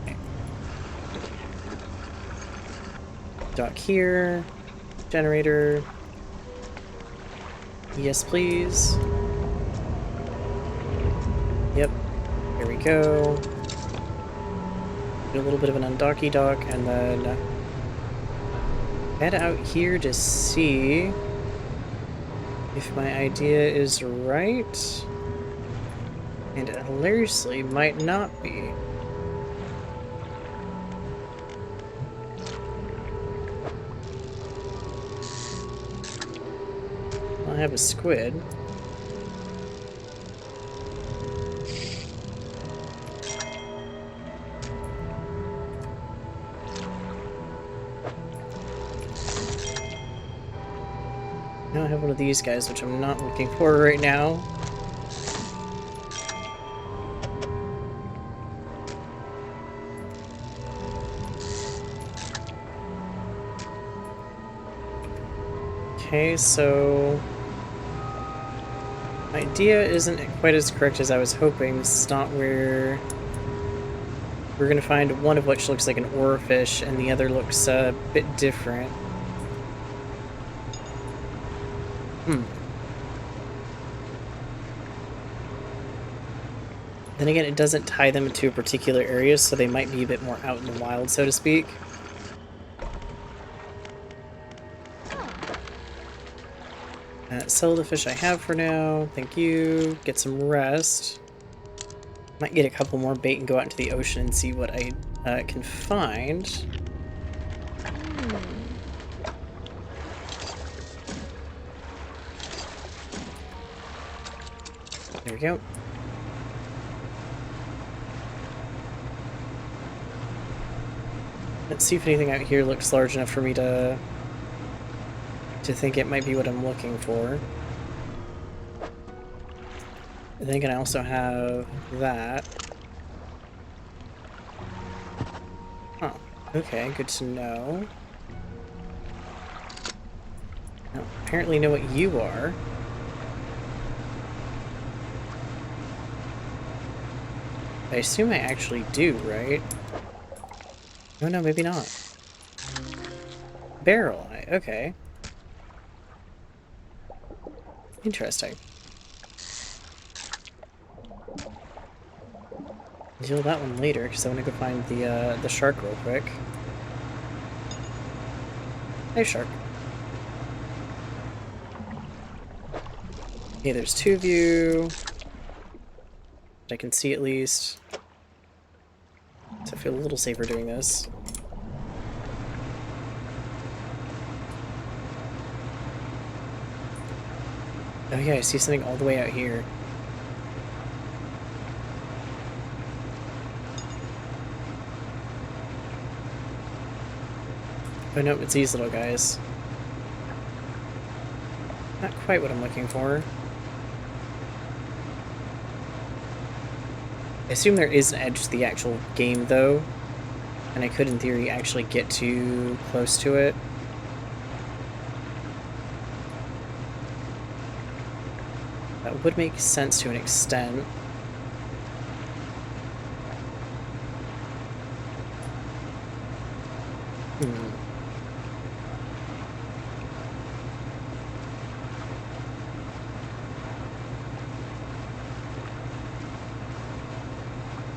Okay. Dock here. Generator. Yes, please. Yep. Here we go. Do a little bit of an undocky dock, and then head out here to see if my idea is right. And it hilariously might not be. I have a squid. Now I have one of these guys, which I'm not looking for right now. Okay, so my idea isn't quite as correct as I was hoping. This is not where we're gonna find one of which looks like an oarfish and the other looks a bit different. Then again, it doesn't tie them to a particular area, so they might be a bit more out in the wild, so to speak. Sell the fish I have for now. Thank you. Get some rest. Might get a couple more bait and go out into the ocean and see what I can find. There we go. Let's see if anything out here looks large enough for me to think it might be what I'm looking for. And then I also have that. Huh. Okay, good to know. I apparently know what you are. I assume I actually do, right? Oh no, maybe not. Barrel eye, okay. Interesting. Deal that one later, because I want to go find the shark real quick. Hey, shark. Okay, there's two of you. I can see at least. So I feel a little safer doing this. Oh yeah, I see something all the way out here. Oh no, it's these little guys. Not quite what I'm looking for. I assume there is an edge to the actual game, though, and I could, in theory, actually get too close to it. That would make sense to an extent.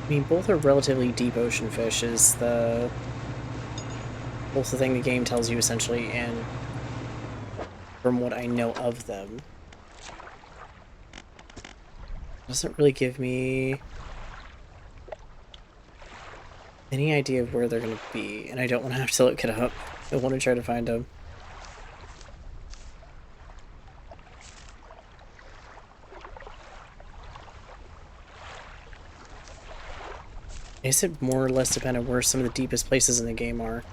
I mean, both are relatively deep ocean fish, is both the thing the game tells you, essentially, and from what I know of them. Doesn't really give me any idea of where they're going to be, and I don't want to have to look it up. I want to try to find them. I guess it more or less depends on where some of the deepest places in the game are.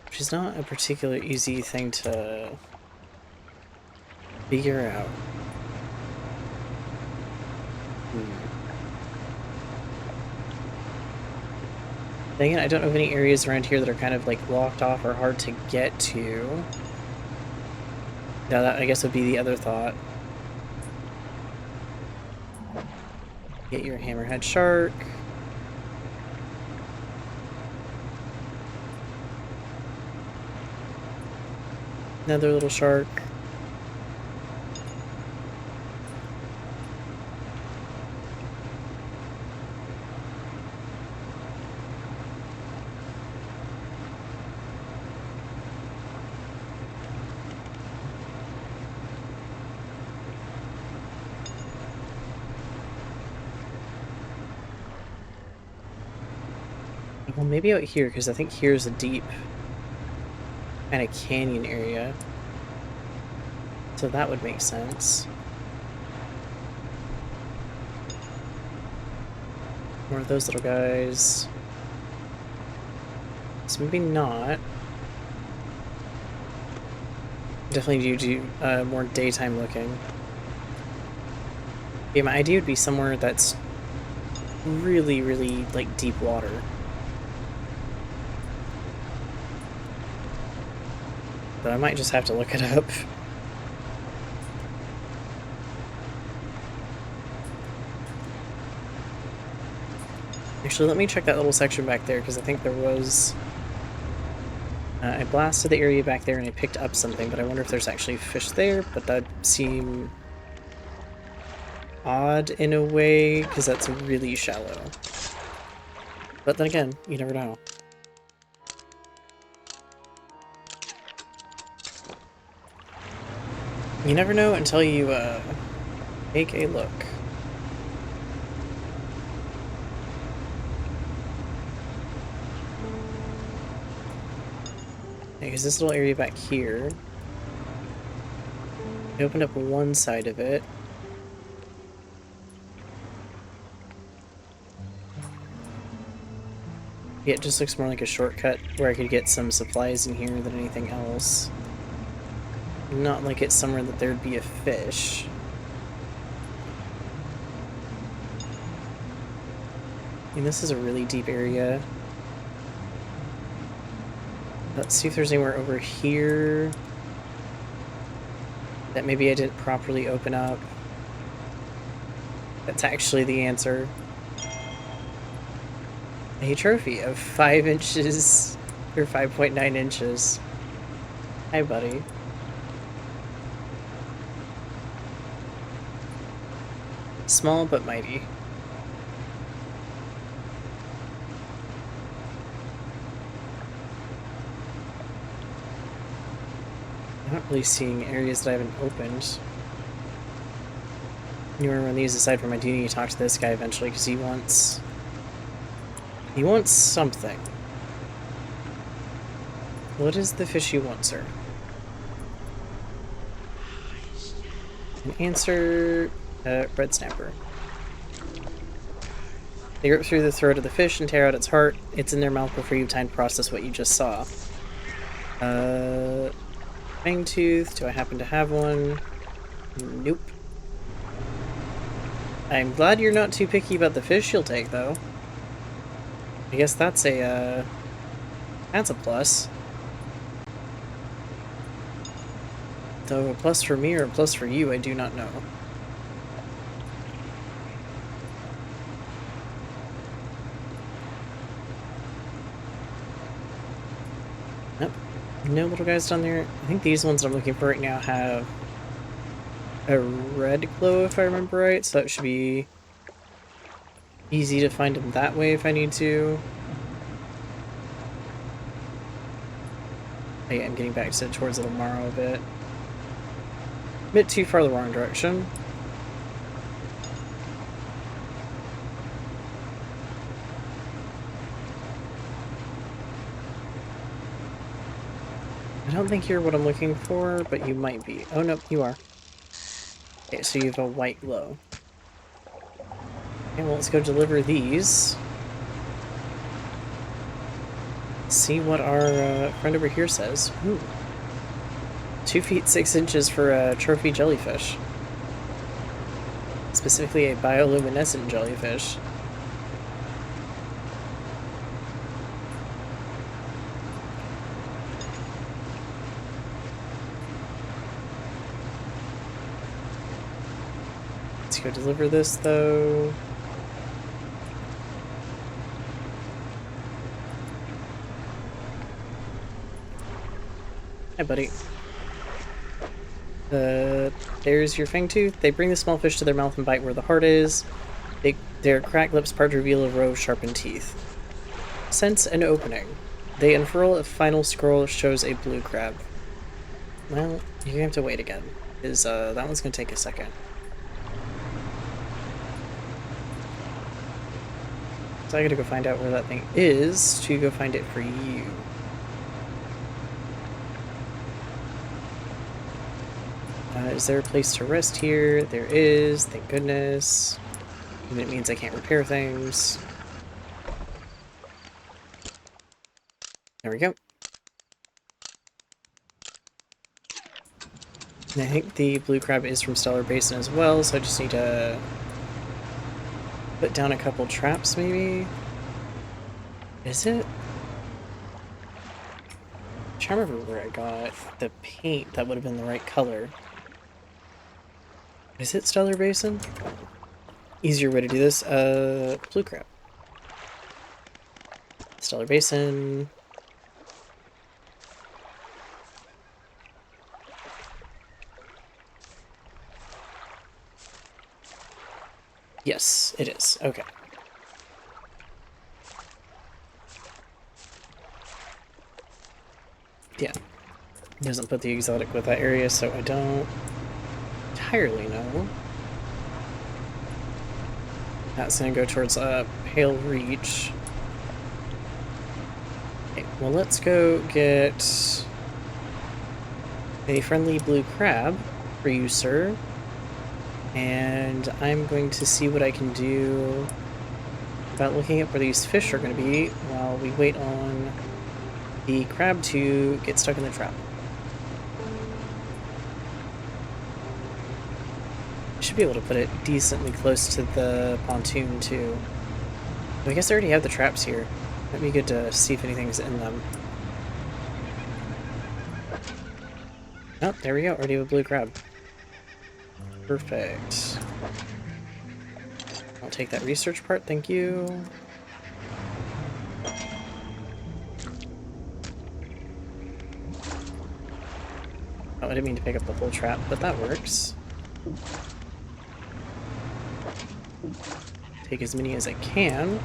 Which is not a particularly easy thing to figure out. Dang it, I don't know of any areas around here that are kind of like blocked off or hard to get to. Now that, I guess, would be the other thought. Get your hammerhead shark. Another little shark. Well, maybe out here, because I think here's a deep kind of canyon area. So that would make sense. More of those little guys. So maybe not. Definitely do more daytime looking. Yeah, my idea would be somewhere that's really, really, like, deep water. But I might just have to look it up. Actually, let me check that little section back there, because I think there was... I blasted the area back there and I picked up something, but I wonder if there's actually fish there, but that'd seem odd in a way, because that's really shallow. But then again, you never know. You never know until you, take a look. Because this little area back here, I opened up one side of it. Yeah, it just looks more like a shortcut where I could get some supplies in here than anything else. Not like it's somewhere that there'd be a fish. I mean, this is a really deep area. Let's see if there's anywhere over here that maybe I didn't properly open up. That's actually the answer. A trophy of 5 inches, or 5.9 inches. Hi, buddy. Small but mighty. I'm not really seeing areas that I haven't opened. Anywhere on these aside from I do need to talk to this guy eventually because he wants something. What is the fish you want, sir? An answer, red snapper. They rip through the throat of the fish and tear out its heart. It's in their mouth before you have time to process what you just saw. Fangtooth, do I happen to have one? Nope. I'm glad you're not too picky about the fish you'll take, though. I guess that's a plus. Though a plus for me or a plus for you, I do not know. Nope. No little guys down there. I think these ones I'm looking for right now have a red glow, if I remember right, so that should be easy to find them that way if I need to. Oh yeah, I'm getting back towards Little Morrow a bit. Bit too far the wrong direction. I don't think you're what I'm looking for, but you might be. Oh, no, you are. Okay, so you have a white glow. Okay, well, let's go deliver these. See what our friend over here says. Ooh. 2 feet 6 inches for a trophy jellyfish. Specifically a bioluminescent jellyfish. Let's go deliver this, though. Hi, buddy. There's your fangtooth. They bring the small fish to their mouth and bite where the heart is. Their cracked lips part to reveal a row of sharpened teeth. Sense an opening. They unfurl a final scroll shows a blue crab. Well, you're gonna have to wait again, because that one's gonna take a second. So I gotta go find out where that thing is to go find it for you. Is there a place to rest here? There is, thank goodness. And it means I can't repair things. There we go. And I think the blue crab is from Stellar Basin as well, so I just need to put down a couple traps, maybe? Is it? I'm trying to remember where I got the paint that would have been the right color. Is it Stellar Basin? Easier way to do this, blue crab. Stellar Basin. Yes, it is. Okay. Yeah. It doesn't put the exotic with that area, so I don't entirely know. That's gonna go towards Pale Reach. Okay, well let's go get a friendly blue crab for you, sir. And I'm going to see what I can do about looking at where these fish are going to be while we wait on the crab to get stuck in the trap. I should be able to put it decently close to the pontoon too. I guess I already have the traps here. Might be good to see if anything's in them. Oh, there we go. Already have a blue crab. Perfect. I'll take that research part, thank you. Oh, I didn't mean to pick up the whole trap, but that works. Take as many as I can.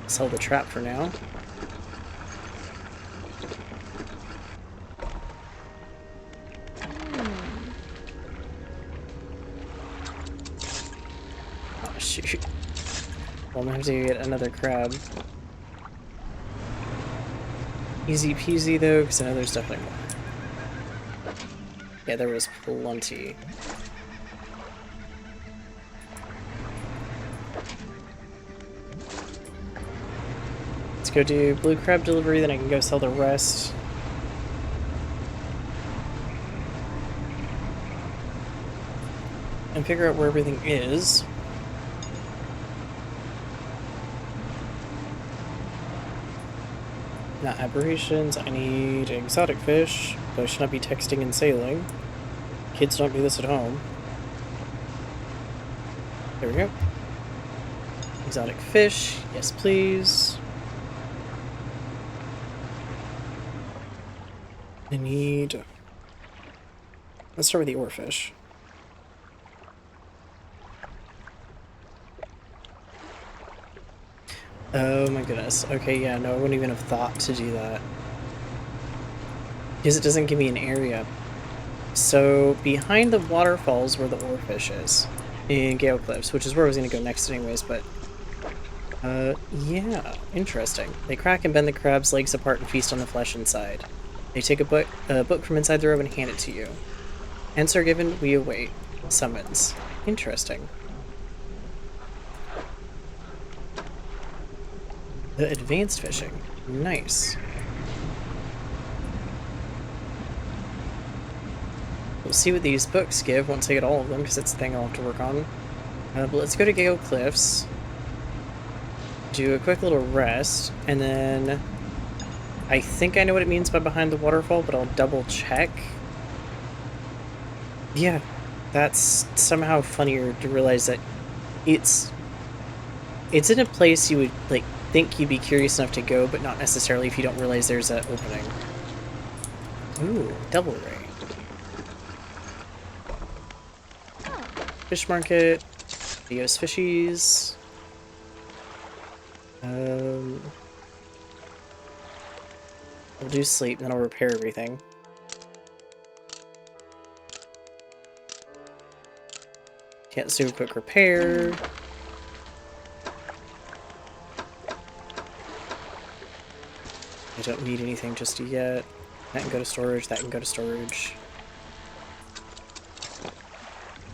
Sell the trap for now. Oh, shoot. Well, I'm gonna have to get another crab. Easy peasy, though, because I know there's definitely more. Yeah, there was plenty. Let's go do blue crab delivery, then I can go sell the rest. And figure out where everything is. Not aberrations, I need exotic fish, but I should not be texting and sailing. Kids don't do this at home. There we go. Exotic fish, yes please. I need... Let's start with the oarfish. Oh my goodness. Okay, yeah, no, I wouldn't even have thought to do that. Because it doesn't give me an area. So, behind the waterfalls where the oarfish is, in Gale Cliffs, which is where I was going to go next anyways, but... yeah, interesting. They crack and bend the crab's legs apart and feast on the flesh inside. They take a book from inside the robe and hand it to you. Answer given, we await. Summons. Interesting. The advanced fishing. Nice. We'll see what these books give once I get all of them, because it's the thing I'll have to work on. But let's go to Gale Cliffs. Do a quick little rest, and then... I think I know what it means by behind the waterfall, but I'll double check. Yeah, that's somehow funnier to realize that it's in a place you would, like, think you'd be curious enough to go, but not necessarily if you don't realize there's an opening. Ooh, double ray. Fish market. Theo's fishies. We'll do sleep, then I'll repair everything. Can't do a quick repair. I don't need anything just yet. That can go to storage, that can go to storage.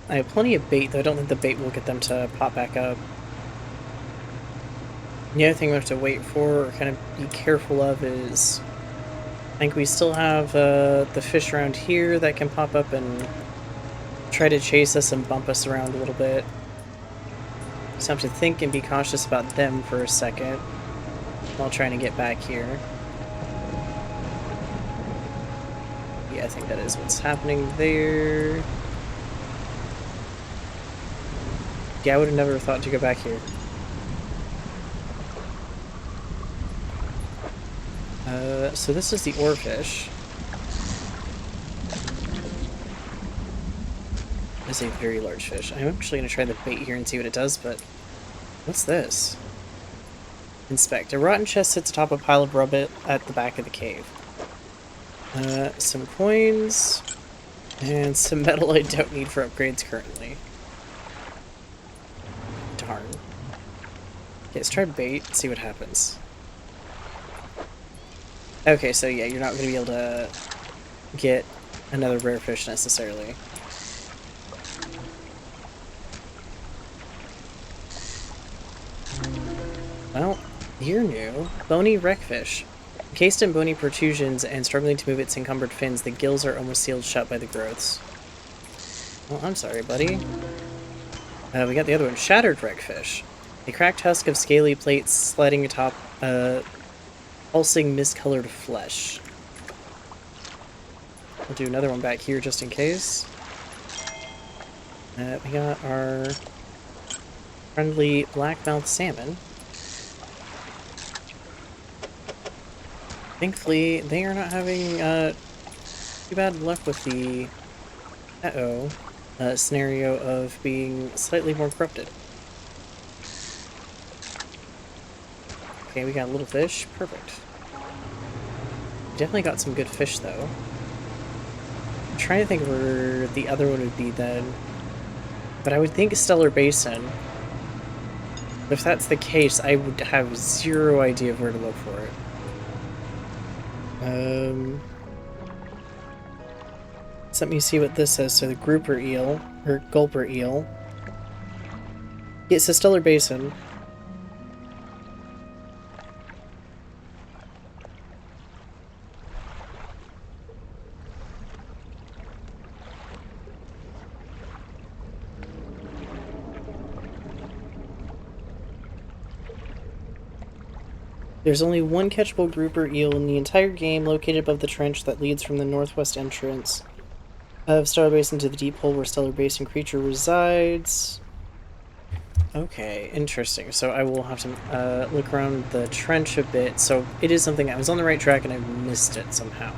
I have plenty of bait, though I don't think the bait will get them to pop back up. The other thing we have to wait for, or kind of be careful of, is think we still have the fish around here that can pop up and try to chase us and bump us around a little bit. So I have to think and be cautious about them for a second while trying to get back here. Yeah, I think that is what's happening there. Yeah, I would have never thought to go back here. So this is the oarfish. It's a very large fish. I'm actually going to try the bait here and see what it does, but what's this? Inspect. A rotten chest sits atop a pile of rubble at the back of the cave. Some coins, and some metal I don't need for upgrades currently. Darn. Okay, let's try bait, see what happens. Okay, so yeah, you're not going to be able to get another rare fish necessarily. Well, you're new. Bony wreckfish. Encased in bony protrusions and struggling to move its encumbered fins, the gills are almost sealed shut by the growths. Well, I'm sorry, buddy. We got the other one. Shattered wreckfish. A cracked husk of scaly plates sliding atop pulsing mist-colored flesh. We'll do another one back here just in case. We got our friendly blackmouth salmon. Thankfully, they are not having too bad luck with the scenario of being slightly more corrupted. Okay, we got a little fish. Perfect. Definitely got some good fish, though. I'm trying to think where the other one would be then. But I would think Stellar Basin. If that's the case, I would have zero idea of where to look for it. So let me see what this says. So the grouper eel, or gulper eel. It's a Stellar Basin. There's only one catchable grouper eel in the entire game, located above the trench that leads from the northwest entrance of Stellar Basin to the deep hole where Stellar Basin creature resides. Okay, interesting. So I will have to look around the trench a bit. So it is something I was on the right track and I missed it somehow.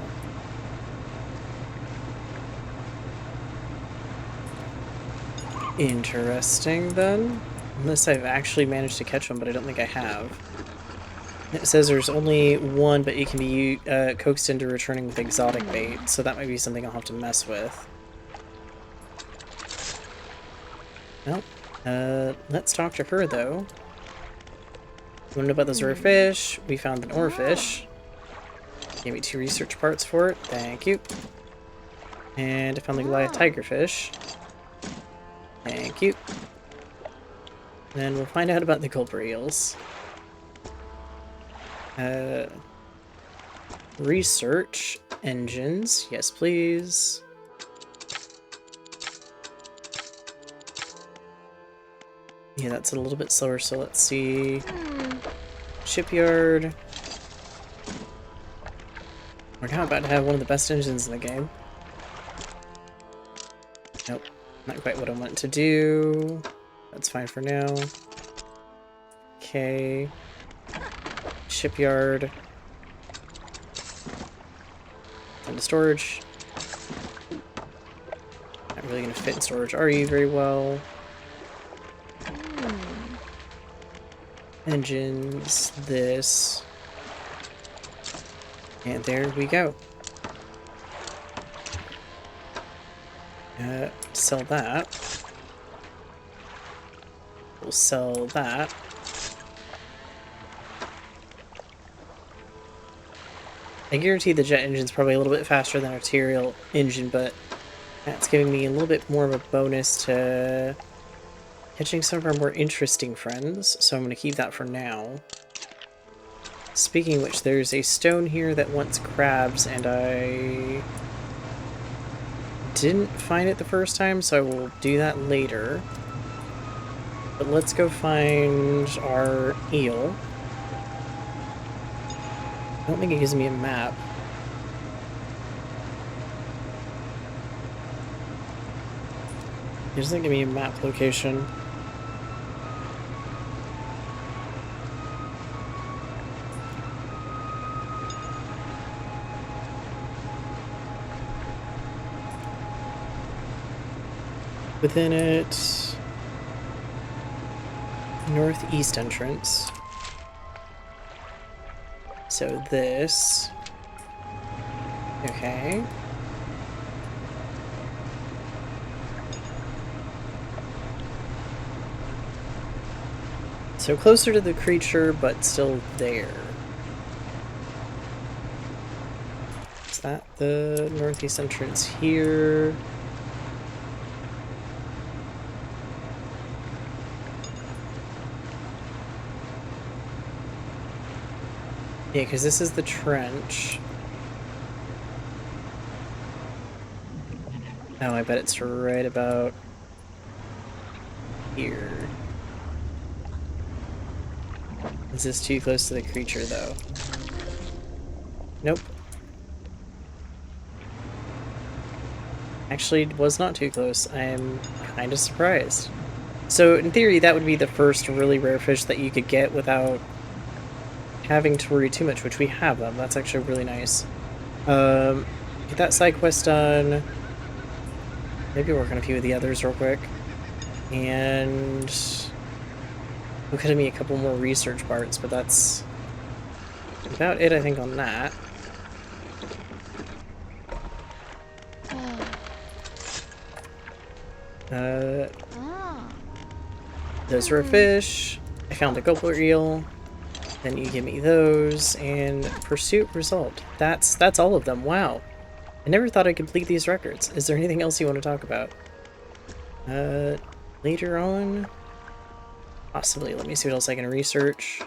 Interesting, then. Unless I've actually managed to catch one, but I don't think I have. It says there's only one, but it can be coaxed into returning with exotic bait, so that might be something I'll have to mess with. Well, let's talk to her, though. You want to know about those rare fish? We found an oarfish. Gave me 2 research parts for it. Thank you. And I found the Goliath tigerfish. Thank you. Then we'll find out about the gulper eels. Research engines. Yes, please. Yeah, that's a little bit slower, so let's see. Shipyard. We're now about to have one of the best engines in the game. Nope, not quite what I want to do. That's fine for now. Okay. Shipyard. Into storage. Not really going to fit in storage, are you, very well? Engines, this. And there we go. Sell that. We'll sell that. I guarantee the jet engine's probably a little bit faster than arterial engine, but that's giving me a little bit more of a bonus to catching some of our more interesting friends, so I'm going to keep that for now. Speaking of which, there's a stone here that wants crabs, and I didn't find it the first time, so I will do that later. But let's go find our eel. I don't think it gives me a map. It doesn't give me a map location. Within it, northeast entrance. So this. Okay. So closer to the creature, but still there. Is that the northeast entrance here? Yeah, because this is the trench. Oh, I bet it's right about here. Is this too close to the creature, though? Nope. Actually, it was not too close. I'm kind of surprised. So, in theory, that would be the first really rare fish that you could get without having to worry too much, which we have them. That's actually really nice. Get that side quest done. Maybe work on a few of the others real quick. And look at me a couple more research parts, but that's about it, I think, on that. Those were a fish. I found a gopher eel. Then you give me those, and pursuit result. That's all of them. Wow. I never thought I'd complete these records. Is there anything else you want to talk about? Later on? Possibly. Let me see what else I can research.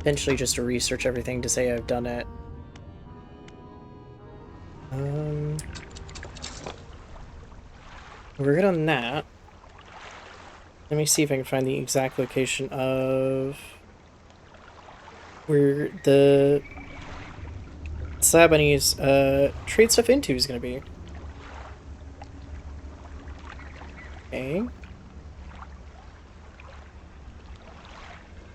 Eventually just to research everything to say I've done it. We're good on that. Let me see if I can find the exact location of where the slab bunnies trade stuff into is going to be. Okay.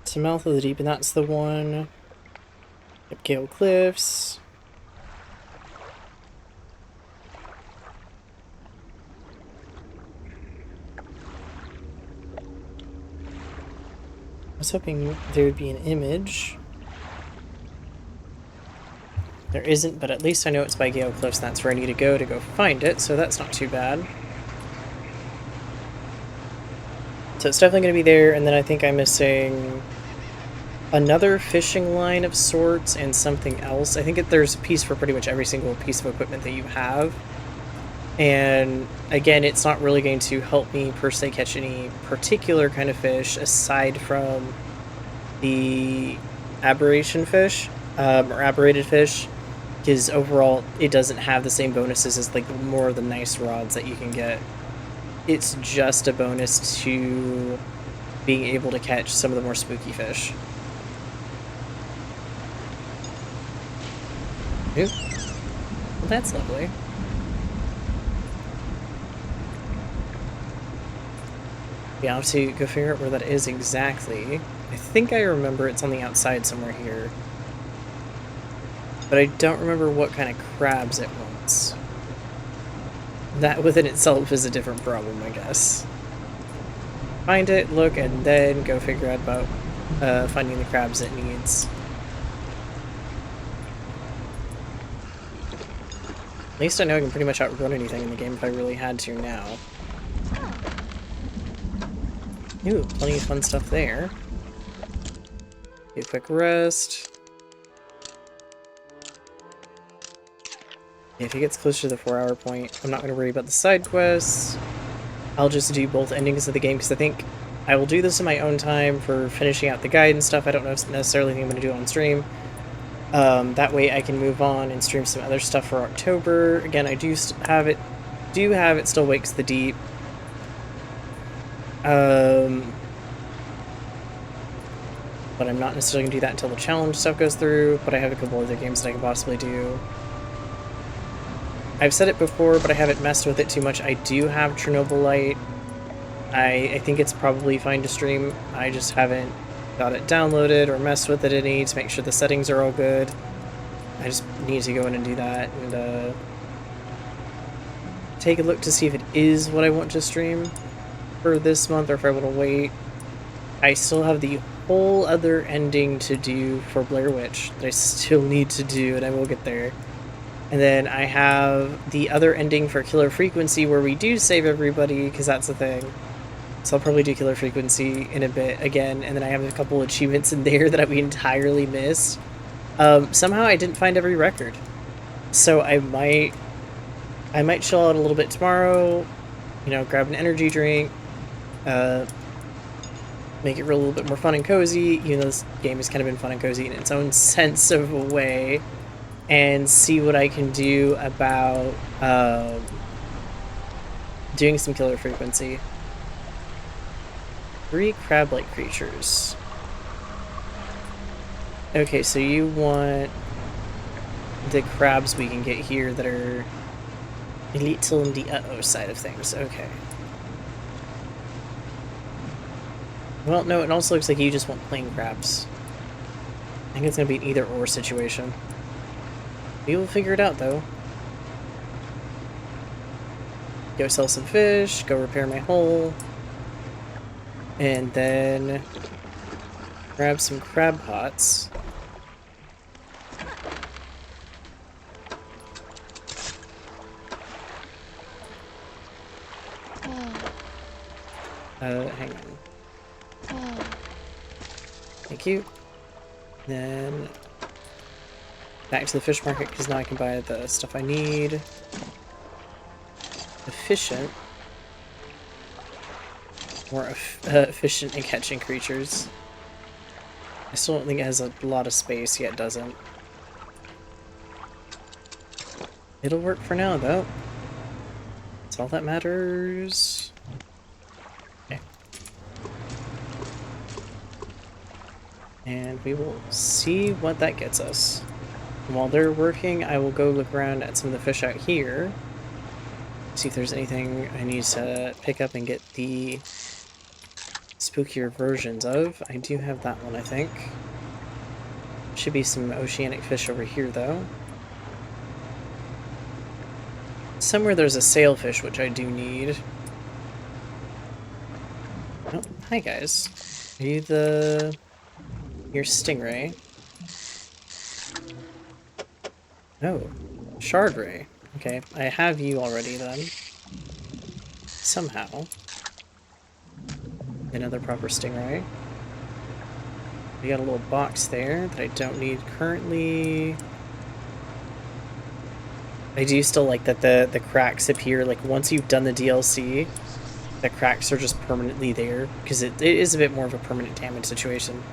It's the mouth of the deep, and that's the one. Yep, Gale Cliffs. I was hoping there would be an image. There isn't, but at least I know it's by Gale Cliffs, and that's where I need to go find it, so that's not too bad. So it's definitely going to be there, and then I think I'm missing another fishing line of sorts and something else. I think there's a piece for pretty much every single piece of equipment that you have. And again, it's not really going to help me per se catch any particular kind of fish aside from the aberration fish, or aberrated fish, because overall it doesn't have the same bonuses as like more of the nice rods that you can get. It's just a bonus to being able to catch some of the more spooky fish. Ooh. Well, that's lovely. Yeah, I'll have to go figure out where that is exactly. I think I remember it's on the outside somewhere here. But I don't remember what kind of crabs it wants. That within itself is a different problem, I guess. Find it, look, and then go figure out about finding the crabs it needs. At least I know I can pretty much outrun anything in the game if I really had to now. Ooh, plenty of fun stuff there. Do a quick rest. If he gets closer to the 4-hour point, I'm not going to worry about the side quests. I'll just do both endings of the game, because I think I will do this in my own time for finishing out the guide and stuff. I don't know necessarily think I'm going to do it on stream. That way I can move on and stream some other stuff for October. Again, I do have it Still Wakes the Deep. But I'm not necessarily going to do that until the challenge stuff goes through, but I have a couple other games that I can possibly do. I've said it before, but I haven't messed with it too much. I do have Chernobyl Light. I think it's probably fine to stream. I just haven't got it downloaded or messed with it any to make sure the settings are all good. I just need to go in and do that and take a look to see if it is what I want to stream for this month or if I want to wait. I still have the whole other ending to do for Blair Witch that I still need to do, and I will get there. And then I have the other ending for Killer Frequency where we do save everybody, because that's the thing. So I'll probably do Killer Frequency in a bit again, and then I have a couple achievements in there that we entirely missed. Somehow I didn't find every record. So I might chill out a little bit tomorrow, you know, grab an energy drink, make it a little bit more fun and cozy, even though this game has kind of been fun and cozy in its own sense of a way, and see what I can do about doing some Killer Frequency. 3 crab-like creatures. Okay, so you want the crabs we can get here that are a little on the uh-oh side of things. Okay. Well, no, it also looks like you just want plain crabs. I think it's going to be an either-or situation. We will figure it out, though. Go sell some fish, go repair my hole, and then grab some crab pots. Hang on. Thank you. Then back to the fish market, because now I can buy the stuff I need. Efficient. More efficient in catching creatures. I still don't think it has a lot of space yet, doesn't. It'll work for now, though. That's all that matters. Okay. And we will see what that gets us. And while they're working, I will go look around at some of the fish out here. See if there's anything I need to pick up and get the spookier versions of. I do have that one, I think. Should be some oceanic fish over here, though. Somewhere there's a sailfish, which I do need. Oh, hi guys. Are you your stingray? Oh, shardray. Okay, I have you already then. Somehow. Another proper stingray. We got a little box there that I don't need currently. I do still like that the cracks appear, like once you've done the DLC, the cracks are just permanently there, because it is a bit more of a permanent damage situation.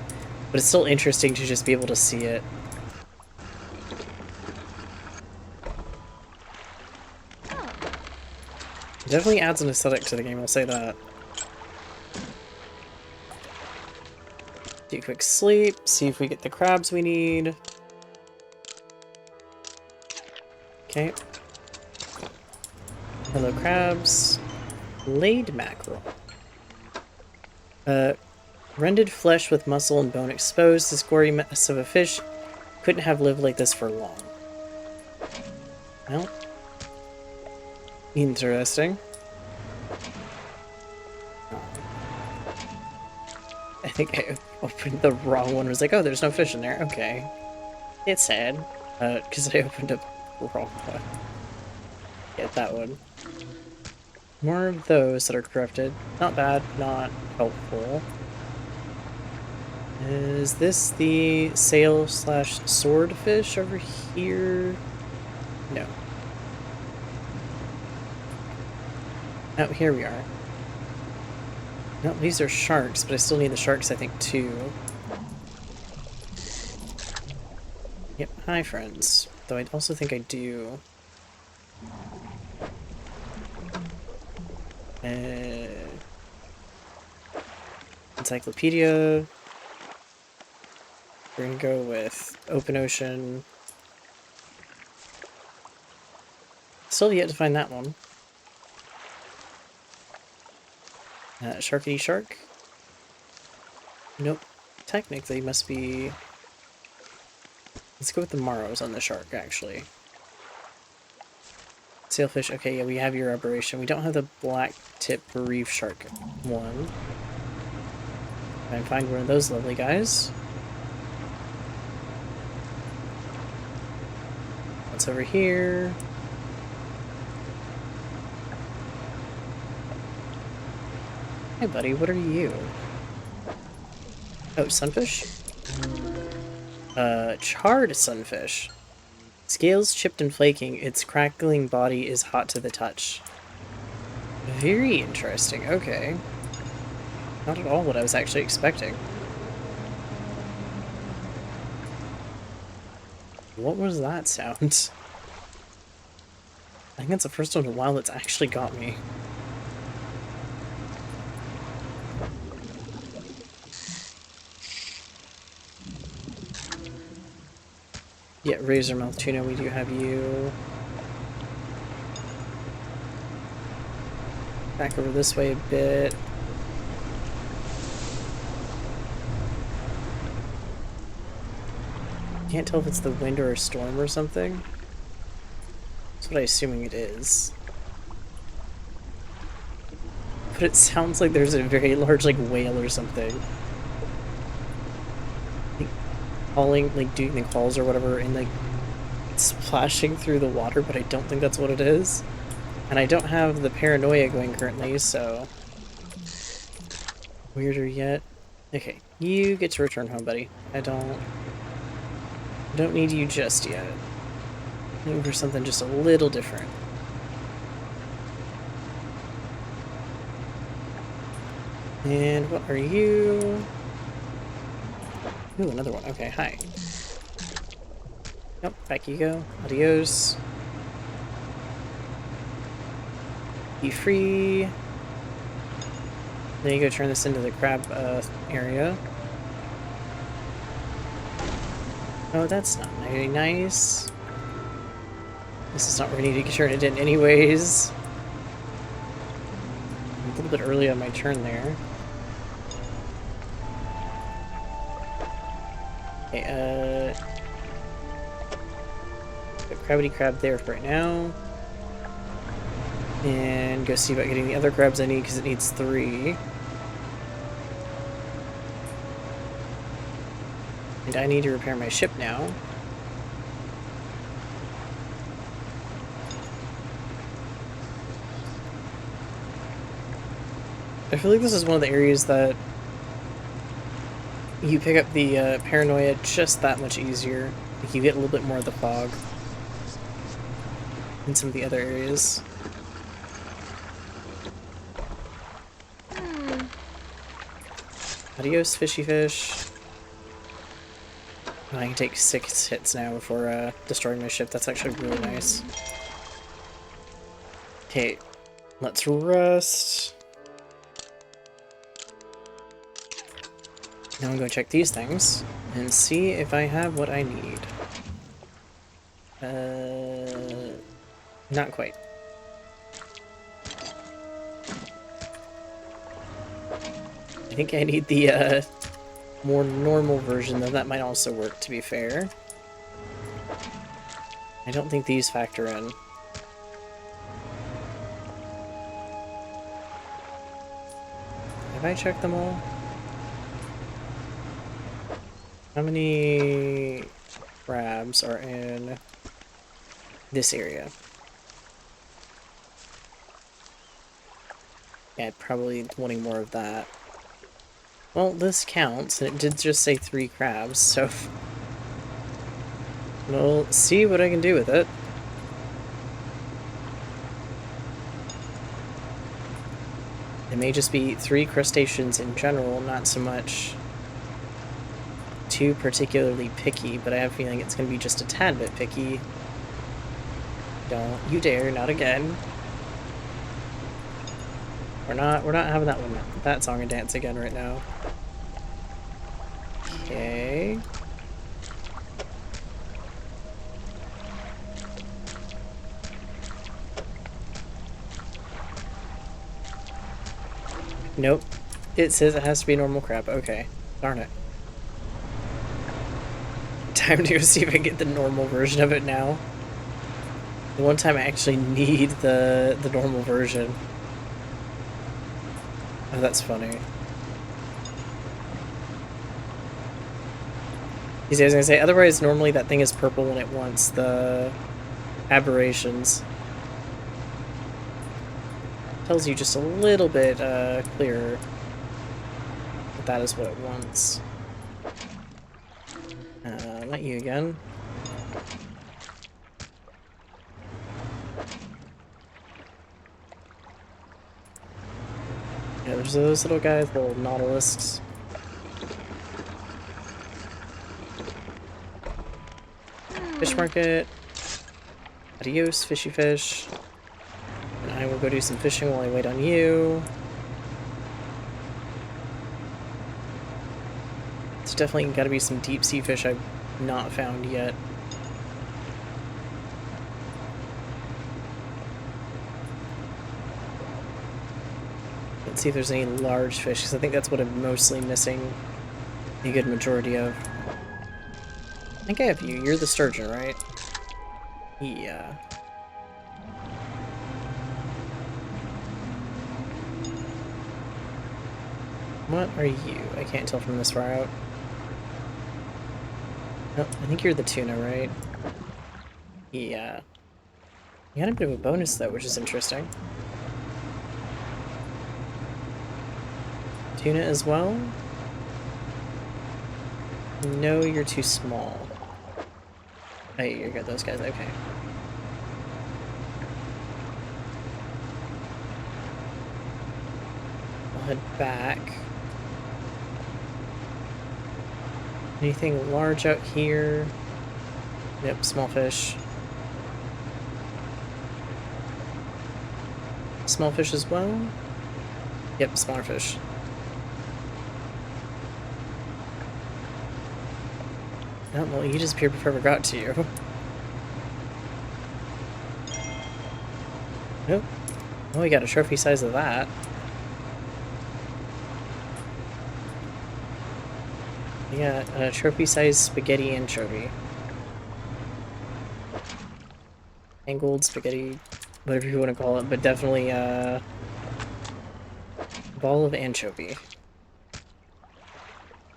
But it's still interesting to just be able to see it. It definitely adds an aesthetic to the game, I'll say that. Do a quick sleep, see if we get the crabs we need. Okay. Hello, crabs. Laid mackerel. Rended flesh with muscle and bone exposed. This gory mess of a fish couldn't have lived like this for long. Well, interesting. I think I opened the wrong one. I was like, oh, there's no fish in there. Okay. It's sad. Because I opened up the wrong one. Get that one. More of those that are corrupted. Not bad, not helpful. Is this the sail/swordfish over here? No. Oh, here we are. No, these are sharks, but I still need the sharks, I think, too. Yep, hi, friends. Though I also think I do. Encyclopedia. We're gonna go with open ocean. Still yet to find that one. Sharkity shark. Nope. Technically, must be... Let's go with the Maros on the shark, actually. Sailfish, okay, yeah, we have your aberration. We don't have the black tip reef shark one. Try and find one of those lovely guys. What's over here? Hey buddy, what are you? Oh, sunfish? Charred sunfish. Scales chipped and flaking, its crackling body is hot to the touch. Very interesting, okay. Not at all what I was actually expecting. What was that sound? I think that's the first one in a while that's actually got me. Yeah, Razormouth Tuna, we do have you. Back over this way a bit. Can't tell if it's the wind or a storm or something. That's what I'm assuming it is. But it sounds like there's a very large, like, whale or something. Like, calling, like, doing the calls or whatever, and, like, splashing through the water, but I don't think that's what it is. And I don't have the paranoia going currently, so... Weirder yet. Okay, you get to return home, buddy. I don't need you just yet. I'm looking for something just a little different. And what are you? Ooh, another one. Okay, hi. Nope, back you go. Adios. Be free. Then you go turn this into the crab area. Oh, that's not very nice. This is not where I need to turn it in anyways. I'm a little bit early on my turn there. Okay, put Krabby Crab there for right now. And go see about getting the other crabs I need, because it needs 3. And I need to repair my ship now. I feel like this is one of the areas that you pick up the paranoia just that much easier. Like, you get a little bit more of the fog in some of the other areas. Adios, fishy fish. I can take 6 hits now before destroying my ship. That's actually really nice. Okay, let's rest. Now I'm going to check these things and see if I have what I need. Not quite. I think I need the more normal version, though that might also work, to be fair. I don't think these factor in. Have I checked them all? How many crabs are in this area? Yeah, probably wanting more of that. Well, this counts, and it did just say 3 crabs, so... We'll see what I can do with it. It may just be 3 crustaceans in general, not so much too particularly picky, but I have a feeling it's going to be just a tad bit picky. Don't you dare, not again. We're not having that song and dance again right now. Okay. Nope. It says it has to be normal crab. Okay. Darn it. Time to go see if I can get the normal version of it now. The one time I actually need the normal version. Oh, that's funny. I was gonna say, otherwise normally that thing is purple when it wants the aberrations. Tells you just a little bit clearer that that is what it wants. Not you again. Yeah, there's those little guys, little nautilusks. Fish market. Adios, fishy fish. And I will go do some fishing while I wait on you. There's definitely gotta be some deep sea fish I've not found yet. Let's see if there's any large fish, because I think that's what I'm mostly missing a good majority of. I think I have you. You're the sturgeon, right? Yeah. What are you? I can't tell from this far out. Nope, I think you're the tuna, right? Yeah. You had a bit of a bonus, though, which is interesting. Tuna as well? No, you're too small. Hey, you got those guys, okay. I'll head back. Anything large out here? Yep, small fish. Small fish as well? Yep, smaller fish. Oh, well, you disappeared before we got to you. Nope. Oh, we got a trophy size of that. We got a trophy size spaghetti anchovy. Angled spaghetti, whatever you want to call it, but definitely ball of anchovy.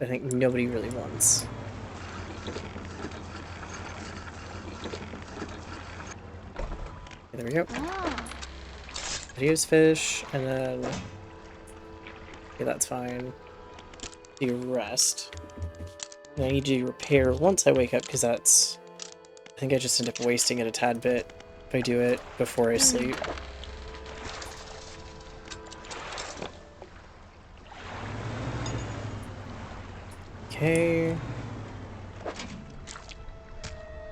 I think nobody really wants. There we go. Adios fish, and then... Okay, that's fine. Do rest. And I need to repair once I wake up, because that's... I think I just end up wasting it a tad bit if I do it before I sleep. Okay.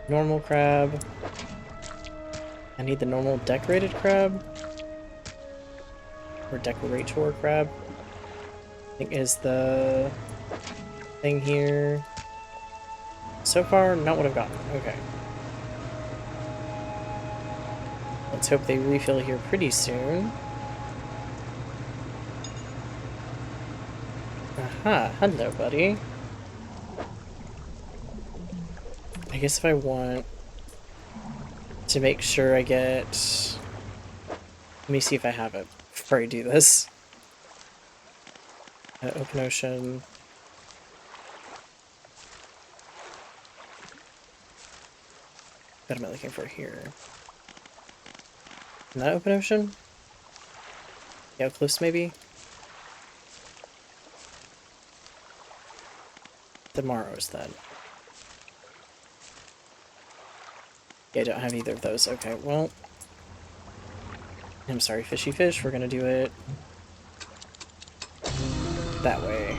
Normal crab. I need the normal decorated crab. Or decorator crab. I think is the thing here. So far, not what I've gotten. Okay. Let's hope they refill here pretty soon. Aha, hello, buddy. I guess if I want to make sure I get... Let me see if I have it before I do this. Open ocean. What am I looking for here? In that open ocean? Yeah, close maybe? Tomorrow's then. Yeah, I don't have either of those. Okay, well... I'm sorry, fishy fish, we're gonna do it that way.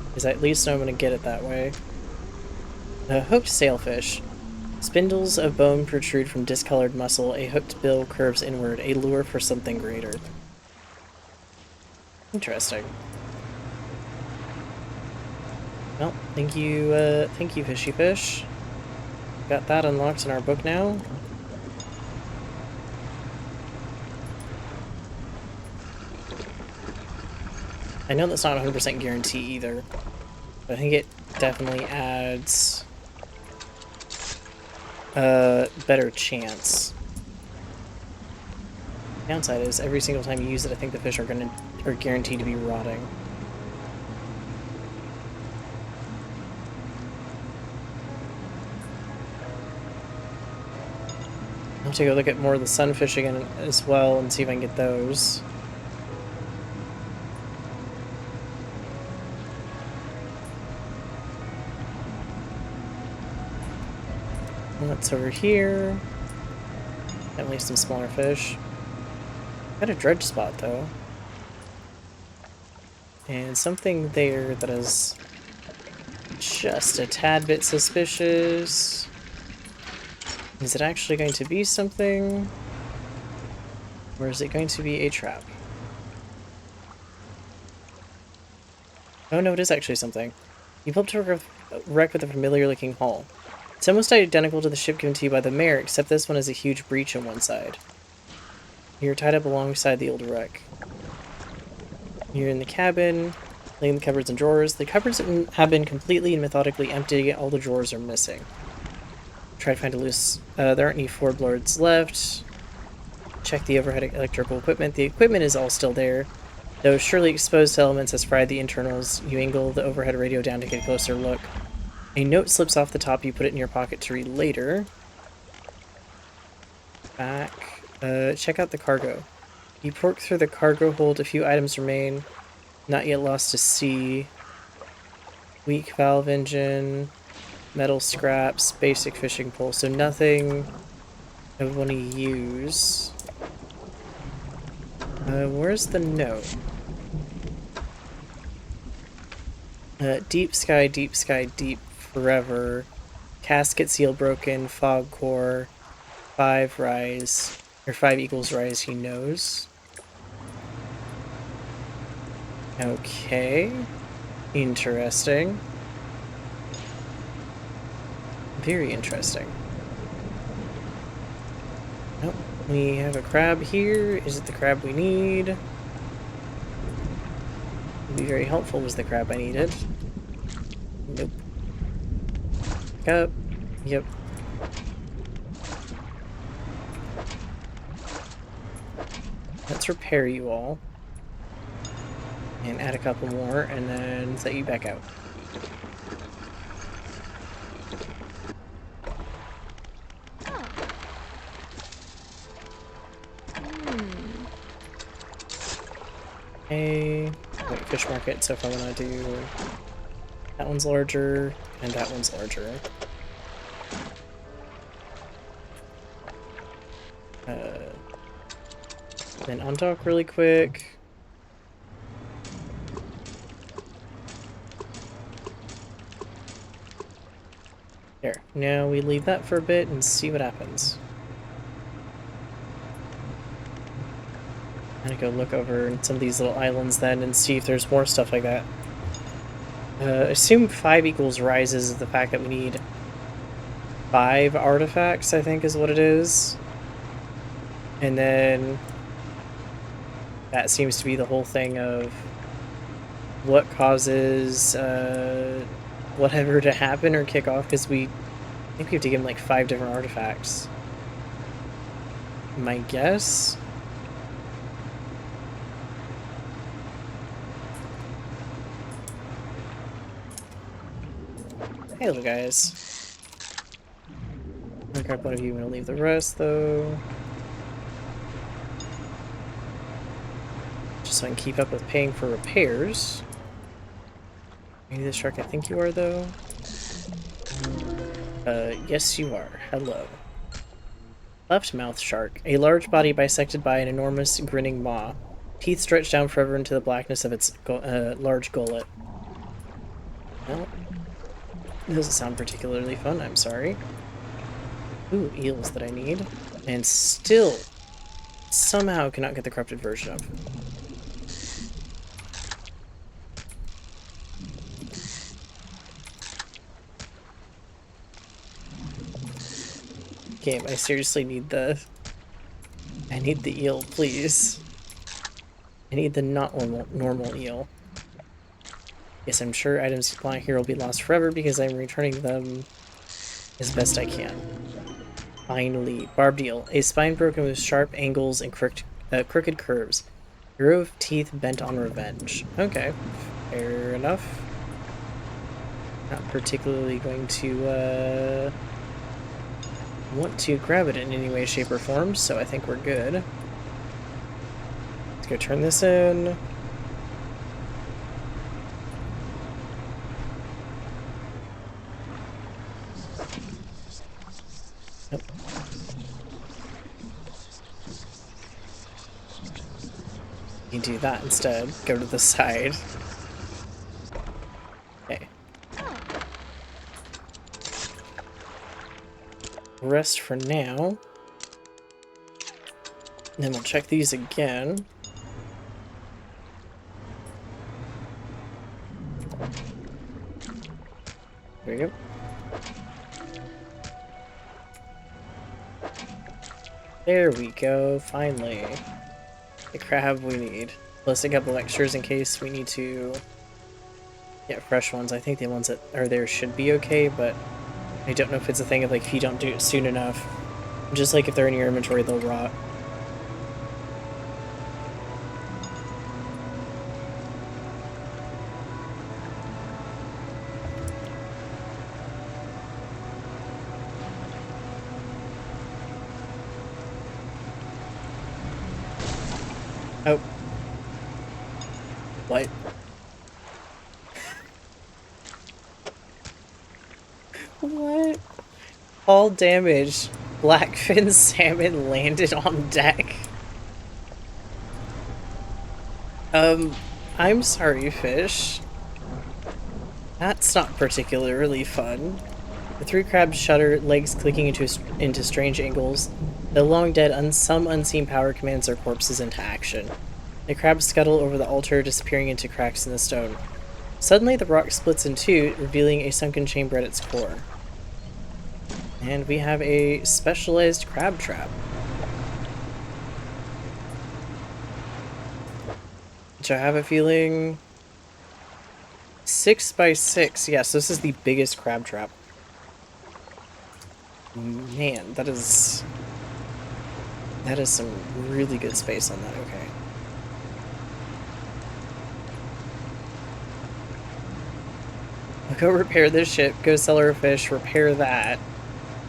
Because at least I'm going to get it that way. Hooked sailfish. Spindles of bone protrude from discolored muscle. A hooked bill curves inward. A lure for something greater. Interesting. Well, thank you, Fishy Fish. Got that unlocked in our book now. I know that's not 100% guarantee either, but I think it definitely adds a better chance. Downside is every single time you use it, I think the fish are guaranteed to be rotting. I'll take a look at more of the sunfish again as well and see if I can get those. That's over here. Definitely some smaller fish. Got a dredge spot though. And something there that is just a tad bit suspicious. Is it actually going to be something? Or is it going to be a trap? Oh no, it is actually something. You pull up to a wreck with a familiar looking hull. It's almost identical to the ship given to you by the mayor, except this one has a huge breach on one side. You're tied up alongside the old wreck. You're in the cabin, laying the cupboards and drawers. The cupboards have been completely and methodically emptied, all the drawers are missing. Try to find a loose... there aren't any floorboards left. Check the overhead electrical equipment. The equipment is all still there, though surely exposed elements has fried the internals. You angle the overhead radio down to get a closer look. A note slips off the top. You put it in your pocket to read later. Back. Check out the cargo. You pork through the cargo hold. A few items remain. Not yet lost to sea. Weak valve engine. Metal scraps. Basic fishing pole. So nothing I would want to use. Where's the note? Deep sky, deep forever. Casket seal broken, fog core, 5 rise, or 5 equals rise, he knows. Okay. Interesting. Very interesting. Nope. We have a crab here. Is it the crab we need? Would be very helpful was the crab I needed. Nope. Up. Yep. Let's repair you all. And add a couple more, and then set you back out. Okay. Wait, fish market, so if I want to do... That one's larger, and that one's larger. Then undock really quick. There. Now we leave that for a bit and see what happens. I'm gonna go look over some of these little islands then and see if there's more stuff like that. Assume 5 equals rises is the fact that we need 5 artifacts, I think is what it is. And then that seems to be the whole thing of what causes whatever to happen or kick off, because I think we have to give him like 5 different artifacts. My guess? Hey little guys. I'm gonna grab one of you, I'm gonna leave the rest though. Just so I can keep up with paying for repairs. Maybe this shark I think you are though. Yes you are. Hello. Left mouth shark. A large body bisected by an enormous grinning maw. Teeth stretch down forever into the blackness of its large gullet. Well, it doesn't sound particularly fun, I'm sorry. Ooh, eels that I need. And still, somehow cannot get the corrupted version of. Game, I seriously need the... I need the eel, please. I need the not normal eel. Yes, I'm sure items supplying here will be lost forever because I'm returning them as best I can. Finally, barbed eel. A spine broken with sharp angles and crooked curves. A row of teeth bent on revenge. Okay, fair enough. Not particularly going to, want to grab it in any way, shape, or form, so I think we're good. Let's go turn this in. Nope. You do that instead. Go to the side. Okay. Rest for now. And then we'll check these again. There we go. There we go, finally. The crab we need. Plus a couple extras in case we need to get fresh ones. I think the ones that are there should be okay, but I don't know if it's a thing of like if you don't do it soon enough. Just like if they're in your inventory, they'll rot. Oh. What? What? All damage. Blackfin salmon landed on deck. I'm sorry, fish. That's not particularly fun. The three crabs shudder, legs clicking into strange angles. The long dead, some unseen power commands their corpses into action. The crabs scuttle over the altar, disappearing into cracks in the stone. Suddenly, the rock splits in two, revealing a sunken chamber at its core. And we have a specialized crab trap. Which I have a feeling... 6 by 6. Yes, this is the biggest crab trap. Man, that is some really good space on that. Okay. We'll go repair this ship, go sell our fish, repair that,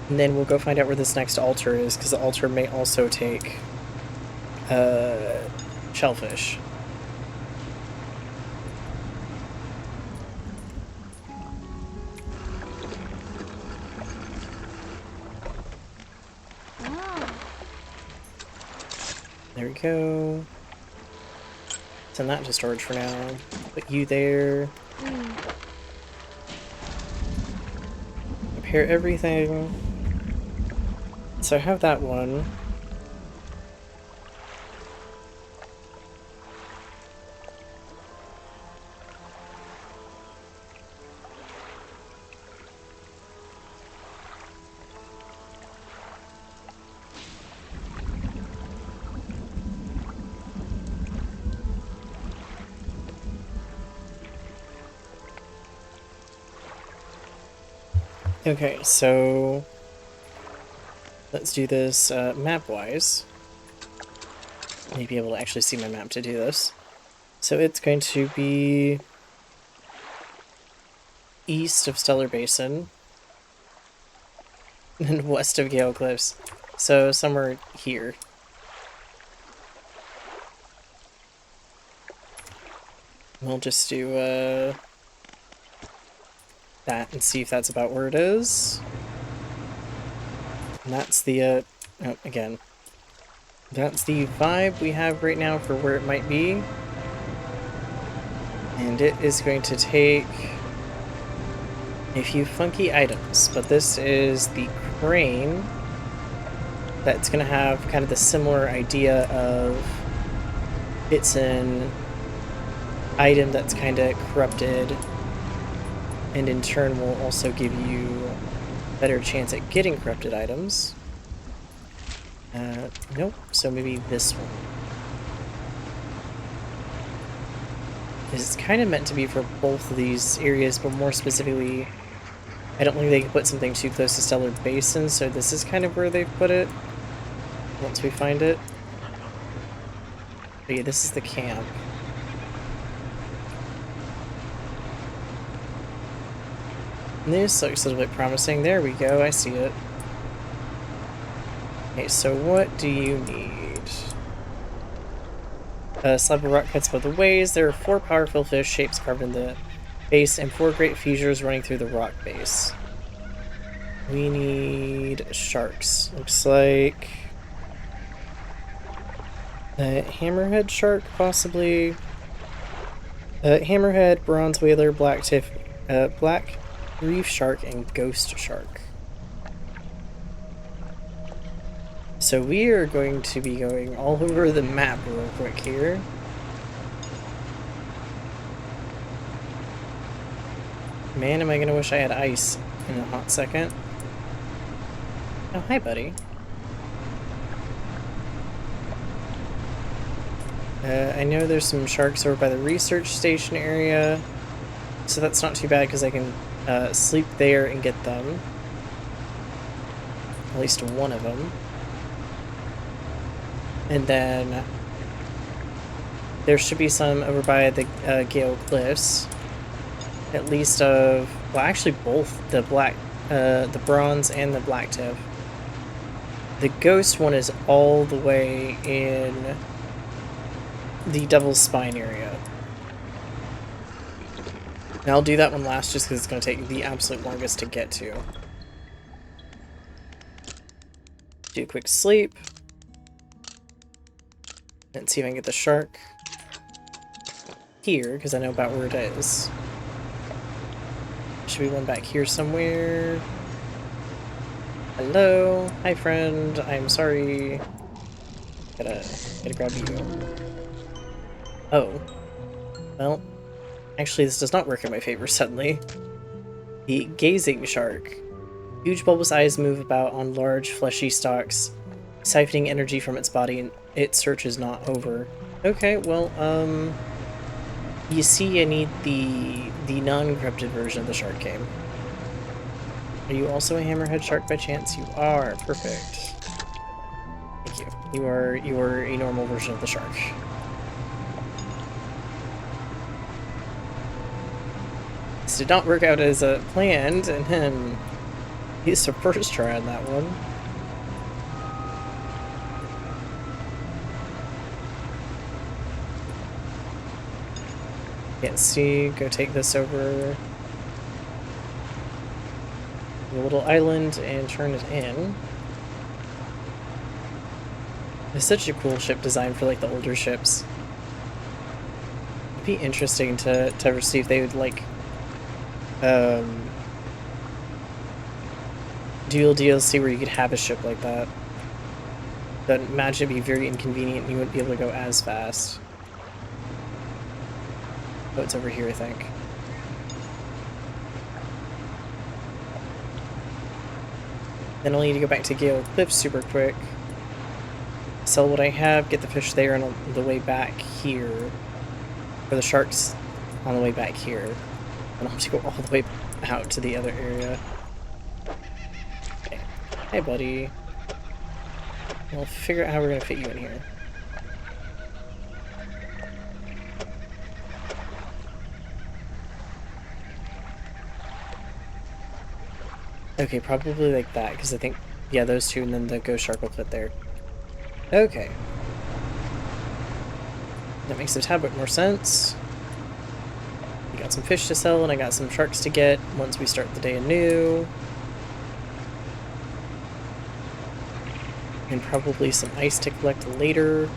and then we'll go find out where this next altar is, because the altar may also take shellfish. There we go. Send that to storage for now. Put you there. Repair everything. So I have that one. Okay, so let's do this map-wise. I need to be able to actually see my map to do this. So it's going to be east of Stellar Basin and west of Gale Cliffs. So somewhere here. We'll just do that and see if that's about where it is. And that's the, oh, again. That's the vibe we have right now for where it might be. And it is going to take a few funky items, but this is the crane that's going to have kind of the similar idea of it's an item that's kind of corrupted, and in turn will also give you a better chance at getting corrupted items. Nope, so maybe this one. It's kind of meant to be for both of these areas, but more specifically, I don't think they can put something too close to Stellar Basin, so this is kind of where they've put it, once we find it. But yeah, this is the camp. And this looks a little bit promising. There we go, I see it. Okay, so what do you need? A slab of rock cuts both the ways. There are 4 powerful fish shapes carved in the base and 4 great fissures running through the rock base. We need sharks. Looks like a hammerhead shark, possibly. Hammerhead, bronze whaler, black reef shark, and ghost shark. So we are going to be going all over the map real quick here. Man, am I gonna wish I had ice in a hot second. Oh, hi, buddy. I know there's some sharks over by the research station area, so that's not too bad because I can sleep there and get them. At least one of them. And then there should be some over by the Gale Cliffs. At least of, well, actually both the bronze and the black tip. The ghost one is all the way in the Devil's Spine area. And I'll do that one last just because it's going to take the absolute longest to get to. Do a quick sleep. And see if I can get the shark here, because I know about where it is. Should be one back here somewhere. Hello. Hi, friend. I'm sorry. Gotta grab you. Oh. Well, actually this does not work in my favor suddenly. The gazing shark. Huge bulbous eyes move about on large fleshy stalks, siphoning energy from its body, and its search is not over. Okay, well, you see I need the non-corrupted version of the shark game. Are you also a hammerhead shark by chance? You are. Perfect. Thank you. You are a normal version of the shark. This did not work out as planned, and then he's the first try on that one. Can't see. Go take this over the little island and turn it in. It's such a cool ship design for like the older ships. It'd be interesting to see if they would like do DLC where you could have a ship like that. But imagine it'd be very inconvenient and you wouldn't be able to go as fast. Oh, it's over here, I think. Then I'll need to go back to Gale Cliffs super quick. Sell what I have, get the fish there, and on the way back here. Or the sharks on the way back here. And I'll have to go all the way out to the other area. Okay. Hey, buddy. We'll figure out how we're going to fit you in here. Okay, probably like that, because I think, yeah, those two, and then the ghost shark will fit there. Okay. That makes a tad bit more sense. We got some fish to sell, and I got some sharks to get once we start the day anew. And probably some ice to collect later.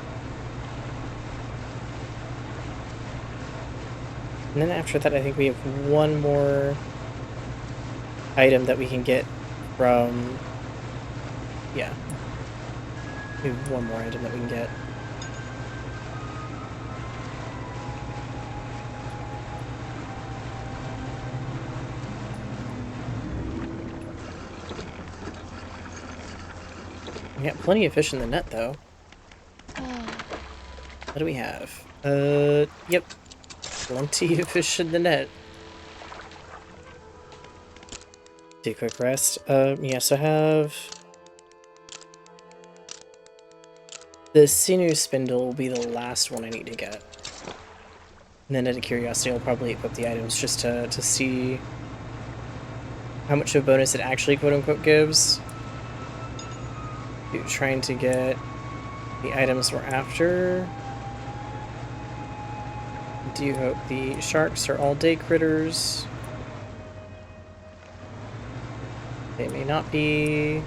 And then after that, I think we have one more item that we can get from... Yeah. We have one more item that we can get. We got plenty of fish in the net, though. What do we have? Yep. Plenty of fish in the net. Take a quick rest. Yeah, so I have... The sinew spindle will be the last one I need to get. And then out of curiosity, I'll probably equip the items just to see how much of a bonus it actually quote-unquote gives. Trying to get the items we're after. I do hope the sharks are all-day critters. They may not be.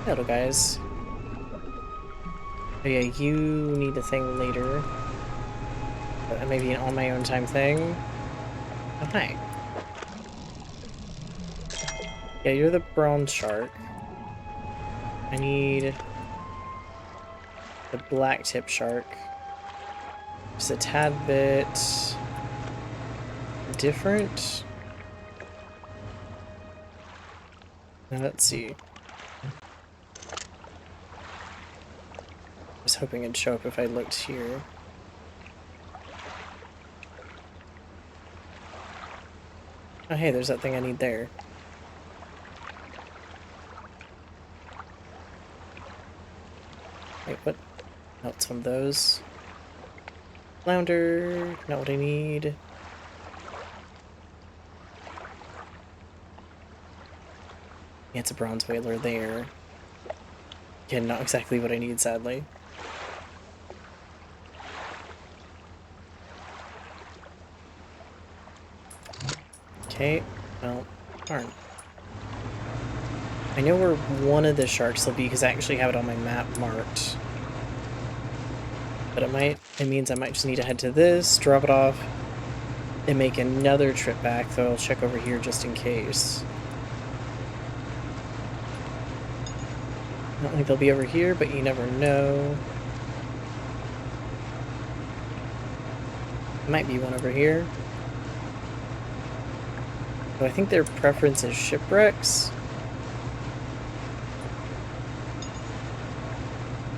Hello, guys. Oh yeah, you need the thing later. But maybe an on-my-own-time thing. Oh, hi. Yeah, you're the bronze shark. I need the black tip shark. Just a tad bit different. Now let's see. I was hoping it'd show up if I looked here. Oh hey, there's that thing I need there. Wait, what? No, it's one of those. Flounder, not what I need. Yeah, it's a bronze whaler there. Again, not exactly what I need, sadly. Okay, well, darn. I know where one of the sharks will be because I actually have it on my map marked. But it means I might just need to head to this, drop it off, and make another trip back, though I'll check over here just in case. I don't think they'll be over here, but you never know. Might be one over here. So I think their preference is shipwrecks.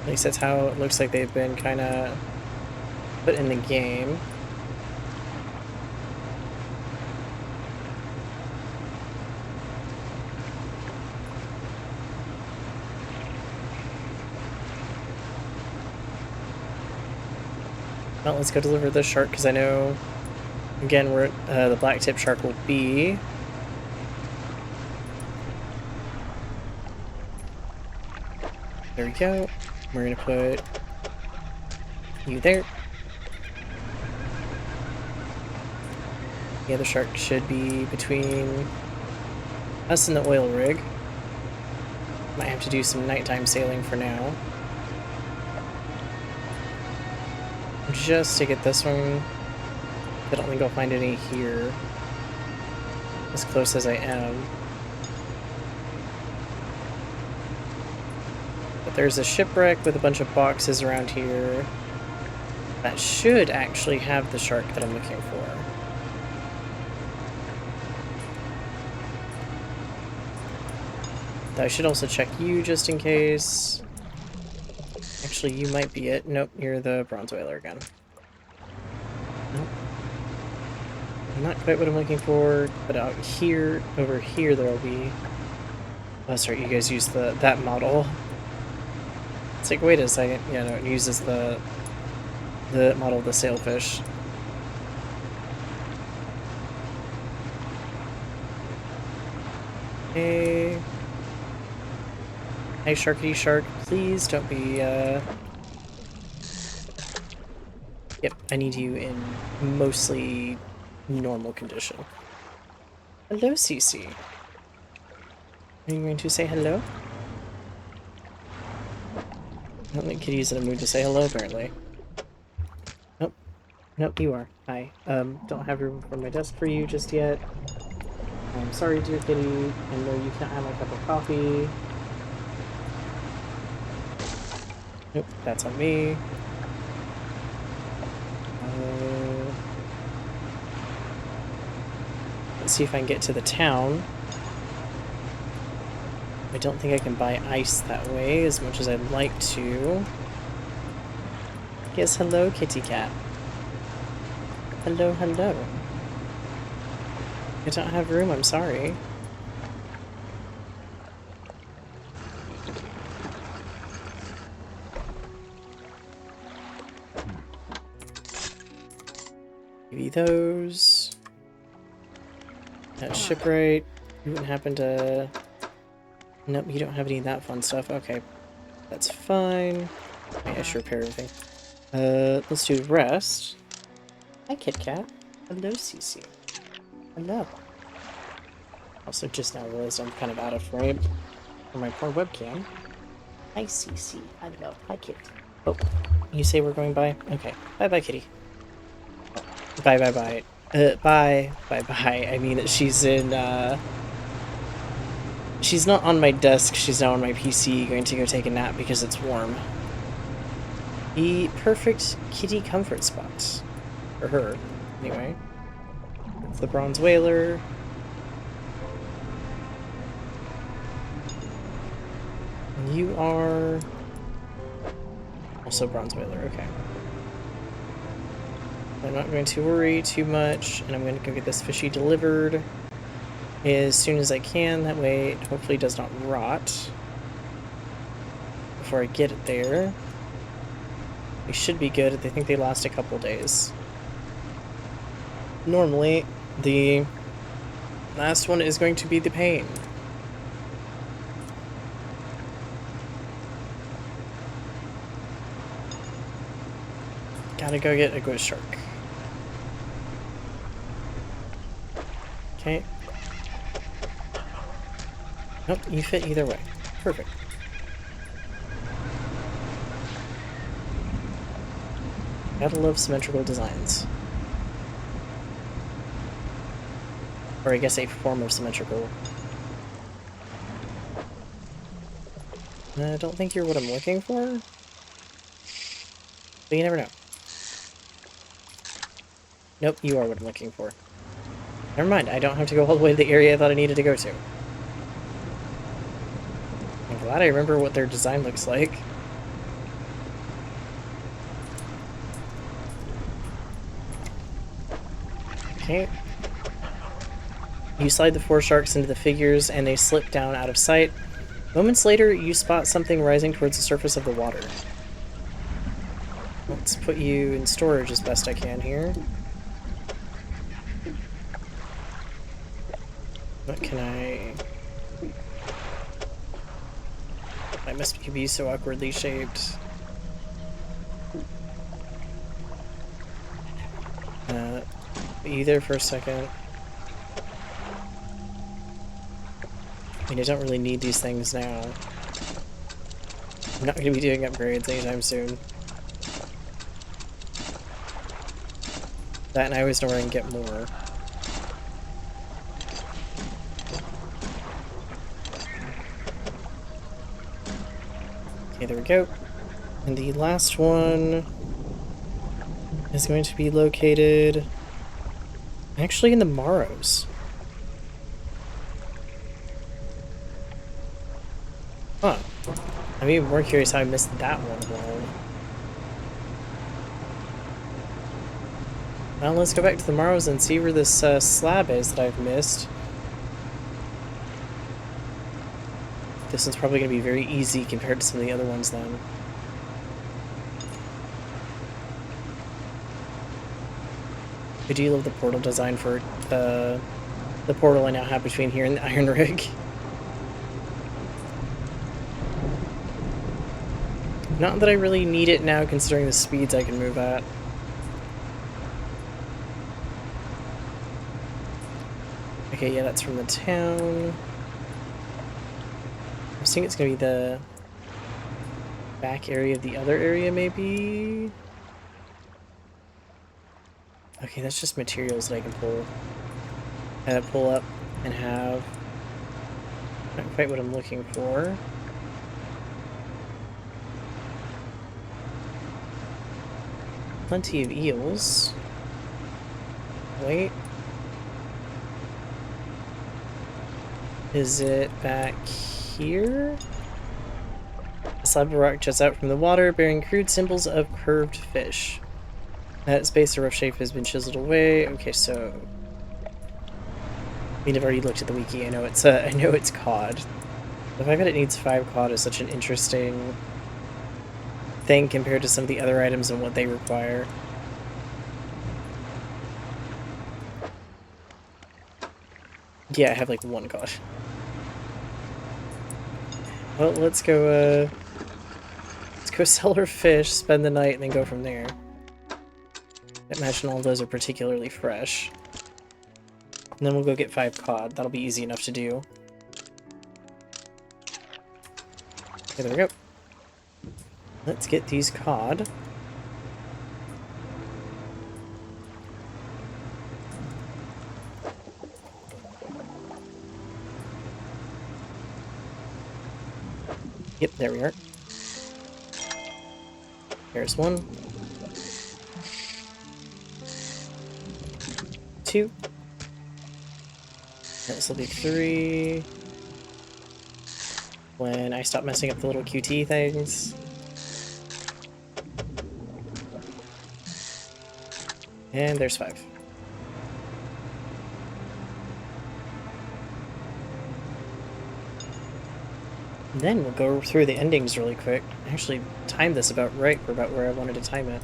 At least that's how it looks like they've been kind of put in the game. Well, let's go deliver this shark, because I know, again, where the black tip shark will be. There we go. We're going to put you there. The other shark should be between us and the oil rig. Might have to do some nighttime sailing for now. Just to get this one. I don't think I'll find any here. As close as I am. But there's a shipwreck with a bunch of boxes around here. That should actually have the shark that I'm looking for. I should also check you just in case. Actually, you might be it. Nope, you're the bronze whaler again. Nope. Not quite what I'm looking for, but out here, over here, there'll be... Oh, sorry, you guys use that model. It's like, wait a second. Yeah, no, it uses the model of the sailfish. Okay. Hey, Sharkity Shark, please don't be, Yep, I need you in mostly normal condition. Hello, CC. Are you going to say hello? I don't think Kitty's in a mood to say hello, apparently. Nope. Nope, you are. Hi. Don't have room for my desk for you just yet. I'm sorry, dear kitty. I know you can't have my cup of coffee. Nope, that's on me. Let's see if I can get to the town. I don't think I can buy ice that way as much as I'd like to. Yes, hello, kitty cat. Hello, hello. I don't have room, I'm sorry. Maybe those. That shipwright. You wouldn't happen to... Nope, you don't have any of that fun stuff. Okay, that's fine. Okay, I should repair everything. Let's do rest. Hi, Kit Kat. Hello, Cece. Hello. Also, just now realized I'm kind of out of frame for my poor webcam. Hi, Cece. Hello. Hi, Kit. Oh, you say we're going by? Okay. Bye-bye, kitty. Bye-bye-bye. Bye-bye. I mean, she's in, she's not on my desk, she's now on my PC, going to go take a nap because it's warm. The perfect kitty comfort spot. For her, anyway. It's the bronze whaler. And you are... also bronze whaler, okay. I'm not going to worry too much, and I'm going to go get this fishy delivered as soon as I can. That way it hopefully does not rot before I get it there. They should be good. They think they last a couple days. Normally, the last one is going to be the pain. Gotta go get a ghost shark. Okay. Nope, you fit either way. Perfect. Gotta love symmetrical designs. Or I guess a form of symmetrical. I don't think you're what I'm looking for. But you never know. Nope, you are what I'm looking for. Never mind, I don't have to go all the way to the area I thought I needed to go to. I'm glad I remember what their design looks like. Okay. You slide the 4 sharks into the figures and they slip down out of sight. Moments later, you spot something rising towards the surface of the water. Let's put you in storage as best I can here. What can I... I must be so awkwardly shaped. Be you there for a second. I mean, I don't really need these things now. I'm not going to be doing upgrades anytime soon. That and I always know where I can get more. Okay, there we go. And the last one is going to be located actually in the Morrows. Huh. I'm even more curious how I missed that one. Well, let's go back to the Morrows and see where this slab is that I've missed. This one's probably going to be very easy compared to some of the other ones then. I do love the portal design for the portal I now have between here and the Iron Rig. Not that I really need it now, considering the speeds I can move at. Okay, yeah, that's from the town. I think it's gonna be the back area of the other area, maybe? Okay, that's just materials that I can pull up and have. Not quite what I'm looking for. Plenty of eels. Wait. Is it back here? A slab of rock juts out from the water, bearing crude symbols of curved fish. At its base, the rough shape has been chiseled away. Okay, so I mean, I've already looked at the wiki. I know it's cod. The fact that it needs 5 cod is such an interesting thing compared to some of the other items and what they require. Yeah, I have like 1 cod. Well, let's go sell our fish, spend the night, and then go from there. I imagine all those are particularly fresh. And then we'll go get 5 cod. That'll be easy enough to do. Okay, there we go. Let's get these cod. Yep, there we are. There's 1. 2. This will be 3. When I stop messing up the little QT things. And there's 5. And then we'll go through the endings really quick. Actually, time this about right for about where I wanted to time it.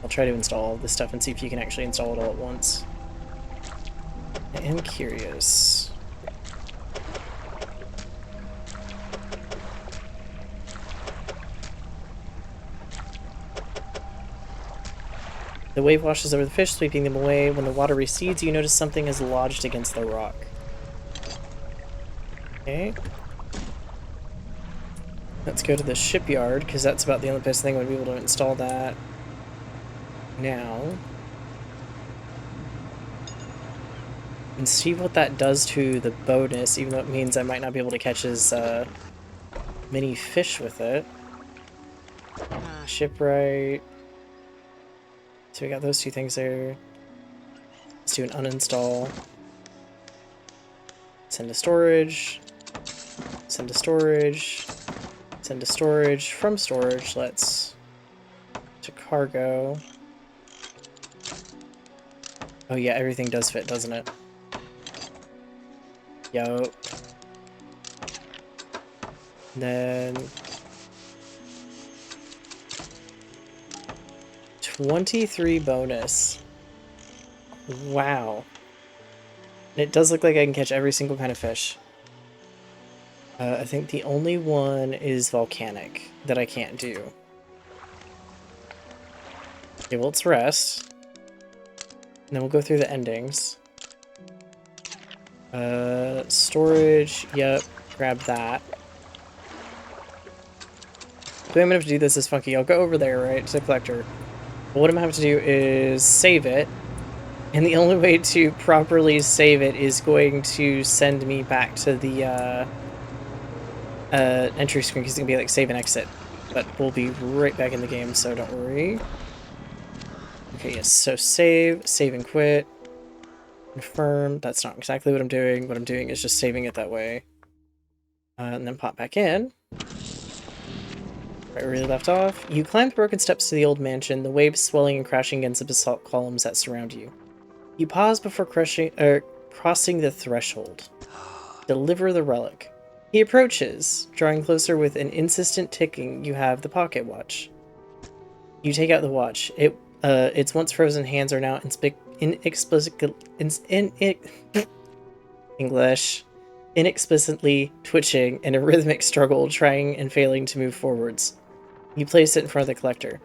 I'll try to install all this stuff and see if you can actually install it all at once. I am curious. The wave washes over the fish, sweeping them away. When the water recedes, you notice something is lodged against the rock. Okay. Let's go to the shipyard, because that's about the only place I think I'm going to be able to install that now. And see what that does to the bonus, even though it means I might not be able to catch as many fish with it. Shipwright. So we got those 2 things there. Let's do an uninstall. Send to storage. Send to storage. Send to storage. From storage, let's to cargo. Oh yeah, everything does fit, doesn't it? Yo. Then 23 bonus. Wow. It does look like I can catch every single kind of fish. I think the only one is volcanic that I can't do. Okay, well, let's rest. And then we'll go through the endings. Storage, yep, grab that. The way I'm gonna have to do this is funky. I'll go over there, right, to the collector. But what I'm gonna have to do is save it. And the only way to properly save it is going to send me back to the, entry screen, because it's gonna be like save and exit. But we'll be right back in the game, so don't worry. Okay, yes, so save and quit. Confirm. That's not exactly what I'm doing. What I'm doing is just saving it that way. And then pop back in. Right where we left off. You climb the broken steps to the old mansion, the waves swelling and crashing against the basalt columns that surround you. You pause before crossing the threshold. Deliver the relic. He approaches, drawing closer with an insistent ticking. You have the pocket watch. You take out the watch. Its once frozen hands are now inexplicitly twitching in a rhythmic struggle, trying and failing to move forwards. You place it in front of the collector.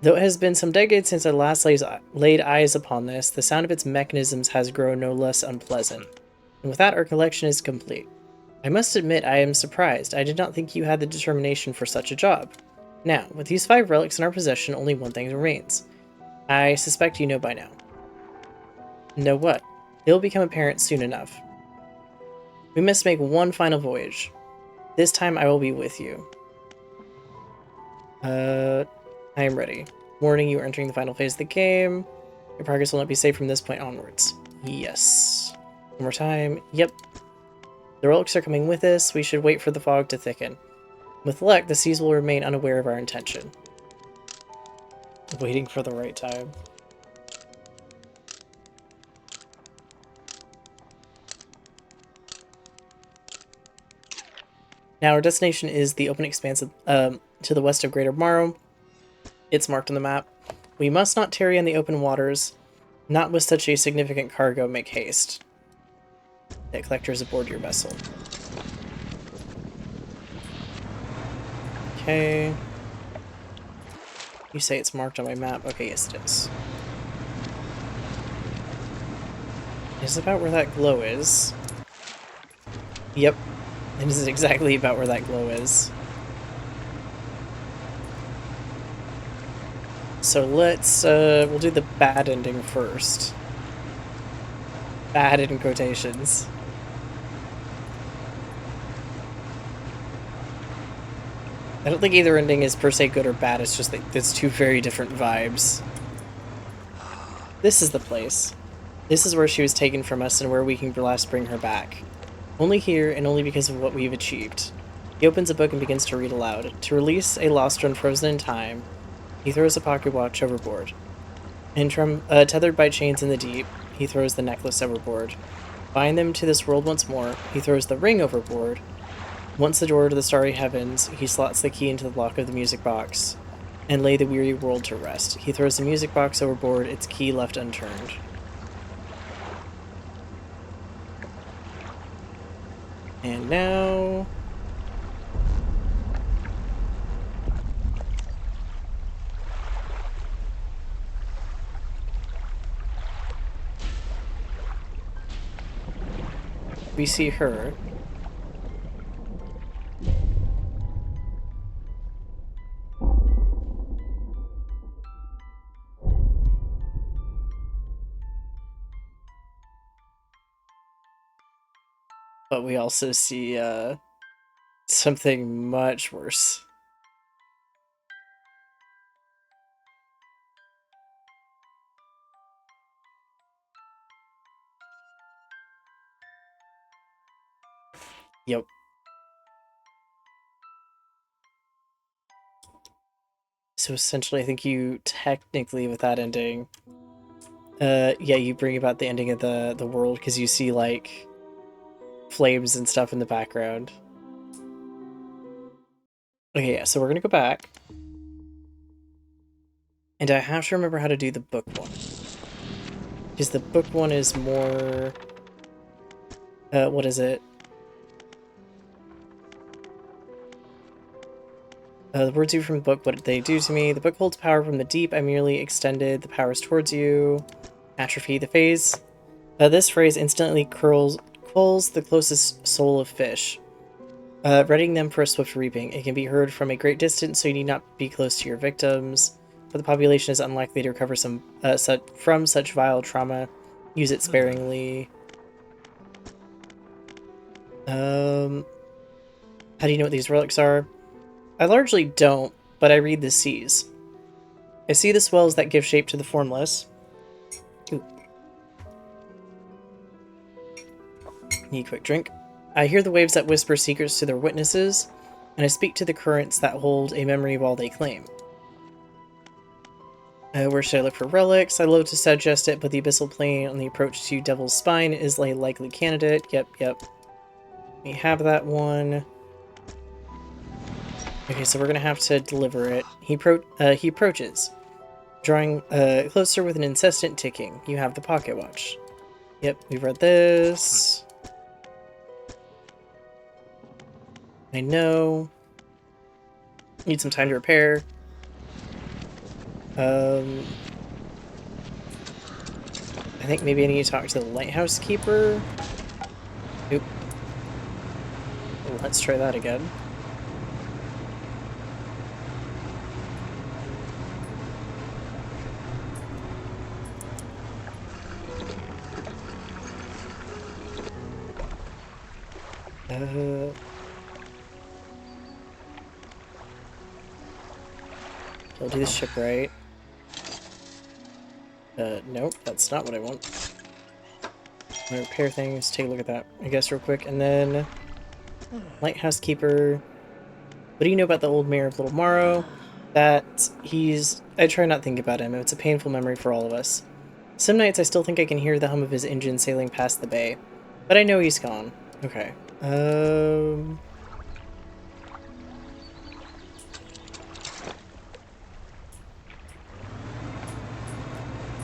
Though it has been some decades since I last laid eyes upon this, the sound of its mechanisms has grown no less unpleasant. And with that, our collection is complete. I must admit I am surprised. I did not think you had the determination for such a job. Now, with these 5 relics in our possession, only one thing remains. I suspect you know by now. Know what? It will become apparent soon enough. We must make one final voyage. This time I will be with you. I am ready. Warning, you are entering the final phase of the game. Your progress will not be safe from this point onwards. Yes. One more time. Yep. The relics are coming with us. We should wait for the fog to thicken. With luck, the seas will remain unaware of our intention. Waiting for the right time. Now, our destination is the open expanse to the west of Greater Morrow. It's marked on the map. We must not tarry in the open waters. Not with such a significant cargo, make haste. The collectors aboard your vessel. Okay. You say it's marked on my map. Okay, yes it is. Is it about where that glow is? Yep. It is exactly about where that glow is. So let's, we'll do the bad ending first. Bad in quotations. I don't think either ending is per se good or bad, it's just that it's 2 very different vibes. This is the place. This is where she was taken from us and where we can last bring her back. Only here, and only because of what we've achieved. He opens a book and begins to read aloud. To release a lost one frozen in time, he throws a pocket watch overboard. And tethered by chains in the deep, he throws the necklace overboard. Bind them to this world once more, he throws the ring overboard. Once the door to the starry heavens, he slots the key into the lock of the music box, and lay the weary world to rest. He throws the music box overboard, its key left unturned. And now... we see her. But we also see, something much worse. Yep. So essentially, I think you technically, with that ending, yeah, you bring about the ending of the world because you see like flames and stuff in the background. Okay, yeah, so we're gonna go back, and I have to remember how to do the book one because the book one is more. What is it? The words you from the book, what did they do to me? The book holds power from the deep. I merely extended the powers towards you. Atrophy the phase. This phrase instantly culls the closest soul of fish, readying them for a swift reaping. It can be heard from a great distance, so you need not be close to your victims. But the population is unlikely to recover from such vile trauma. Use it sparingly. How do you know what these relics are? I largely don't, but I read the seas. I see the swells that give shape to the formless. Ooh. Need a quick drink. I hear the waves that whisper secrets to their witnesses, and I speak to the currents that hold a memory of all they claim. Where should I look for relics? I love to suggest it, but the abyssal plane on the approach to Devil's Spine is a likely candidate. Yep. We have that one. Okay, so we're gonna have to deliver it. He approaches, drawing closer with an incessant ticking. You have the pocket watch. Yep, we've read this. I know. Need some time to repair. I think maybe I need to talk to the lighthouse keeper. Oop. Let's try that again. I'll do the ship right. Nope, that's not what I want. I'm gonna repair things, take a look at that, I guess, real quick, and then... Lighthouse Keeper. What do you know about the old mayor of Little Morrow? That he's... I try not to think about him, it's a painful memory for all of us. Some nights I still think I can hear the hum of his engine sailing past the bay. But I know he's gone. Okay.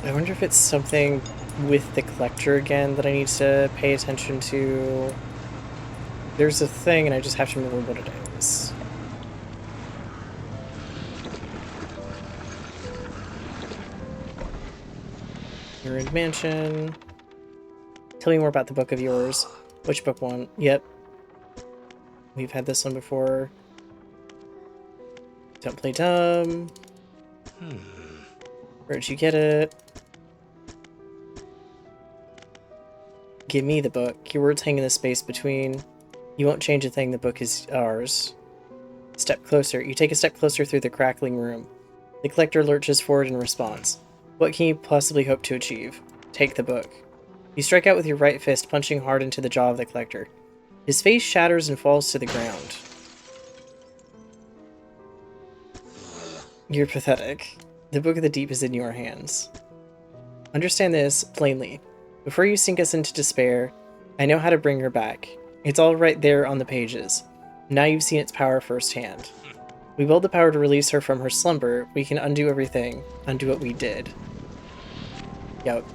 I wonder if it's something with the collector again that I need to pay attention to. There's a thing and I just have to remember what it is. Ruined Mansion. Tell me more about the book of yours. Which book one? Yep. We've had this one before. Don't play dumb. Where'd you get it? Give me the book. Your words hang in the space between. You won't change a thing. The book is ours. Step closer. You take a step closer through the crackling room. The collector lurches forward in response. What can you possibly hope to achieve? Take the book. You strike out with your right fist, punching hard into the jaw of the collector. His face shatters and falls to the ground. You're pathetic. The Book of the Deep is in your hands. Understand this plainly. Before you sink us into despair, I know how to bring her back. It's all right there on the pages. Now you've seen its power firsthand. We wield the power to release her from her slumber. We can undo everything. Undo what we did. Yep.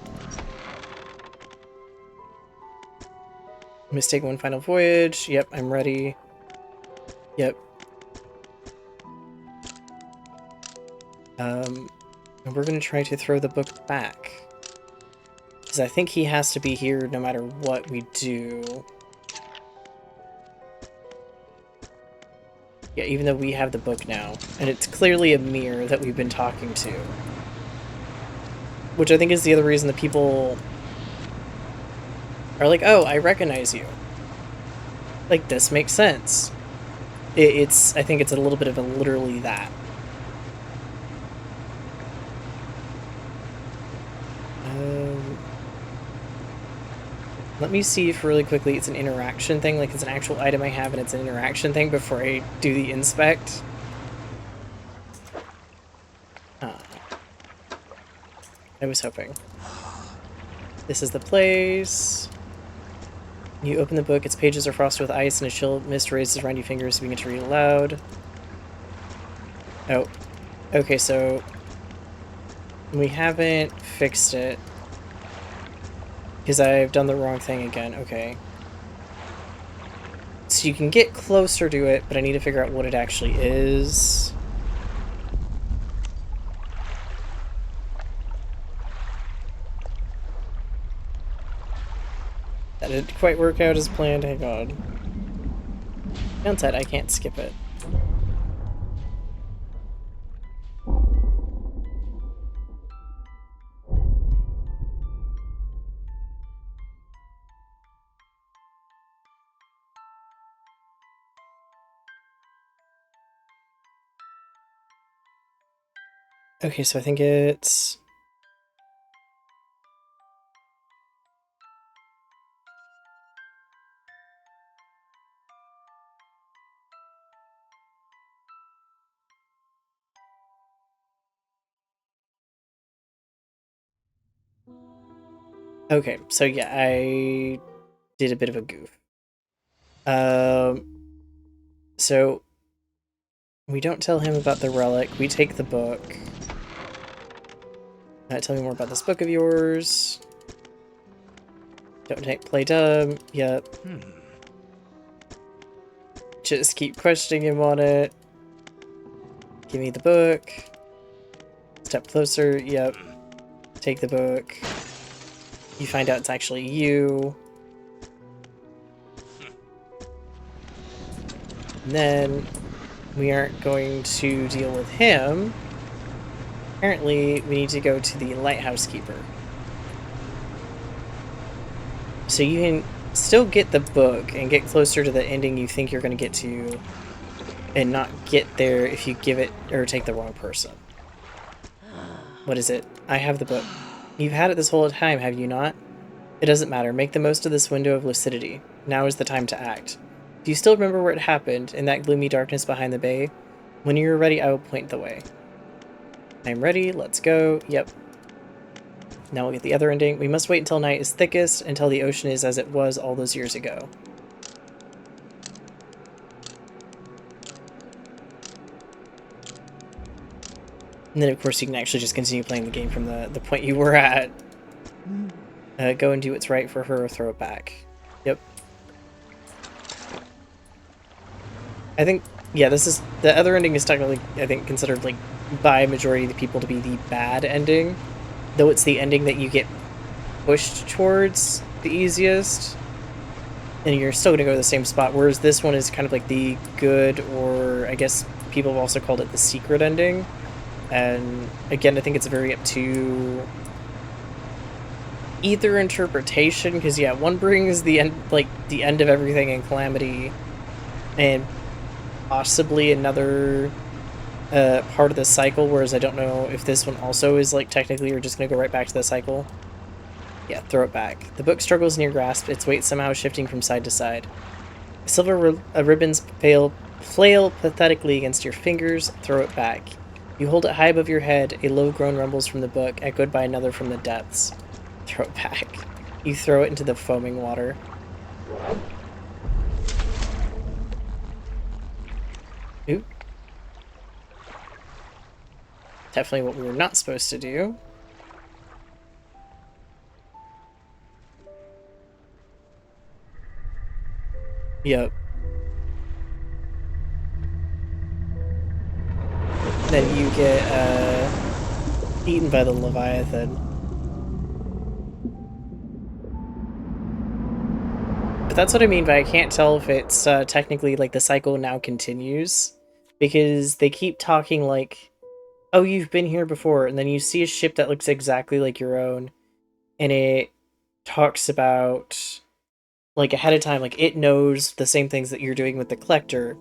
Mistake one final voyage. Yep, I'm ready. Yep. And we're gonna try to throw the book back. Because I think he has to be here no matter what we do. Yeah, even though we have the book now. And it's clearly a mirror that we've been talking to. Which I think is the other reason that people are like, oh, I recognize you. Like, this makes sense. I think it's a little bit of a literally that. Let me see if really quickly it's an interaction thing, like it's an actual item I have and it's an interaction thing before I do the inspect. I was hoping. This is the place. You open the book, its pages are frosted with ice and a chill mist raises around your fingers, so you begin to read aloud. Oh. Okay, so we haven't fixed it. Because I've done the wrong thing again. Okay. So you can get closer to it, but I need to figure out what it actually is. That didn't quite work out as planned. Hang on. Downside, I can't skip it. Okay, so I think it's... Okay, so yeah, I did a bit of a goof. So we don't tell him about the relic. We take the book. Tell me more about this book of yours. Don't play dumb. Yep. Just keep questioning him on it. Give me the book. Step closer. Yep. Take the book. You find out it's actually you. And then we aren't going to deal with him. Apparently, we need to go to the lighthouse keeper. So you can still get the book and get closer to the ending you think you're going to get to, and not get there if you give it or take the wrong person. What is it? I have the book. You've had it this whole time, have you not? It doesn't matter. Make the most of this window of lucidity. Now is the time to act. Do you still remember where it happened, in that gloomy darkness behind the bay? When you're ready, I will point the way. I'm ready. Let's go. Yep. Now we'll get the other ending. We must wait until night is thickest, until the ocean is as it was all those years ago. And then, of course, you can actually just continue playing the game from the point you were at. Go and do what's right for her or throw it back. Yep. I think, yeah, this is... The other ending is technically, I think, considered, like, by a majority of the people to be the bad ending. Though it's the ending that you get pushed towards the easiest. And you're still going to go to the same spot. Whereas this one is kind of like the good, or I guess people have also called it the secret ending. And again, I think it's very up to either interpretation, because yeah, one brings the end, like the end of everything in calamity, and possibly another part of the cycle, whereas I don't know if this one also is like technically you're just gonna go right back to the cycle. Yeah, throw it back. The book struggles in your grasp, its weight somehow shifting from side to side. Silver ribbons flail pathetically against your fingers. Throw it back. You hold it high above your head. A low groan rumbles from the book, echoed by another from the depths. Throw it back. You throw it into the foaming water. Ooh. Definitely what we were not supposed to do. Yep. Then you get eaten by the Leviathan. But that's what I mean by I can't tell if it's technically like the cycle now continues, because they keep talking like, oh, you've been here before, and then you see a ship that looks exactly like your own, and it talks about like ahead of time, like it knows the same things that you're doing with the collector.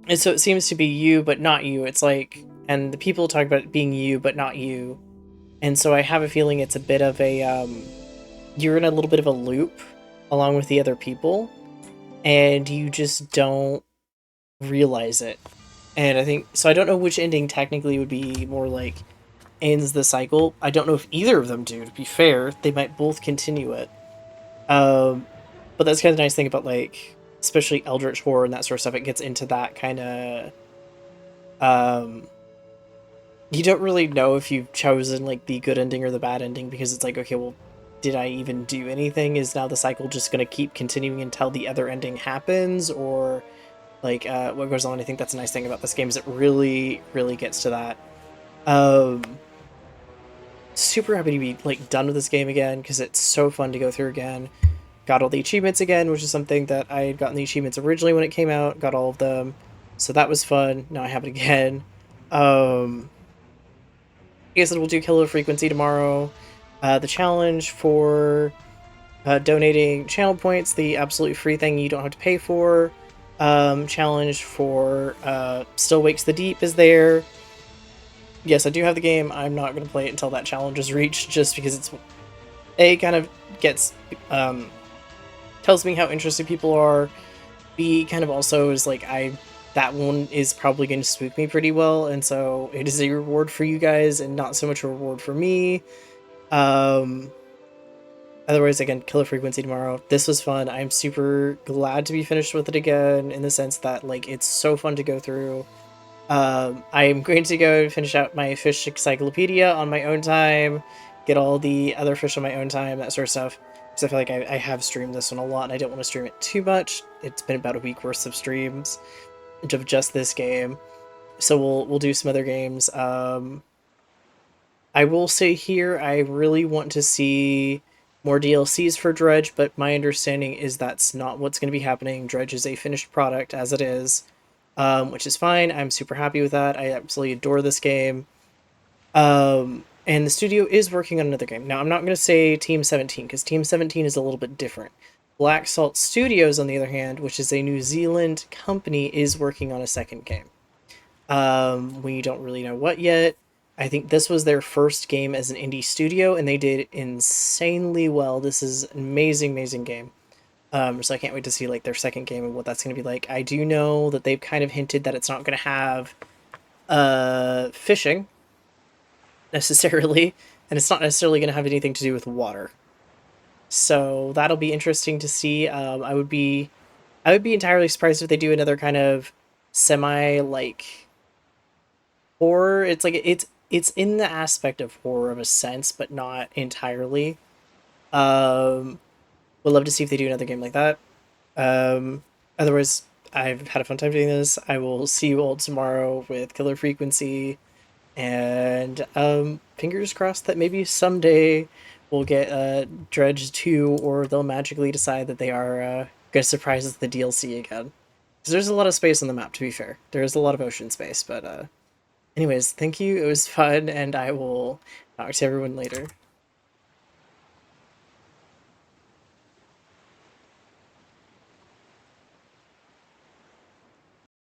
And so it seems to be you, but not you. It's like, and the people talk about it being you, but not you. And so I have a feeling it's a bit of a, you're in a little bit of a loop along with the other people, and you just don't realize it. And I think, so I don't know which ending technically would be more like ends the cycle. I don't know if either of them do, to be fair. They might both continue it. But that's kind of the nice thing about, like, especially Eldritch Horror and that sort of stuff. It gets into that kind of, you don't really know if you've chosen, like, the good ending or the bad ending, because it's like, okay, well, did I even do anything? Is now the cycle just going to keep continuing until the other ending happens? Or, like, what goes on? I think that's a nice thing about this game, is it really, really gets to that. Super happy to be, like, done with this game again, because it's so fun to go through again. Got all the achievements again, which is something that I had gotten the achievements originally when it came out. Got all of them. So that was fun. Now I have it again. I guess we'll do Killer Frequency tomorrow. The challenge for donating channel points, the absolutely free thing you don't have to pay for. Challenge for Still Wakes the Deep is there. Yes, I do have the game. I'm not going to play it until that challenge is reached, just because it's... A, kind of gets... tells me how interested people are. B, kind of also is like, that one is probably going to spook me pretty well, and so it is a reward for you guys and not so much a reward for me. Otherwise, again, Killer Frequency tomorrow. This was fun. I'm super glad to be finished with it again, in the sense that, like, it's so fun to go through. I'm going to go finish out my fish encyclopedia on my own time, get all the other fish on my own time, that sort of stuff. Because I feel like I have streamed this one a lot, and I don't want to stream it too much. It's been about a week worth of streams of just this game, so we'll do some other games. I will say here, I really want to see more DLCs for Dredge, but my understanding is that's not what's going to be happening. Dredge is a finished product as it is, which is fine. I'm super happy with that. I absolutely adore this game. And the studio is working on another game. Now, I'm not going to say Team 17, because Team 17 is a little bit different. Black Salt Studios, on the other hand, which is a New Zealand company, is working on a second game. We don't really know what yet. I think this was their first game as an indie studio, and they did insanely well. This is an amazing, amazing game. So I can't wait to see like their second game and what that's going to be like. I do know that they've kind of hinted that it's not going to have fishing necessarily, and it's not necessarily going to have anything to do with water. So that'll be interesting to see. I would be entirely surprised if they do another kind of semi like horror. It's like it's in the aspect of horror of a sense, but not entirely. Um, would love to see if they do another game like that. Otherwise, I've had a fun time doing this. I will see you all tomorrow with Killer Frequency, and fingers crossed that maybe someday we'll get Dredge 2, or they'll magically decide that they are going to surprise us with the DLC again. Because there's a lot of space on the map, to be fair. There is a lot of ocean space, but anyways, thank you. It was fun, and I will talk to everyone later.